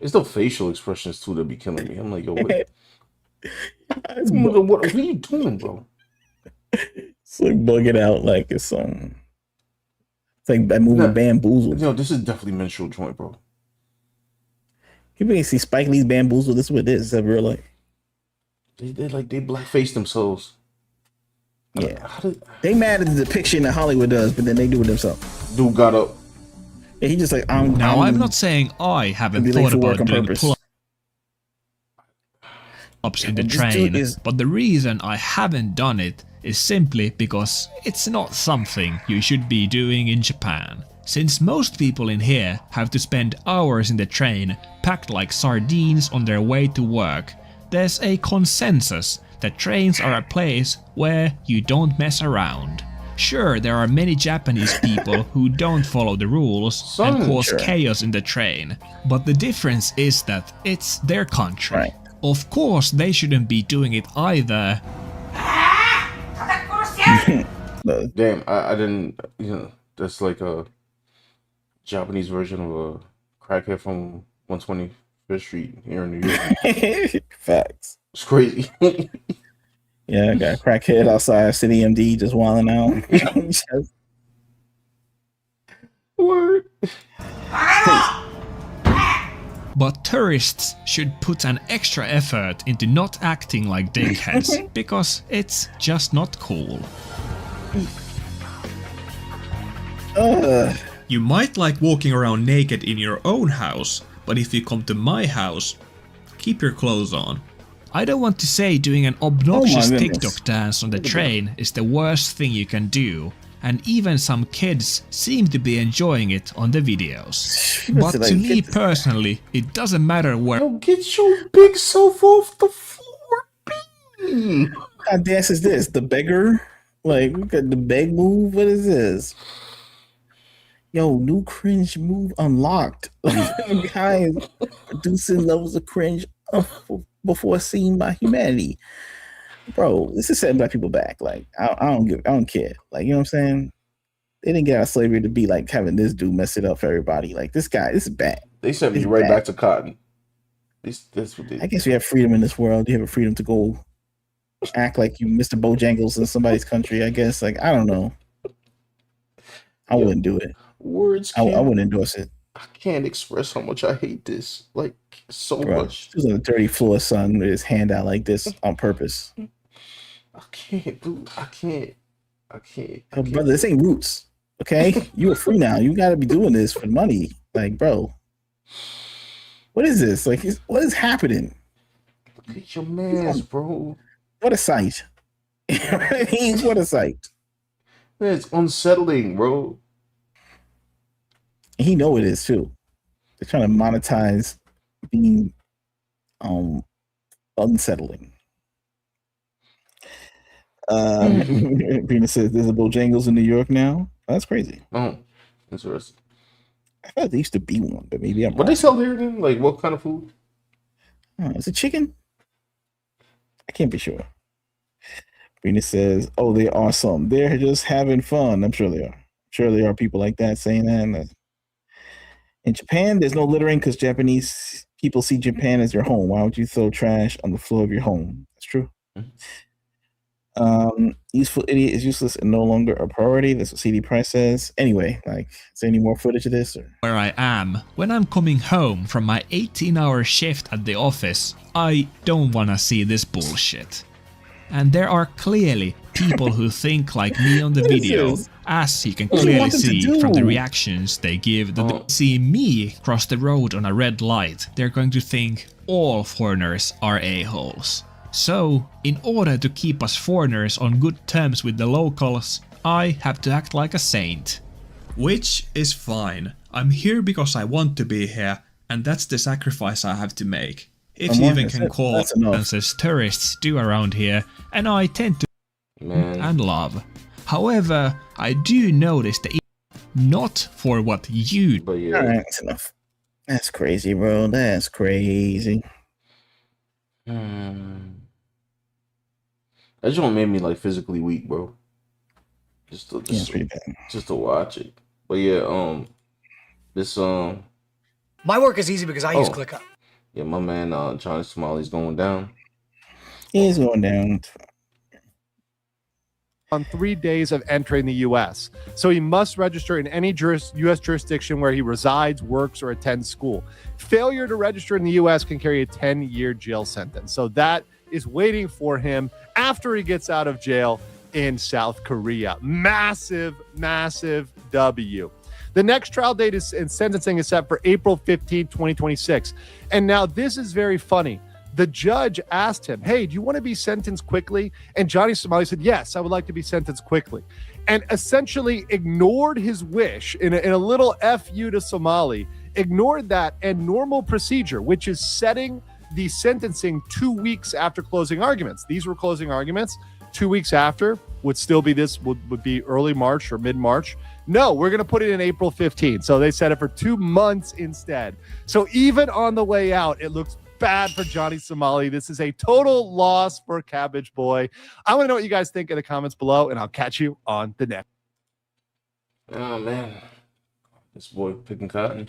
It's the facial expressions too that be killing me. I'm like, yo, what are you doing, bro? It's like bugging out like it's like that movie Bamboozled. Yo, this is definitely menstrual joint, bro. You may see Spike Lee's Bamboozled. This is what this is in real life. They blackface themselves. Yeah, they mad at the depiction that Hollywood does, but then they do it themselves. Dude got up. Yeah, he just like I'm not saying I haven't thought about doing pull-ups in the train, but the reason I haven't done it is simply because it's not something you should be doing in Japan. Since most people in here have to spend hours in the train packed like sardines on their way to work, there's a consensus that trains are a place where you don't mess around. Sure, there are many Japanese people who don't follow the rules and cause chaos in the train, but the difference is that it's their country. Right. Of course, they shouldn't be doing it either. Damn, I didn't, that's like a Japanese version of a crackhead from 125th Street here in New York. Facts. It's crazy. Yeah, I got a crackhead outside City MD just wilding out. Word. But tourists should put an extra effort into not acting like dickheads, because it's just not cool. You might like walking around naked in your own house, but if you come to my house, keep your clothes on. I don't want to say doing an obnoxious TikTok dance on the train is the worst thing you can do, and even some kids seem to be enjoying it on the videos. But to me personally, it doesn't matter where— Yo, get your big self off the floor, B! What kind of dance is this? The beggar? Like, look at the beg move? What is this? Yo, new cringe move unlocked. Guys, producing levels of cringe before seen by humanity. Bro, this is setting black people back. Like, I don't care. Like, you know what I'm saying? They didn't get out of slavery to be like having this dude mess it up for everybody. Like, this is bad. They sent me right back to cotton. That's what they— I guess we have freedom in this world. You have a freedom to go act like you Mr. Bojangles in somebody's country, I guess. Like, I don't know. I wouldn't do it. Words I wouldn't endorse it. I can't express how much I hate this. Like, so much. He was on the dirty floor, son, with his hand out like this on purpose. I can't, dude. I can't. Brother, this ain't Roots, okay? You are free now. You got to be doing this for money. Like, bro, what is this? Like, what is happening? Look at your mans, bro. What a sight. What a sight. It's unsettling, bro. And he know it is, too. They're trying to monetize being unsettling. Brina says there's a Bojangles in New York now. That's crazy. Oh, interesting. I thought there used to be one, but maybe I'm What they sell here then? Like, what kind of food? Is it chicken? I can't be sure. Brina says, oh, there are some. They're just having fun. I'm sure they are. Sure there are people like that saying that. In Japan, there's no littering because Japanese people see Japan as their home. Why would you throw trash on the floor of your home? That's true. Useful idiot is useless and no longer a priority. That's what CD Price says. Anyway, like, is there any more footage of this? Or? Where I am, when I'm coming home from my 18-hour shift at the office, I don't wanna see this bullshit. And there are clearly people who think like me on the video, as you can clearly see from the reactions they give. That they see me cross the road on a red light, they're going to think all foreigners are a-holes. So, in order to keep us foreigners on good terms with the locals, I have to act like a saint. Which is fine. I'm here because I want to be here, and that's the sacrifice I have to make. If you even can call it as tourists do around here, and I tend to and love. However, I do notice that not for what you. But yeah. Alright, that's enough. That's crazy, bro. That's crazy. That joint made me like physically weak, bro. Just to watch it. But yeah, this my work is easy because I use ClickUp. Yeah, my man Johnny Somali's going down. He's going down. On 3 days of entering the U.S. So he must register in any U.S. jurisdiction where he resides, works, or attends school. Failure to register in the U.S. can carry a 10-year jail sentence. So that is waiting for him after he gets out of jail in South Korea. Massive, massive W. The next trial date and sentencing is set for April 15, 2026. And now this is very funny. The judge asked him, hey, do you want to be sentenced quickly? And Johnny Somali said, yes, I would like to be sentenced quickly. And essentially ignored his wish in a little FU to Somali, ignored that and normal procedure, which is setting the sentencing 2 weeks after closing arguments. These were closing arguments. 2 weeks after would still be would be early March or mid-March. No, we're going to put it in April 15th. So they set it for 2 months instead. So even on the way out, it looks bad for Johnny Somali. This is a total loss for Cabbage Boy. I want to know what you guys think in the comments below, and I'll catch you on the next. Oh, man. This boy picking cotton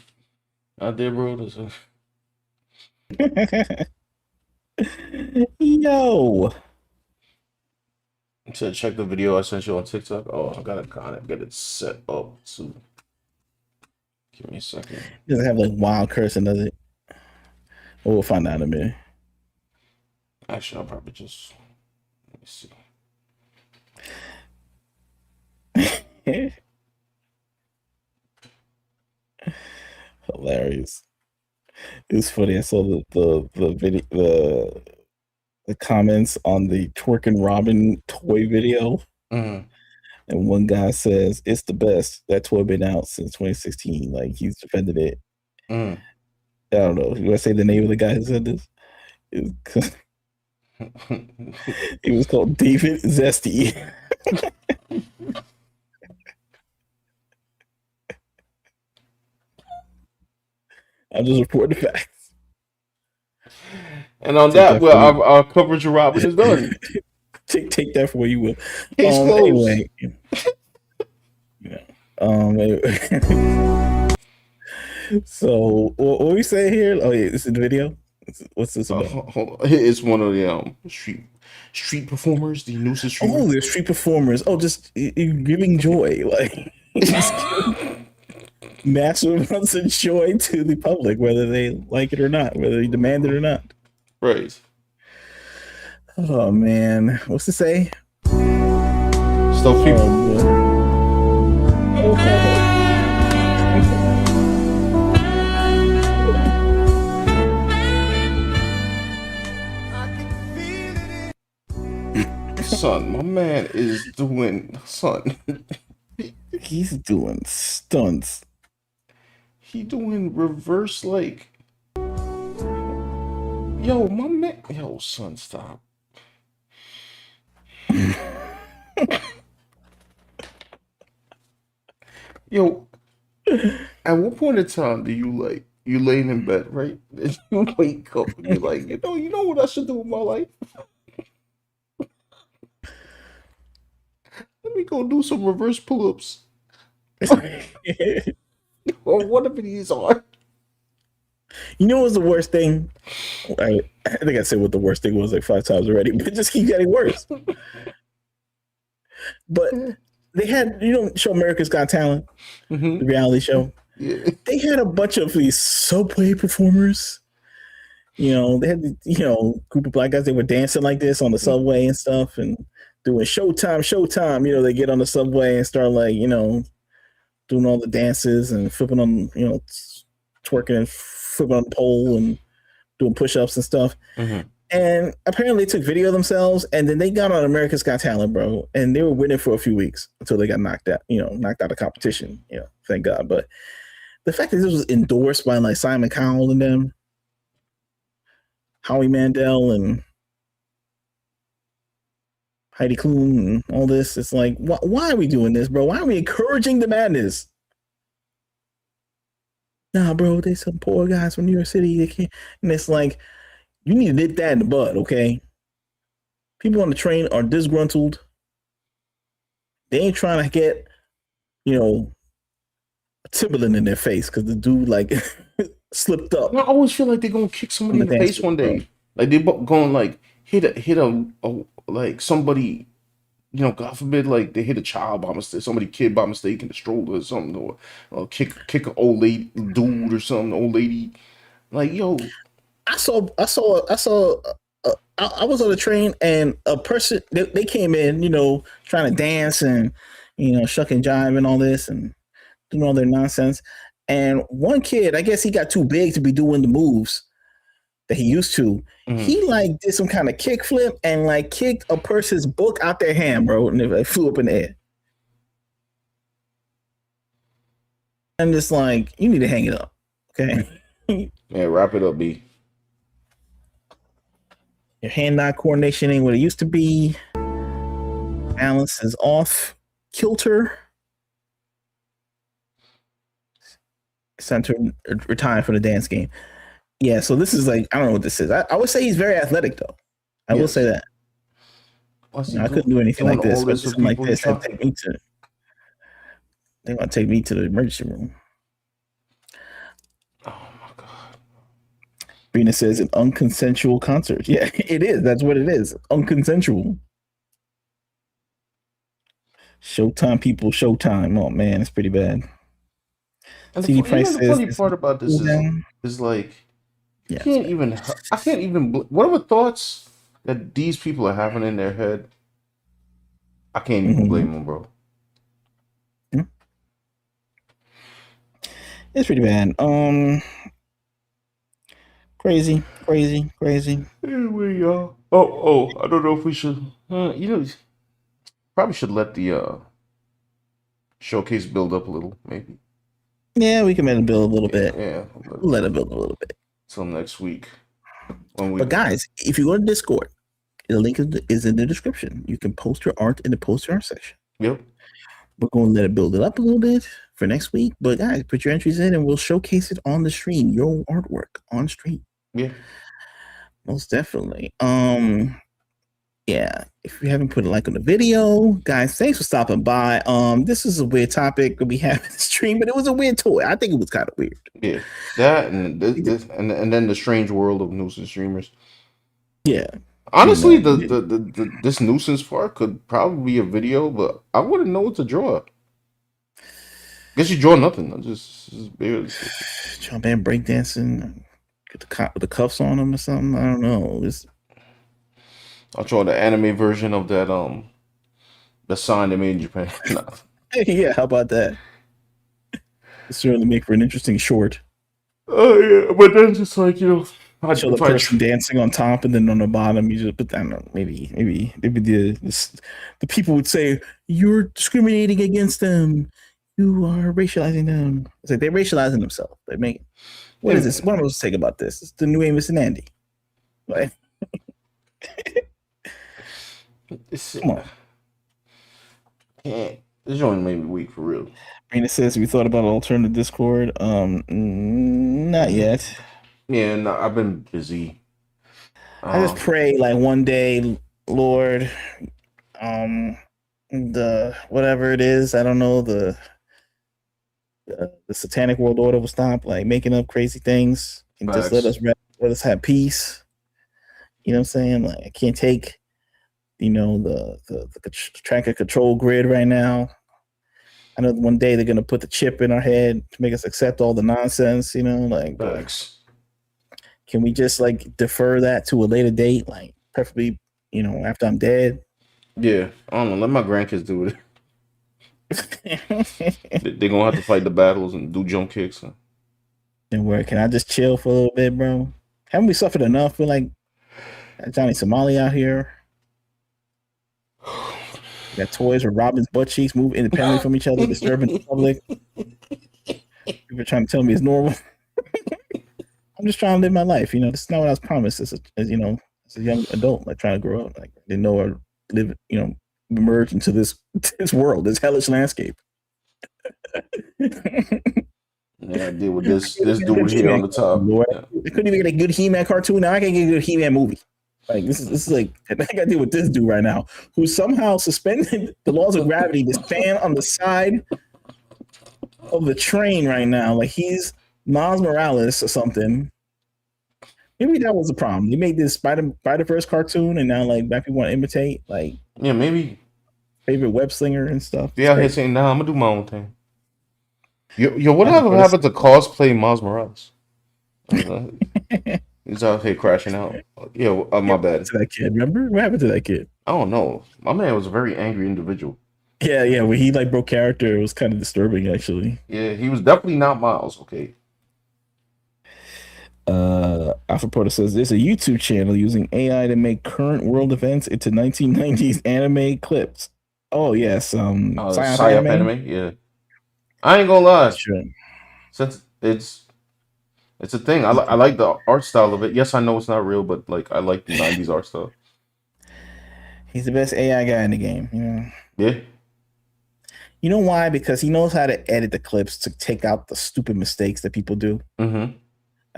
out there, bro. Yo. To check the video I sent you on TikTok. Oh, I gotta kind of get it set up too. Give me a second. It doesn't have like wild cursing, does it? Well, we'll find out in a minute. Actually, I'll probably just let me see. Hilarious. It was funny. I saw the video, the comments on the Twerkin' Robin toy video. And one guy says it's the best. That toy been out since 2016. Like, he's defended it. I don't know. You want to say the name of the guy who said this? It was called David Zesty. I'm just reporting the facts. And on that, well, our coverage of Robin is done. Take that for what you will. Case closed. Anyway. Anyway. So what we say here? Oh yeah, this is the video. What's this about? Hold on. It's one of the street performers, the nuisance street. Oh, they're street performers. Oh, just giving joy, like massive amounts of joy to the public, whether they like it or not, whether they demand it or not. Right. Oh man, what's to say? Stuff people. Son, my man is doing He's doing stunts. He doing reverse like. Yo, my man. Yo, son, stop. Yo, at what point in time do you laying in bed, right? And you wake up and you're like, you know what I should do with my life? Let me go do some reverse pull-ups. Or whatever these are. You know what's the worst thing? I think I said what the worst thing was like 5 times already, but it just keeps getting worse. But they had, show America's Got Talent, the reality show. Yeah. They had a bunch of these subway performers. They had, group of black guys. They were dancing like this on the subway and stuff, and doing Showtime. They get on the subway and start like, doing all the dances and flipping on, twerking and flipping on the pole and doing push-ups and stuff. And apparently they took video of themselves, and then they got on America's Got Talent, bro. And they were winning for a few weeks until they got knocked out of competition, thank God. But the fact that this was endorsed by like Simon Cowell and them, Howie Mandel and Heidi Klum and all this, it's like, why are we doing this, bro? Why are we encouraging the madness? Nah, bro, they some poor guys from New York City. They can't. And it's like, you need to nip that in the bud, okay? People on the train are disgruntled. They ain't trying to get, a Timberland in their face because the dude like slipped up. I always feel like they're gonna kick somebody in the face one day. Bro. Like they going like hit a like somebody, God forbid, like they hit a child by mistake, somebody kid by mistake in the stroller or something, or kick an old lady dude or something, old lady. Like, yo, I was on the train and a person they came in, trying to dance and shuck and jive and all this and doing all their nonsense. And one kid, I guess he got too big to be doing the moves that he used to. He like did some kind of kick flip and like kicked a person's book out their hand, bro, and it flew up in the air. I'm just like, you need to hang it up, okay? Yeah, wrap it up, B. Your hand-eye coordination ain't what it used to be. Balance is off kilter. It's time to retire from the dance game. Yeah, so this is like, I don't know what this is. I would say he's very athletic, though. I will say that. I couldn't do anything like this. But something like this, they're going to take me to the emergency room. Oh, my God. Brina says an unconsensual concert. Yeah, it is. That's what it is. Unconsensual. Showtime people, Showtime. Oh, man, it's pretty bad. And the funny part about this is like, I can't even, whatever thoughts that these people are having in their head, I can't even blame them, bro. It's pretty bad. Crazy. Anyway, y'all. Oh, I don't know if we should, probably should let the showcase build up a little, maybe. Yeah, we can let it build a little bit. Yeah. Let it build a little bit. Till next week. But guys, if you go to Discord, the link is in the description. You can post your art in the post art section. Yep. We're going to let it build it up a little bit for next week. But guys, put your entries in and we'll showcase it on the stream. Your artwork on stream. Yeah. Most definitely. Yeah, if you haven't put a like on the video, guys, thanks for stopping by. This is a weird topic that we have in the stream, but it was a weird toy. I think it was kind of weird. Yeah, that and this and then the strange world of nuisance streamers. Yeah, honestly, this nuisance part could probably be a video, but I wouldn't know what to draw. Guess you draw nothing. Just barely. Jump in breakdancing, get the cop with the cuffs on him or something. I don't know. I'll draw the anime version of that the sign they made in Japan. Yeah, how about that? It's certainly make for an interesting short. Oh yeah, but then just like I show the person dancing on top, and then on the bottom you just put that. I don't know, maybe the people would say you're discriminating against them. You are racializing them. It's like they're racializing themselves. They make what is this? What am I supposed to take about this? It's the new Amos and Andy. Right? Come on. Yeah, this joint made me weak for real. Rena says we thought about an alternative Discord. Not yet. Yeah, no, I've been busy. I just pray like one day, Lord, the whatever it is, I don't know, the satanic world order will stop like making up crazy things and just let us have peace. You know what I'm saying? Like I can't take the tracker control grid right now. I know one day they're gonna put the chip in our head to make us accept all the nonsense. Like, Facts. can we just like defer that to a later date, like preferably, after I'm dead? Yeah, I don't know. Let my grandkids do it. They're gonna have to fight the battles and do jump kicks. And where can I just chill for a little bit, bro? Haven't we suffered enough? We're like Johnny Somali out here. We got toys where Robin's butt cheeks move independently from each other, disturbing the public. People are trying to tell me it's normal. I'm just trying to live my life. This is not what I was promised as a young adult, like trying to grow up. Like, I didn't know I'd live, emerge into this world, this hellish landscape. Yeah, I deal with this dude here on the top. Yeah. I couldn't even get a good He-Man cartoon. Now I can get a good He-Man movie. Like, this is like, I think I deal with this dude right now, who somehow suspended the laws of gravity to stand on the side of the train right now. Like, he's Miles Morales or something. Maybe that was the problem. They made this Spider-Verse cartoon, and now like black people want to imitate. Like, yeah, maybe favorite web slinger and stuff. Yeah, out here saying, "Nah, I'm gonna do my own thing." Yo, whatever happened to cosplay Miles Morales? He's out here crashing out. Yeah, my bad. To that kid, remember what happened to that kid? I don't know. My man was a very angry individual. Yeah. When he like broke character, it was kind of disturbing, actually. Yeah, he was definitely not Miles. Okay. Alpha Porter says there's a YouTube channel using AI to make current world events into 1990s anime clips. Oh yes, Psyop anime. Yeah, I ain't gonna lie. Sure. Since it's a thing, I like the art style of it. Yes, I know it's not real, but like I like the 90s art style. He's the best AI guy in the game. Yeah. You know why? Because he knows how to edit the clips to take out the stupid mistakes that people do. Mm-hmm.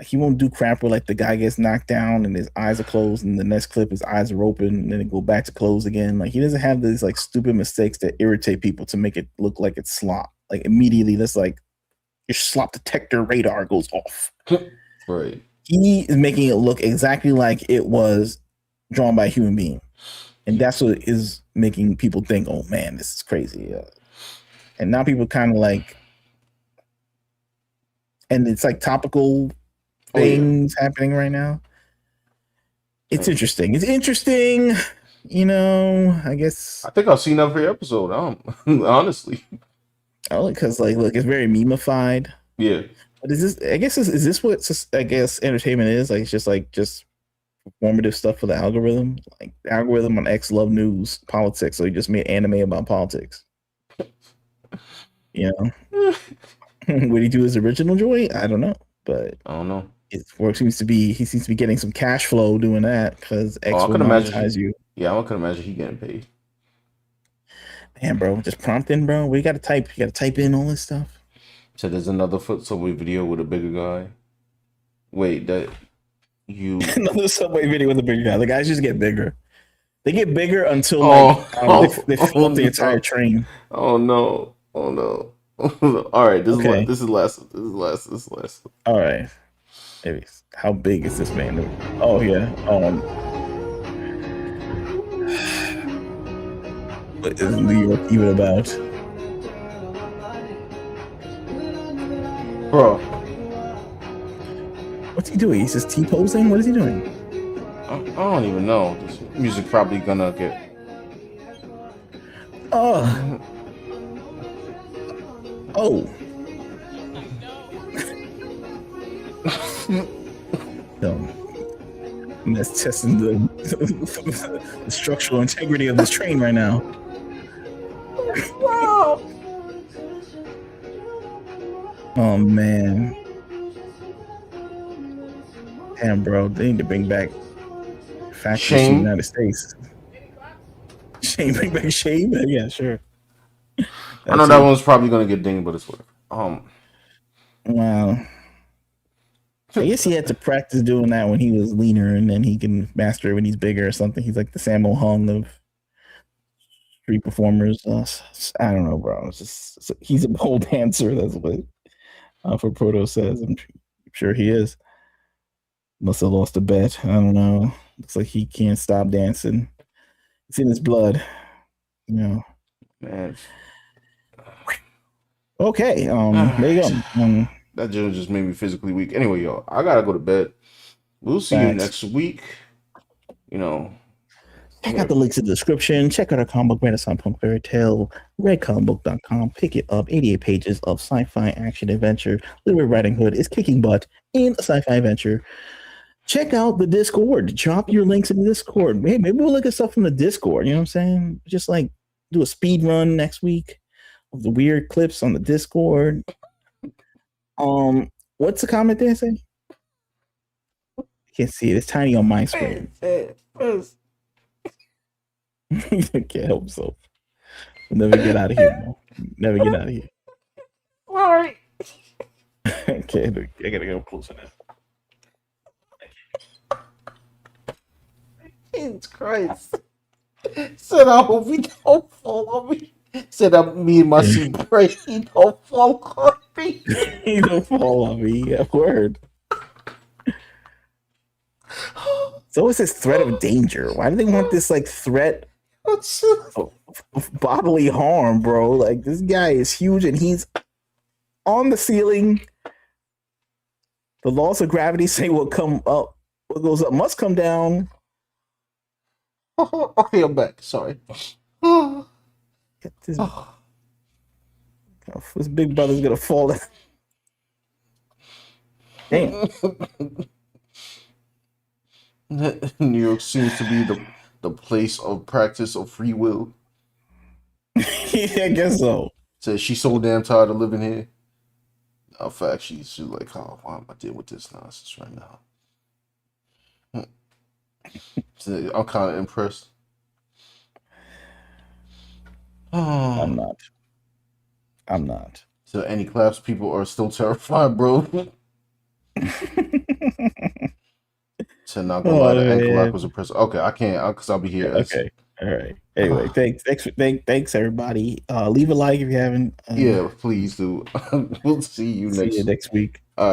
He won't do crap where like the guy gets knocked down and his eyes are closed, and the next clip his eyes are open and then it go back to close again. Like, he doesn't have these like stupid mistakes that irritate people to make it look like it's slop. Like, immediately that's like your slop detector radar goes off. Right. He is making it look exactly like it was drawn by a human being, and that's what is making people think, "Oh man, this is crazy." And now people kind of like, and it's like topical things happening right now. It's interesting. I guess. I think I've seen every episode. Honestly. Oh, because like, look, it's very memeified. Yeah. But is this what I guess entertainment is? Like, it's just performative stuff for the algorithm. Like, the algorithm on X love news, politics, so he just made anime about politics. Would he do his original joint? I don't know, but I don't know. His work he seems to be getting some cash flow doing that because X will monetize you. Yeah, I could imagine he getting paid. Man, bro, just prompting, bro. You gotta type in all this stuff. So there's another foot subway video with a bigger guy. Wait, that you another subway video with a bigger guy. The guys just get bigger. They get bigger until they fill up the entire train. Oh no! All right, this is last. All right. Maybe. How big is this man? Oh yeah. What is New York even about? Bro. What's he doing? He's just T-posing? What is he doing? I don't even know. This music probably gonna get. Oh. No. And that's testing the structural integrity of this train right now. Wow. Oh man. Damn, bro. They need to bring back factories in the United States. Shame, bring back Shame? Yeah, sure. I know that one's probably gonna get dinged, but it's whatever. Wow. I guess he had to practice doing that when he was leaner, and then he can master it when he's bigger or something. He's like the Sammo Hung of street performers. I don't know, bro. He's a pole dancer. That's what Alpha Proto says. I'm sure he is. Must have lost a bet. I don't know. Looks like he can't stop dancing. It's in his blood. Yeah. Man. Okay. There you go. That just made me physically weak. Anyway, y'all, I gotta go to bed. We'll see you Facts. next week. You know, Check out the links in the description. Check out our comic book Renaissance Punk Fairy Tale, redcomicbook.com. Pick it up. 88 pages of sci-fi action adventure. Little Red Riding Hood is kicking butt in a sci-fi adventure. Check out the Discord. Drop your links in the Discord. Hey, maybe we'll look at stuff from the Discord. You know what I'm saying? Just like do a speed run next week of the weird clips on the Discord. What's the comment there say? Can't see it. It's tiny on my screen. Can't help himself. We'll never get out of here, man. Never get out of here. all right. Okay, I gotta go closer now. Jesus Christ. Said I hope he don't fall on me. Said me and my super pray he don't fall on me. He don't fall on me. Yeah, word. So it's this threat of danger. Why do they want this like threat of bodily harm, bro? Like this guy is huge and he's on the ceiling. The laws of gravity say what come up, what goes up must come down. Okay, I'm back. Sorry. This big brother's gonna fall down. Damn. New York seems to be the place of practice of free will. Yeah, I guess so. Says she's so damn tired of living here. In fact, she's like, oh, why am I dealing with this nonsense right now? So I'm kind of impressed. I'm not. So any class people are still terrified, bro. So not gonna lie, the ankle lock was impressive. Okay, I can't because I'll be here. Okay, all right. Anyway, thanks everybody. Leave a like if you haven't. Yeah, please do. We'll see you next week.